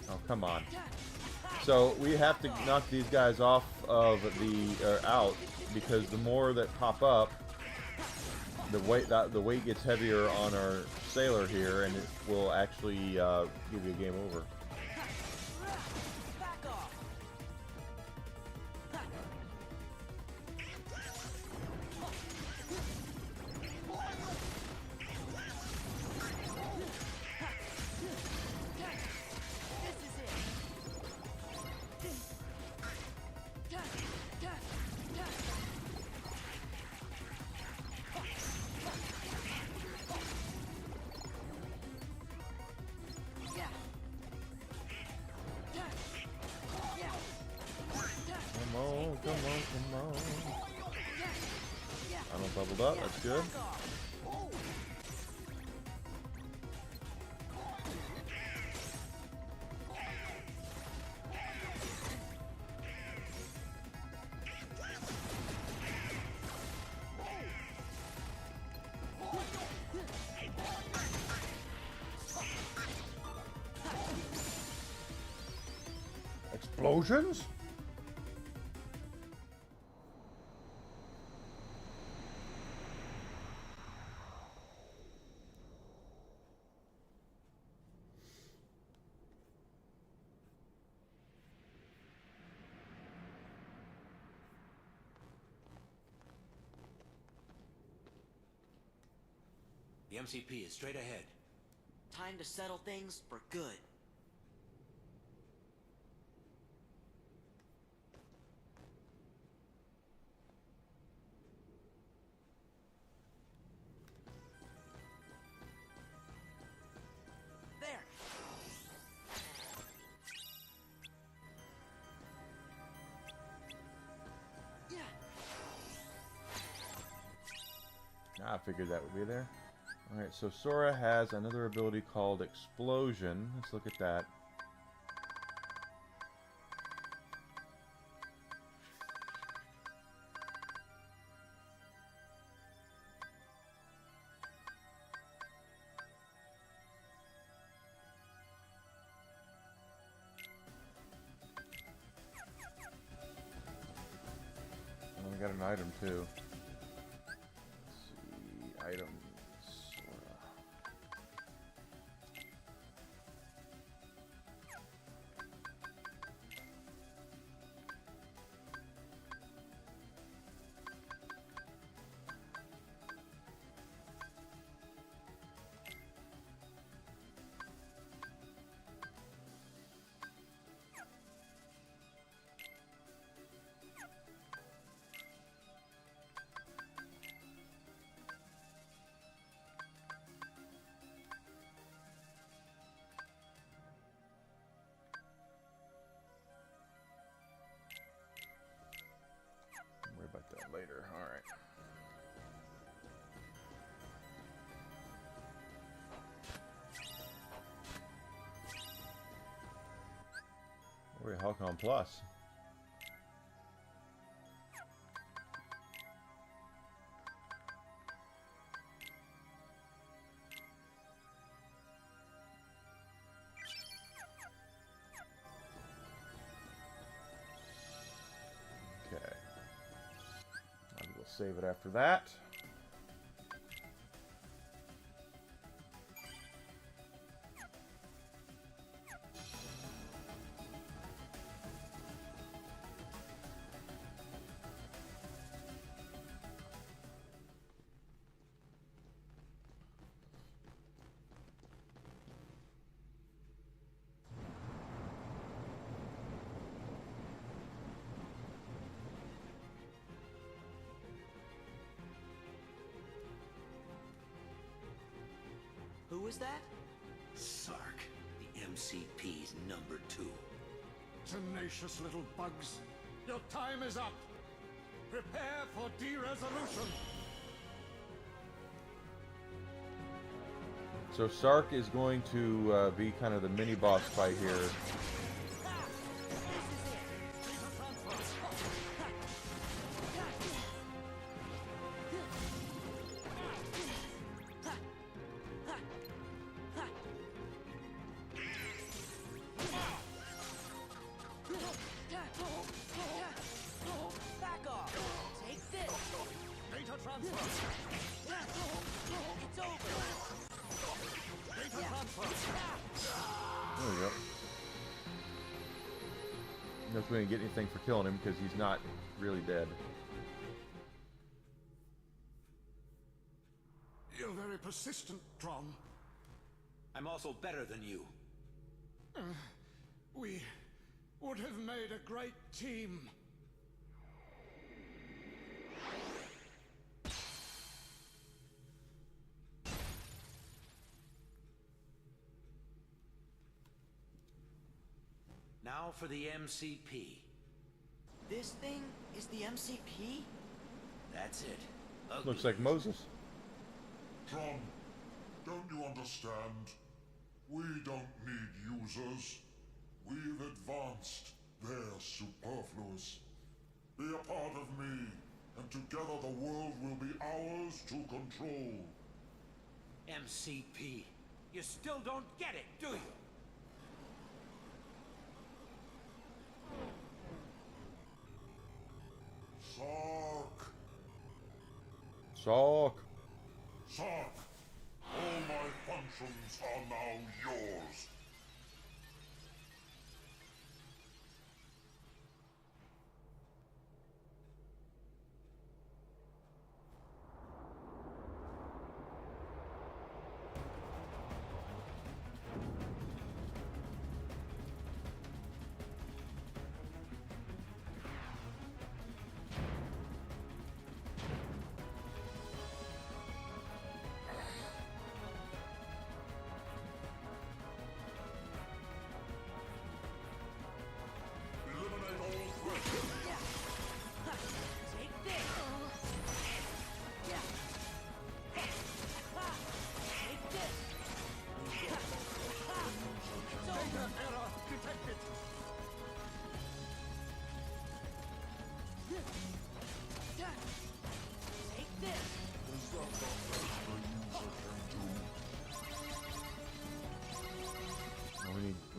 Speaker 1: Oh, come on. So we have to knock these guys off of the out, because the more that pop up, the weight gets heavier on our sailor here, and it will actually give you a game over. Come on. I don't bubbled up, that's good. Explosions?
Speaker 5: The MCP is straight ahead.
Speaker 2: Time to settle things for good.
Speaker 1: I figured that would be there. Alright, so Sora has another ability called Explosion. Let's look at that. Oh, I got an item too. Let's see, items. Worry about that later. All right. We're Halcon Plus. Okay. I will save it after that.
Speaker 2: Who was that?
Speaker 5: Sark, the MCP's number 2.
Speaker 6: Tenacious little bugs. Your time is up. Prepare for de-resolution.
Speaker 1: So Sark is going to be kind of the mini boss fight here.
Speaker 2: Back off! Take this!
Speaker 6: Data transfer.
Speaker 2: It's over!
Speaker 6: Data transfer.
Speaker 1: There we go. Notice we didn't get anything for killing him because he's not really dead.
Speaker 6: You're very persistent, Tron.
Speaker 5: I'm also better than you.
Speaker 6: We would have made a great team.
Speaker 5: Now for the MCP.
Speaker 2: This thing is the MCP?
Speaker 5: That's it.
Speaker 1: Looks like Moses.
Speaker 7: Tron, don't you understand? We don't need users. We've advanced. They're superfluous. Be a part of me, and together the world will be ours to control.
Speaker 5: MCP. You still don't get it, do you?
Speaker 7: Sark!
Speaker 1: Sark!
Speaker 7: Sark! All my functions are now yours.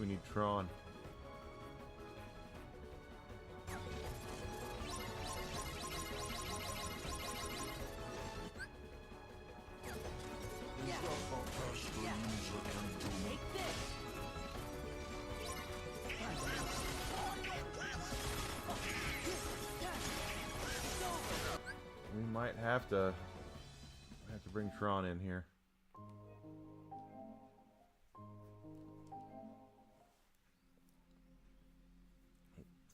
Speaker 1: we need Tron. We might have to bring Tron in here.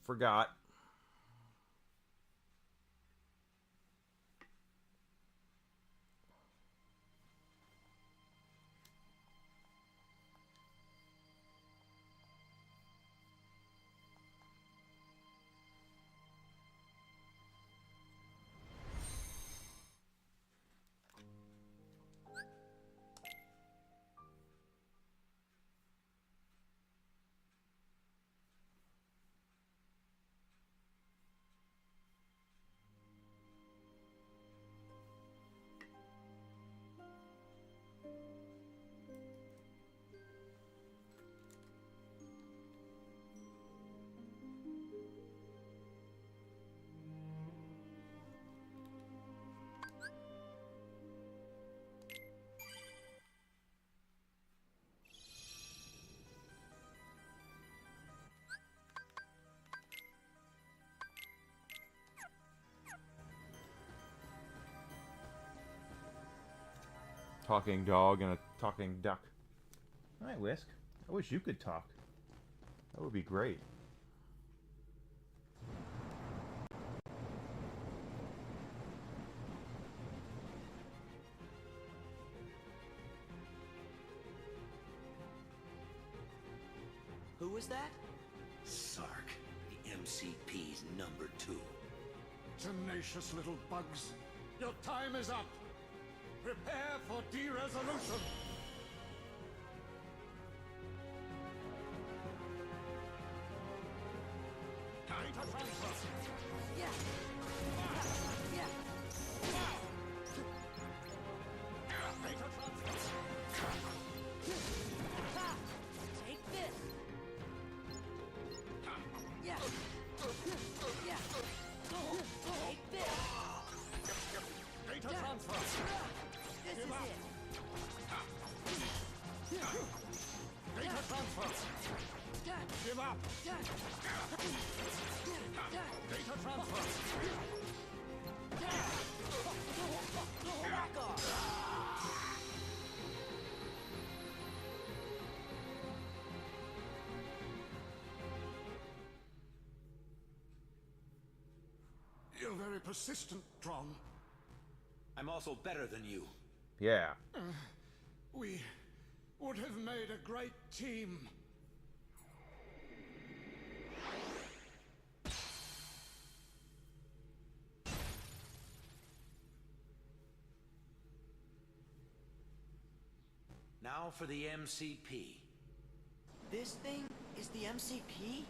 Speaker 1: Forgot. Talking dog and a talking duck. Hi, Whisk. I wish you could talk. That would be great.
Speaker 2: Who was that?
Speaker 5: Sark, the MCP's number 2.
Speaker 6: Tenacious little bugs. Your time is up. Prepare for de-resolution. Time to transfer.
Speaker 2: Yeah. Yeah.
Speaker 6: Data transfer.
Speaker 2: Take this. Yeah. Yeah. Take this.
Speaker 6: Data transfer.
Speaker 2: This is it.
Speaker 6: Data transfer. Give up. Data transfer.
Speaker 2: Back off.
Speaker 6: You're very persistent, Tron.
Speaker 5: I'm also better than you.
Speaker 1: Yeah.
Speaker 6: We would have made a great team.
Speaker 5: Now for the MCP.
Speaker 2: This thing is the MCP?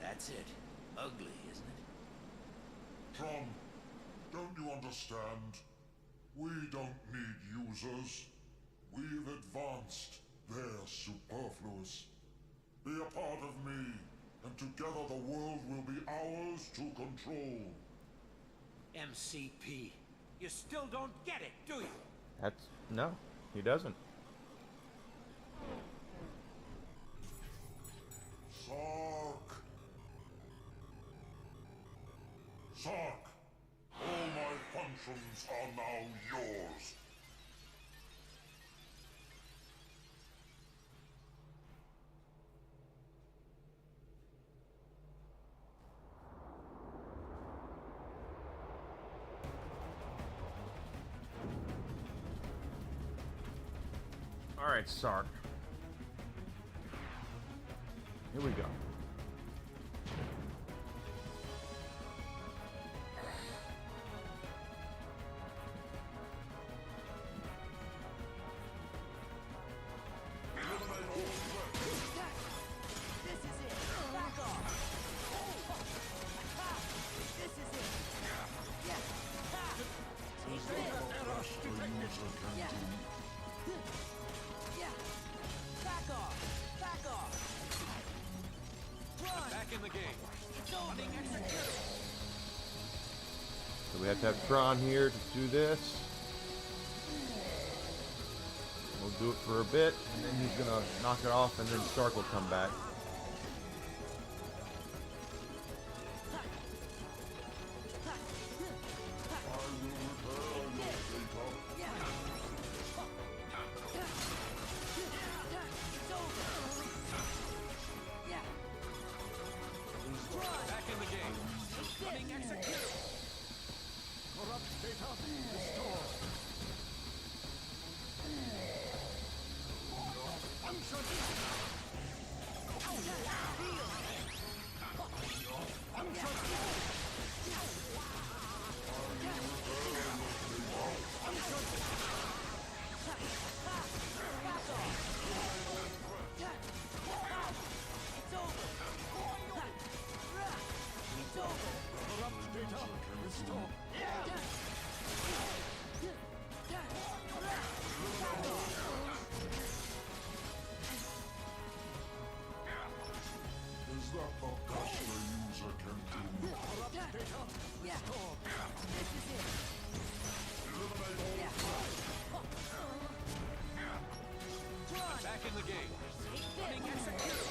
Speaker 5: That's it. Ugly, isn't it?
Speaker 7: Tron, don't you understand? We don't need users. We've advanced. They're superfluous. Be a part of me, and together the world will be ours to control.
Speaker 5: MCP. You still don't get it, do you?
Speaker 1: That's... no, he doesn't.
Speaker 7: Sark! Sark! All my functions are now yours.
Speaker 1: All right, Sark. Here we go.
Speaker 2: This is it. Back off. This is it. Yeah. Take this. Yeah. Yeah. Back off. Back off.
Speaker 5: Back in the game.
Speaker 1: So we have to have Tron here to do this. We'll do it for a bit, and then he's gonna knock it off, and then Stark will come back.
Speaker 5: Back in the game. Running execute.
Speaker 6: Corrupt data restored. Function. Corrupt data restored.
Speaker 7: Is that the best a user can do?
Speaker 6: Corrupt data restored.
Speaker 5: Back in the game. Running execute.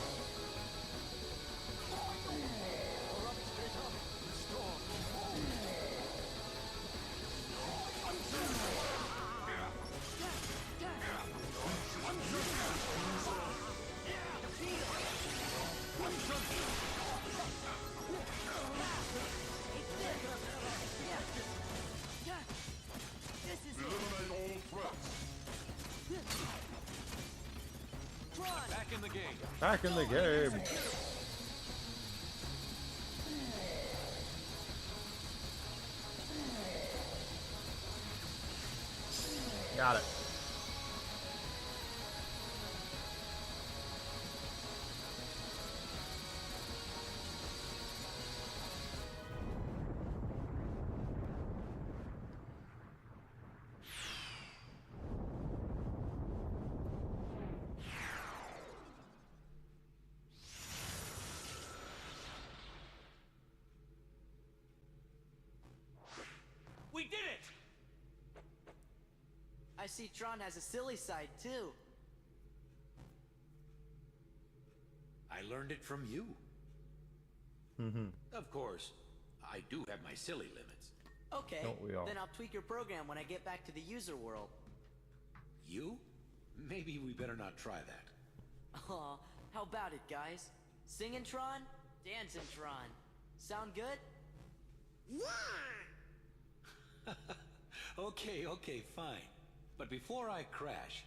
Speaker 6: Corrupt data restored.
Speaker 7: Eliminate all threats.
Speaker 5: Back in the game.
Speaker 1: Back in the game. Got it.
Speaker 5: We did it!
Speaker 2: I see Tron has a silly side, too.
Speaker 5: I learned it from you. Of course, I do have my silly limits.
Speaker 2: Okay,
Speaker 1: Don't we all?
Speaker 2: then I'll tweak your program when I get back to the user world.
Speaker 5: You? Maybe we better not try that.
Speaker 2: Aw, how about it, guys? Singing Tron, dancing Tron. Sound good?
Speaker 5: Okay, fine. But before I crash...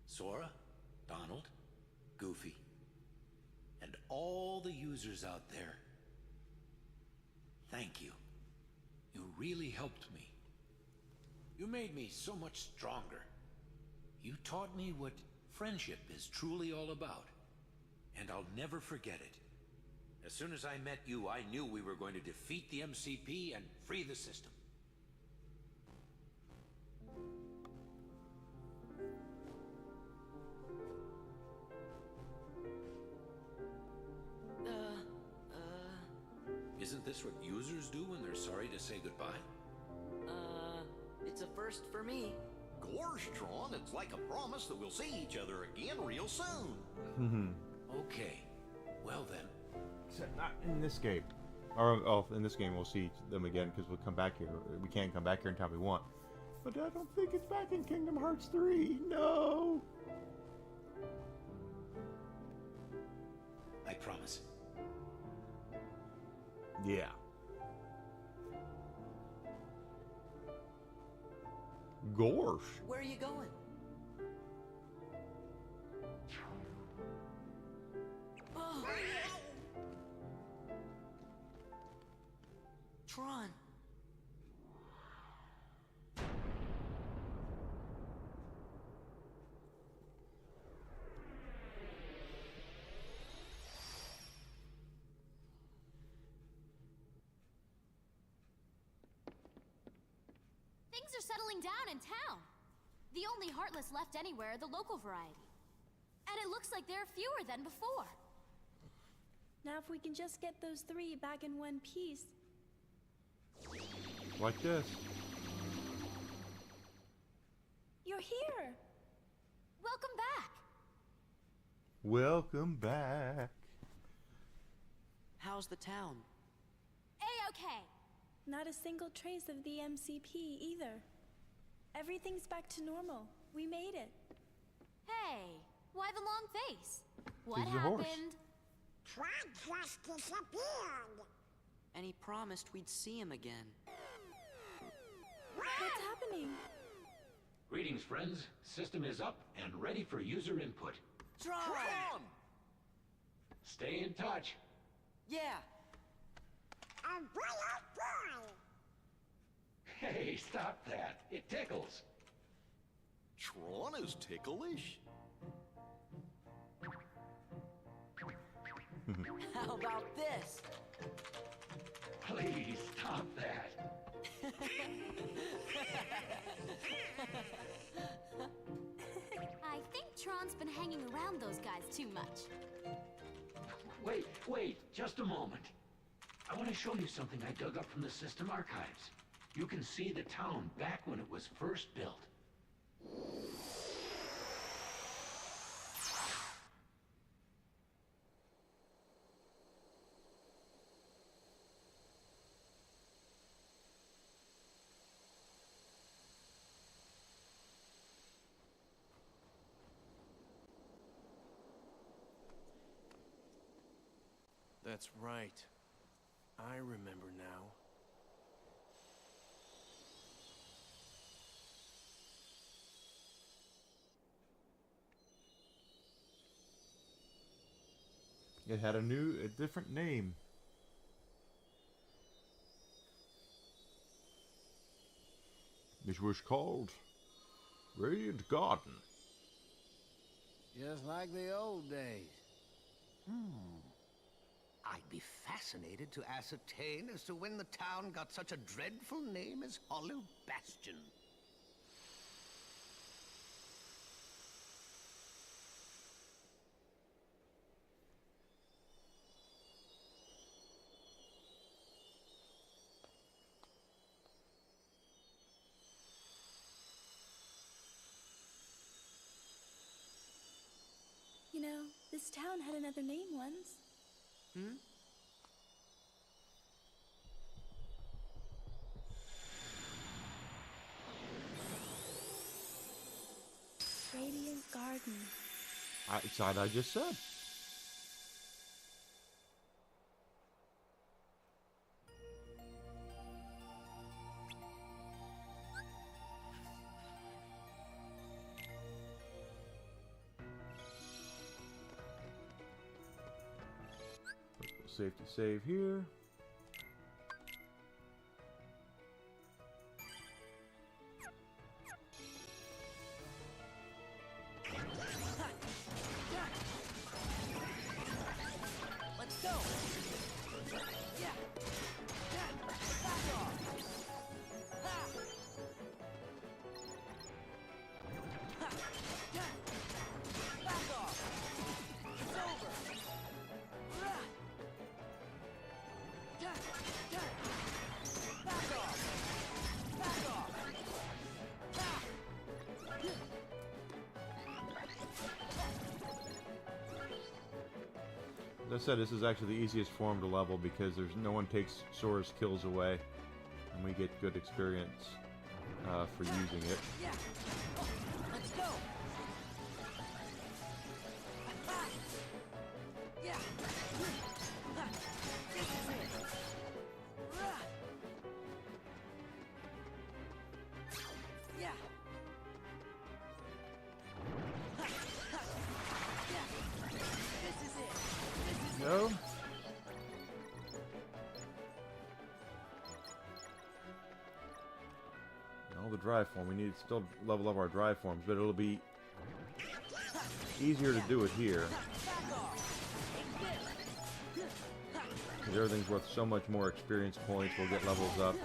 Speaker 5: Sora, Donald, Goofy, and all the users out there, thank you. You really helped me. You made me so much stronger. You taught me what friendship is truly all about. And I'll never forget it. As soon as I met you, I knew we were going to defeat the MCP and free the system. Isn't this what users do when they're sorry to say goodbye?
Speaker 2: It's a first for me.
Speaker 9: Gosh, Tron, it's like a promise that we'll see each other again real soon.
Speaker 5: Okay. Well then.
Speaker 1: Except not in this game. Or, oh, in this game we'll see them again because we'll come back here. We can't come back here anytime we want. But I don't think it's back in Kingdom Hearts 3. No!
Speaker 5: I promise.
Speaker 1: Yeah. Gorsh.
Speaker 2: Where are you going? Oh. Tron.
Speaker 4: Things are settling down in town. The only Heartless left anywhere are the local variety. And it looks like there are fewer than before.
Speaker 8: Now if we can just get those 3 back in one piece.
Speaker 1: Like this.
Speaker 8: You're here!
Speaker 4: Welcome back.
Speaker 1: Welcome back.
Speaker 2: How's the town?
Speaker 4: A-okay.
Speaker 8: Not a single trace of the MCP either. Everything's back to normal. We made it.
Speaker 4: Hey, why the long face? What
Speaker 1: He's a horse.
Speaker 4: happened?
Speaker 10: Tron just disappeared.
Speaker 2: And he promised we'd see him again.
Speaker 8: What's happening?
Speaker 5: Greetings, friends. System is up and ready for user input.
Speaker 2: Tron!
Speaker 5: Stay in touch.
Speaker 2: Yeah!
Speaker 10: Oh boy, oh boy.
Speaker 5: Hey, stop that. It tickles.
Speaker 9: Tron is ticklish?
Speaker 2: How about this?
Speaker 5: Please stop that.
Speaker 4: I think Tron's been hanging around those guys too much.
Speaker 5: Wait, just a moment. I want to show you something I dug up from the system archives. You can see the town back when it was first built.
Speaker 3: That's right. I remember now.
Speaker 1: It had a different name. It was called Radiant Garden.
Speaker 3: Just like the old days. I'd be fascinated to ascertain as to when the town got such a dreadful name as Hollow Bastion.
Speaker 8: You know, this town had another name once.
Speaker 2: Hmm?
Speaker 8: Radiant Garden.
Speaker 1: It's what I just said. Safety save here.
Speaker 2: Let's go! Yeah! Back off! Ha! Ha! Back off! It's over! Rah! Back off! Back off! Ha!
Speaker 1: As I said, this is actually the easiest form to level because there's no one takes Sora's kills away, and we get good experience for using it.
Speaker 2: Yeah! Let's go! Ha! Yeah! Ha! This is it! Rah! Yeah! Ha! Ha! Yeah! This is it! This is
Speaker 1: No? All the drive form. We need to still level up our drive forms, but it'll be easier to do it here.
Speaker 2: back off!
Speaker 1: Because everything's worth so much more experience points. We'll get levels up.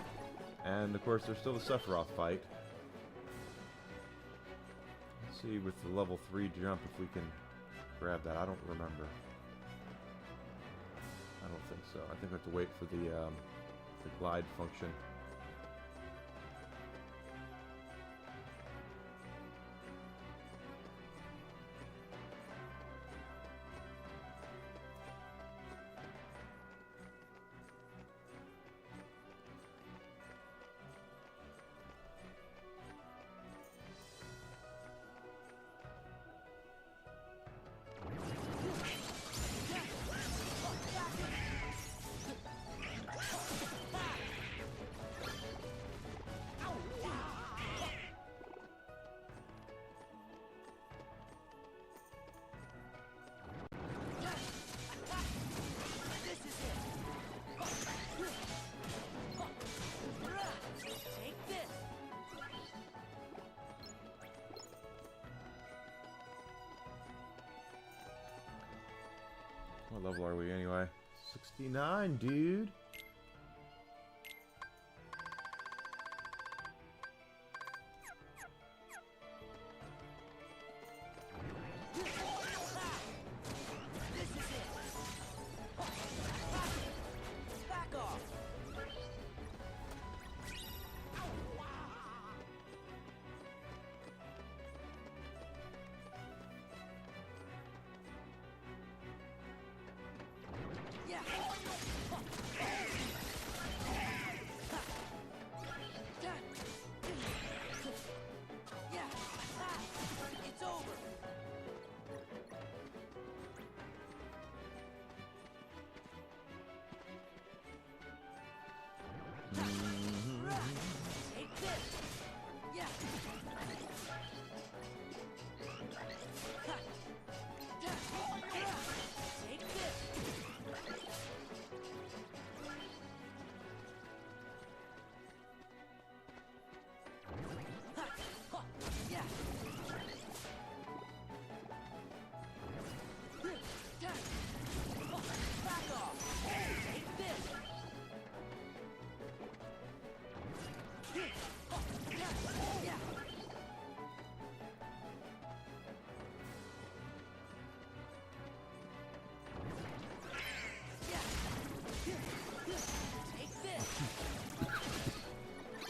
Speaker 1: And of course, there's still the Sephiroth fight. Let's see with the level 3 jump if we can grab that. I don't remember. I don't think so. I think we have to wait for the glide function. What level are we anyway? 69, dude.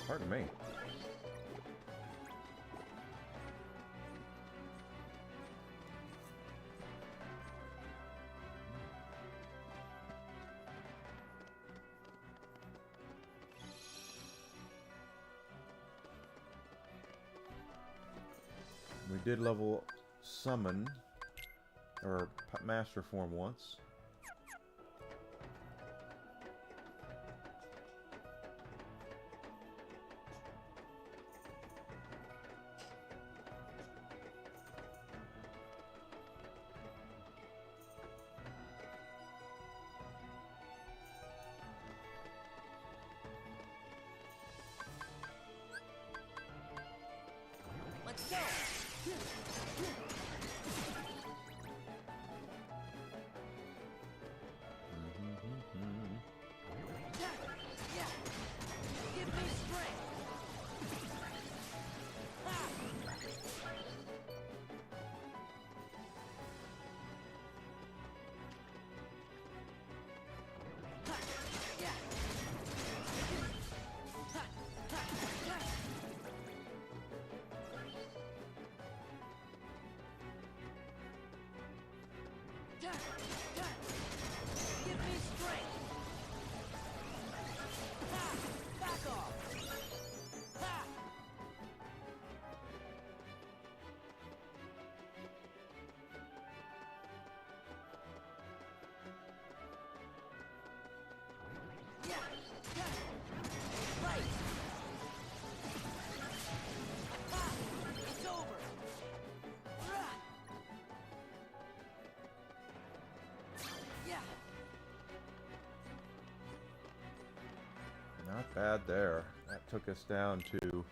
Speaker 1: Pardon me. We did level summon or master form once. Not bad there. That took us down to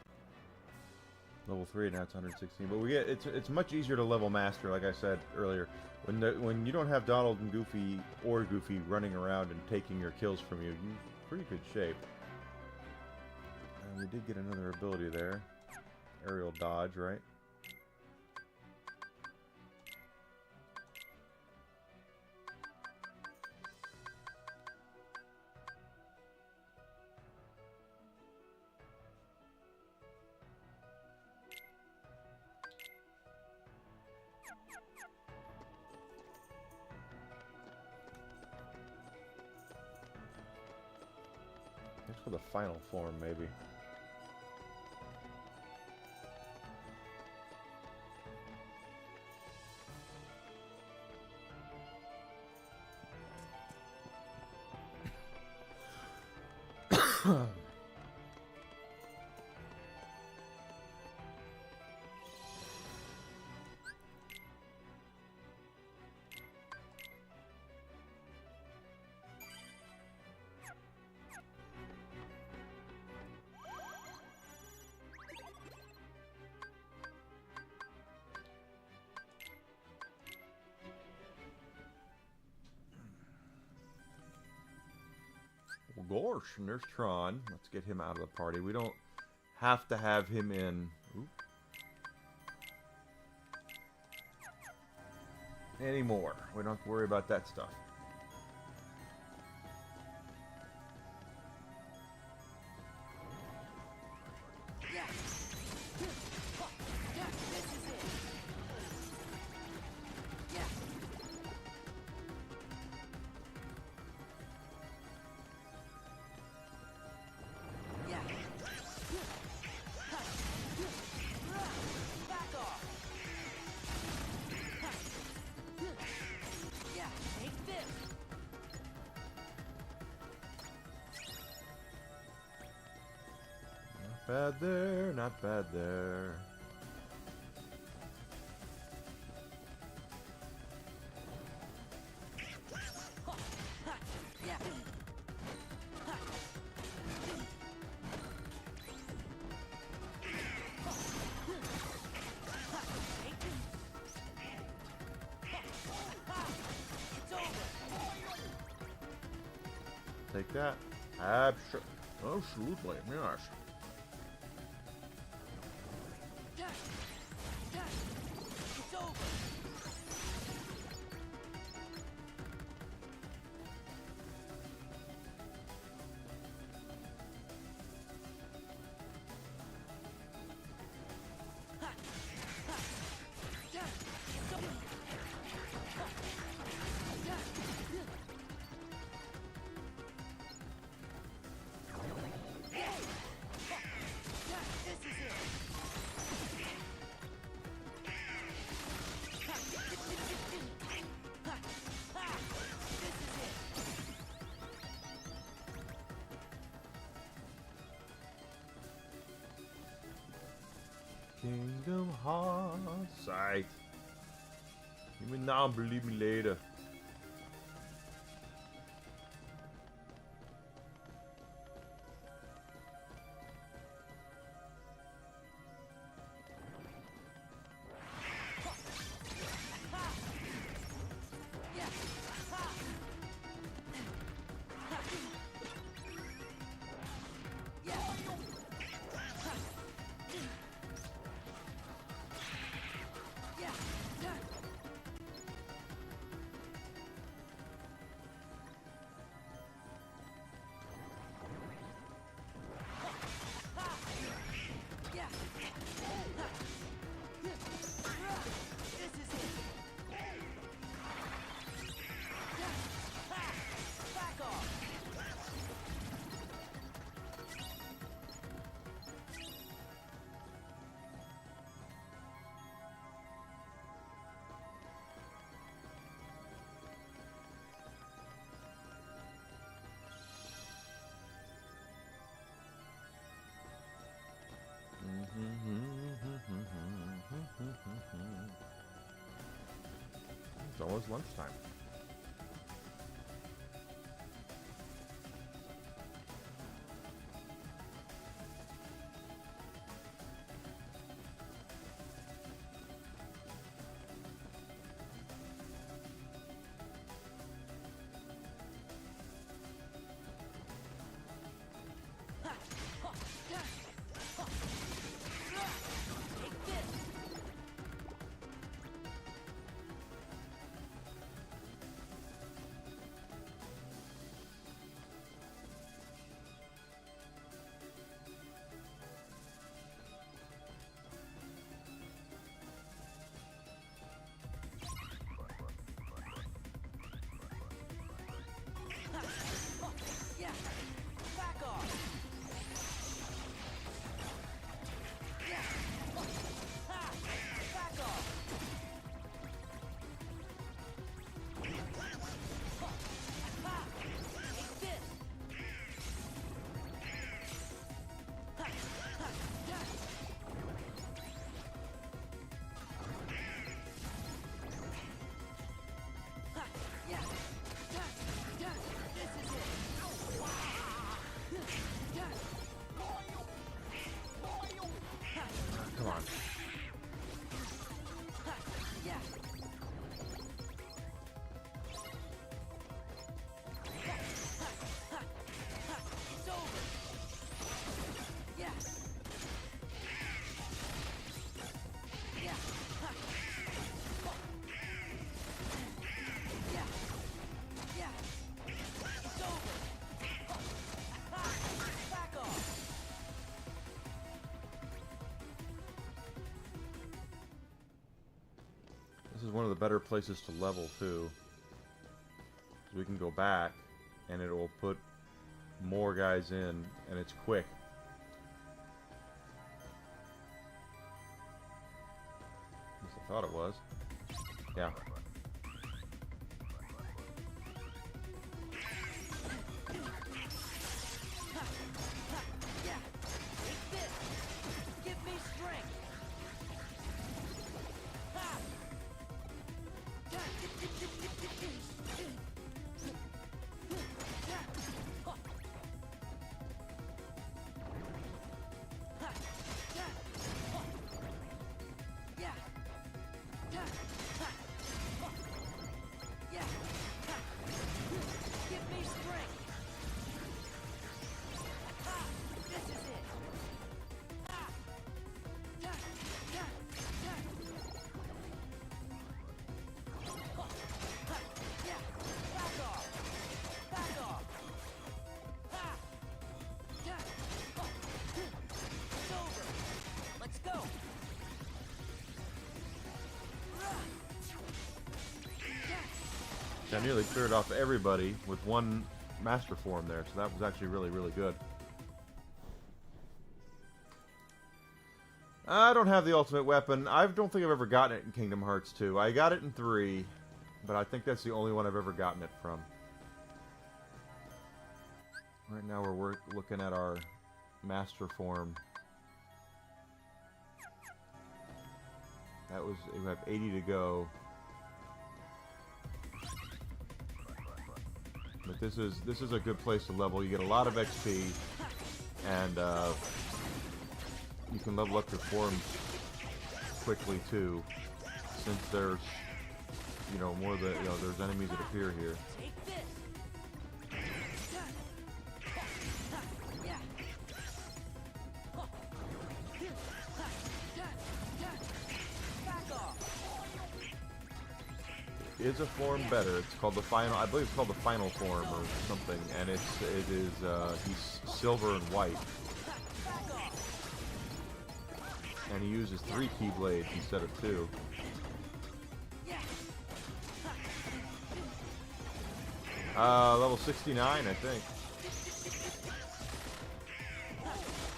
Speaker 1: level 3, now it's 116. But we get it's much easier to level master, like I said earlier. When you don't have Donald and Goofy or Goofy running around and taking your kills from you, you're in pretty good shape. And we did get another ability there. Aerial dodge, right? For the final form, maybe. Well, gosh, and there's Tron. Let's get him out of the party. We don't have to have him in. Oop. Anymore. We don't have to worry about that stuff. Bad there, not bad there. Take that. Absolutely, yes. Kingdom Hearts. Psych. Give me now, believe me later. It's almost lunchtime. Come on.
Speaker 2: Yeah. It's over. Yeah. Yeah. Yeah. Yeah. It's over. Back off.
Speaker 1: This is one of the better places to level too. We can go back and it will put more guys in, and it's quick. At least I thought it was. Yeah.
Speaker 2: Yeah. Take this. Give me strength. Ha! Yeah. Yeah. Give me strength. Ha! This is it. Ha! Yeah. Back off. Back off. Ha! It's over. Let's go.
Speaker 1: I nearly cleared off everybody with one master form there, so that was actually really, really good. I don't have the ultimate weapon. I don't think I've ever gotten it in Kingdom Hearts 2. I got it in 3, but I think that's the only one I've ever gotten it from. Right now we're looking at our master form. That was, we have 80 to go. But this is a good place to level. You get a lot of XP, and you can level up your forms quickly too, since there's, you know, more the, you know, there's enemies that appear here.
Speaker 2: Take this. Yeah. Back off.
Speaker 1: Is a form better? It's called the final. I believe it's called the final form or something, and it is he's silver and white, and he uses 3 Keyblades instead of 2. Level 69, I think.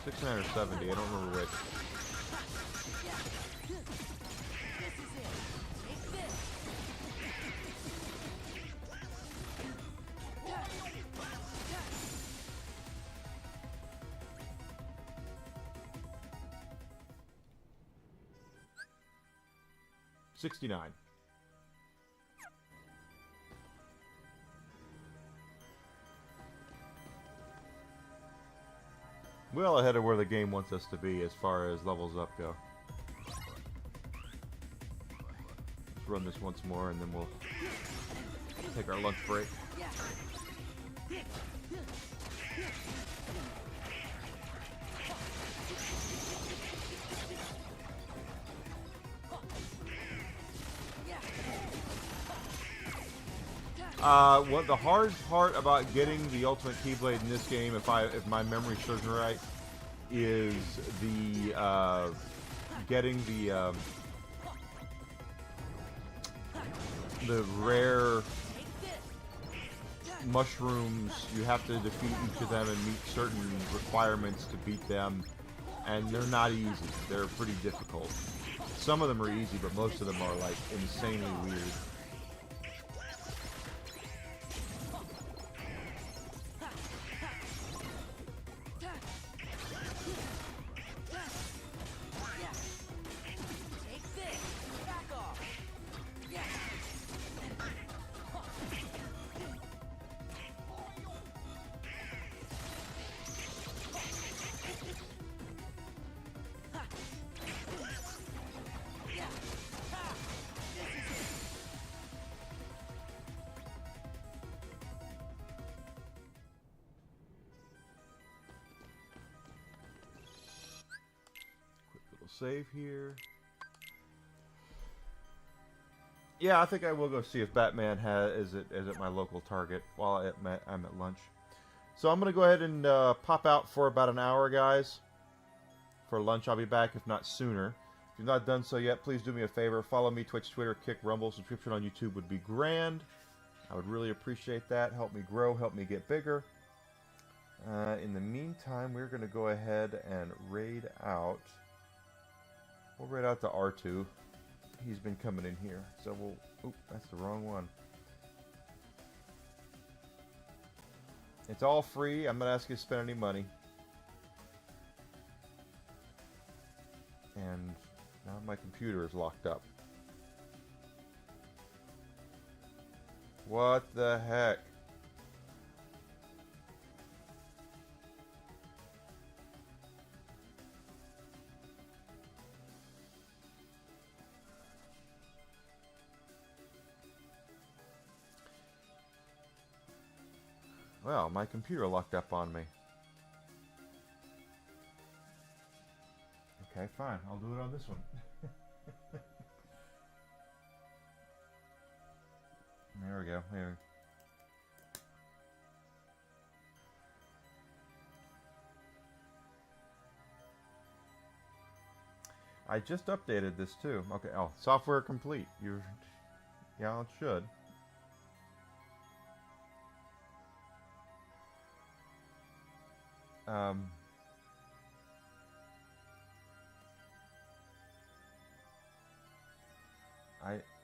Speaker 1: 69 or 70, I don't remember which. $69. Well ahead of where the game wants us to be as far as levels up go. Let's run this once more and then we'll take our lunch break. What the hard part about getting the ultimate Keyblade in this game, if my memory serves me right, is the getting the rare mushrooms. You have to defeat each of them and meet certain requirements to beat them, and they're not easy. They're pretty difficult. Some of them are easy, but most of them are like insanely weird. save here. Yeah, I think I will go see if Batman is at my local Target while I'm at lunch. So I'm gonna go ahead and pop out for about an hour, guys. For lunch, I'll be back if not sooner. If you've not done so yet, please do me a favor. Follow me, Twitch, Twitter, Kick, Rumble. Subscription on YouTube would be grand. I would really appreciate that. Help me grow, help me get bigger. In the meantime, we're going to go ahead and raid out. We'll raid out to R2. He's been coming in here. So we'll... Oop, that's the wrong one. It's all free. I'm not asking you to spend any money. And now my computer is locked up. What the heck? Well, my computer locked up on me. Okay, fine. I'll do it on this one. There we go. Here. I just updated this too. Okay. Oh, software complete. Yeah, it should.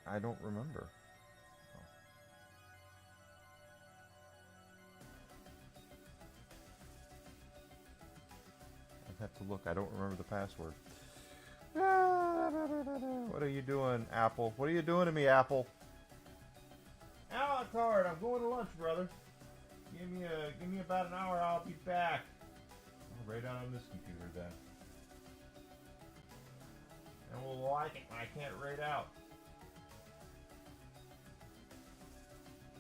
Speaker 1: I don't remember. I'd have to look. I don't remember the password. What are you doing, Apple? What are you doing to me, Apple? Alucard, I'm going to lunch, brother. Give me about an hour. I'll be back. I'll raid out on this computer then. And we'll like it when I can't raid out.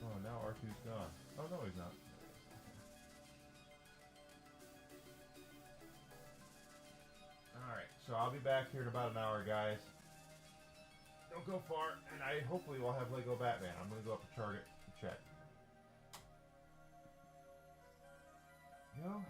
Speaker 1: Oh, now R2's gone. Oh, no, he's not. Alright, so I'll be back here in about an hour, guys. Don't go far, and I hopefully will have Lego Batman. I'm going to go up to Target and check. No.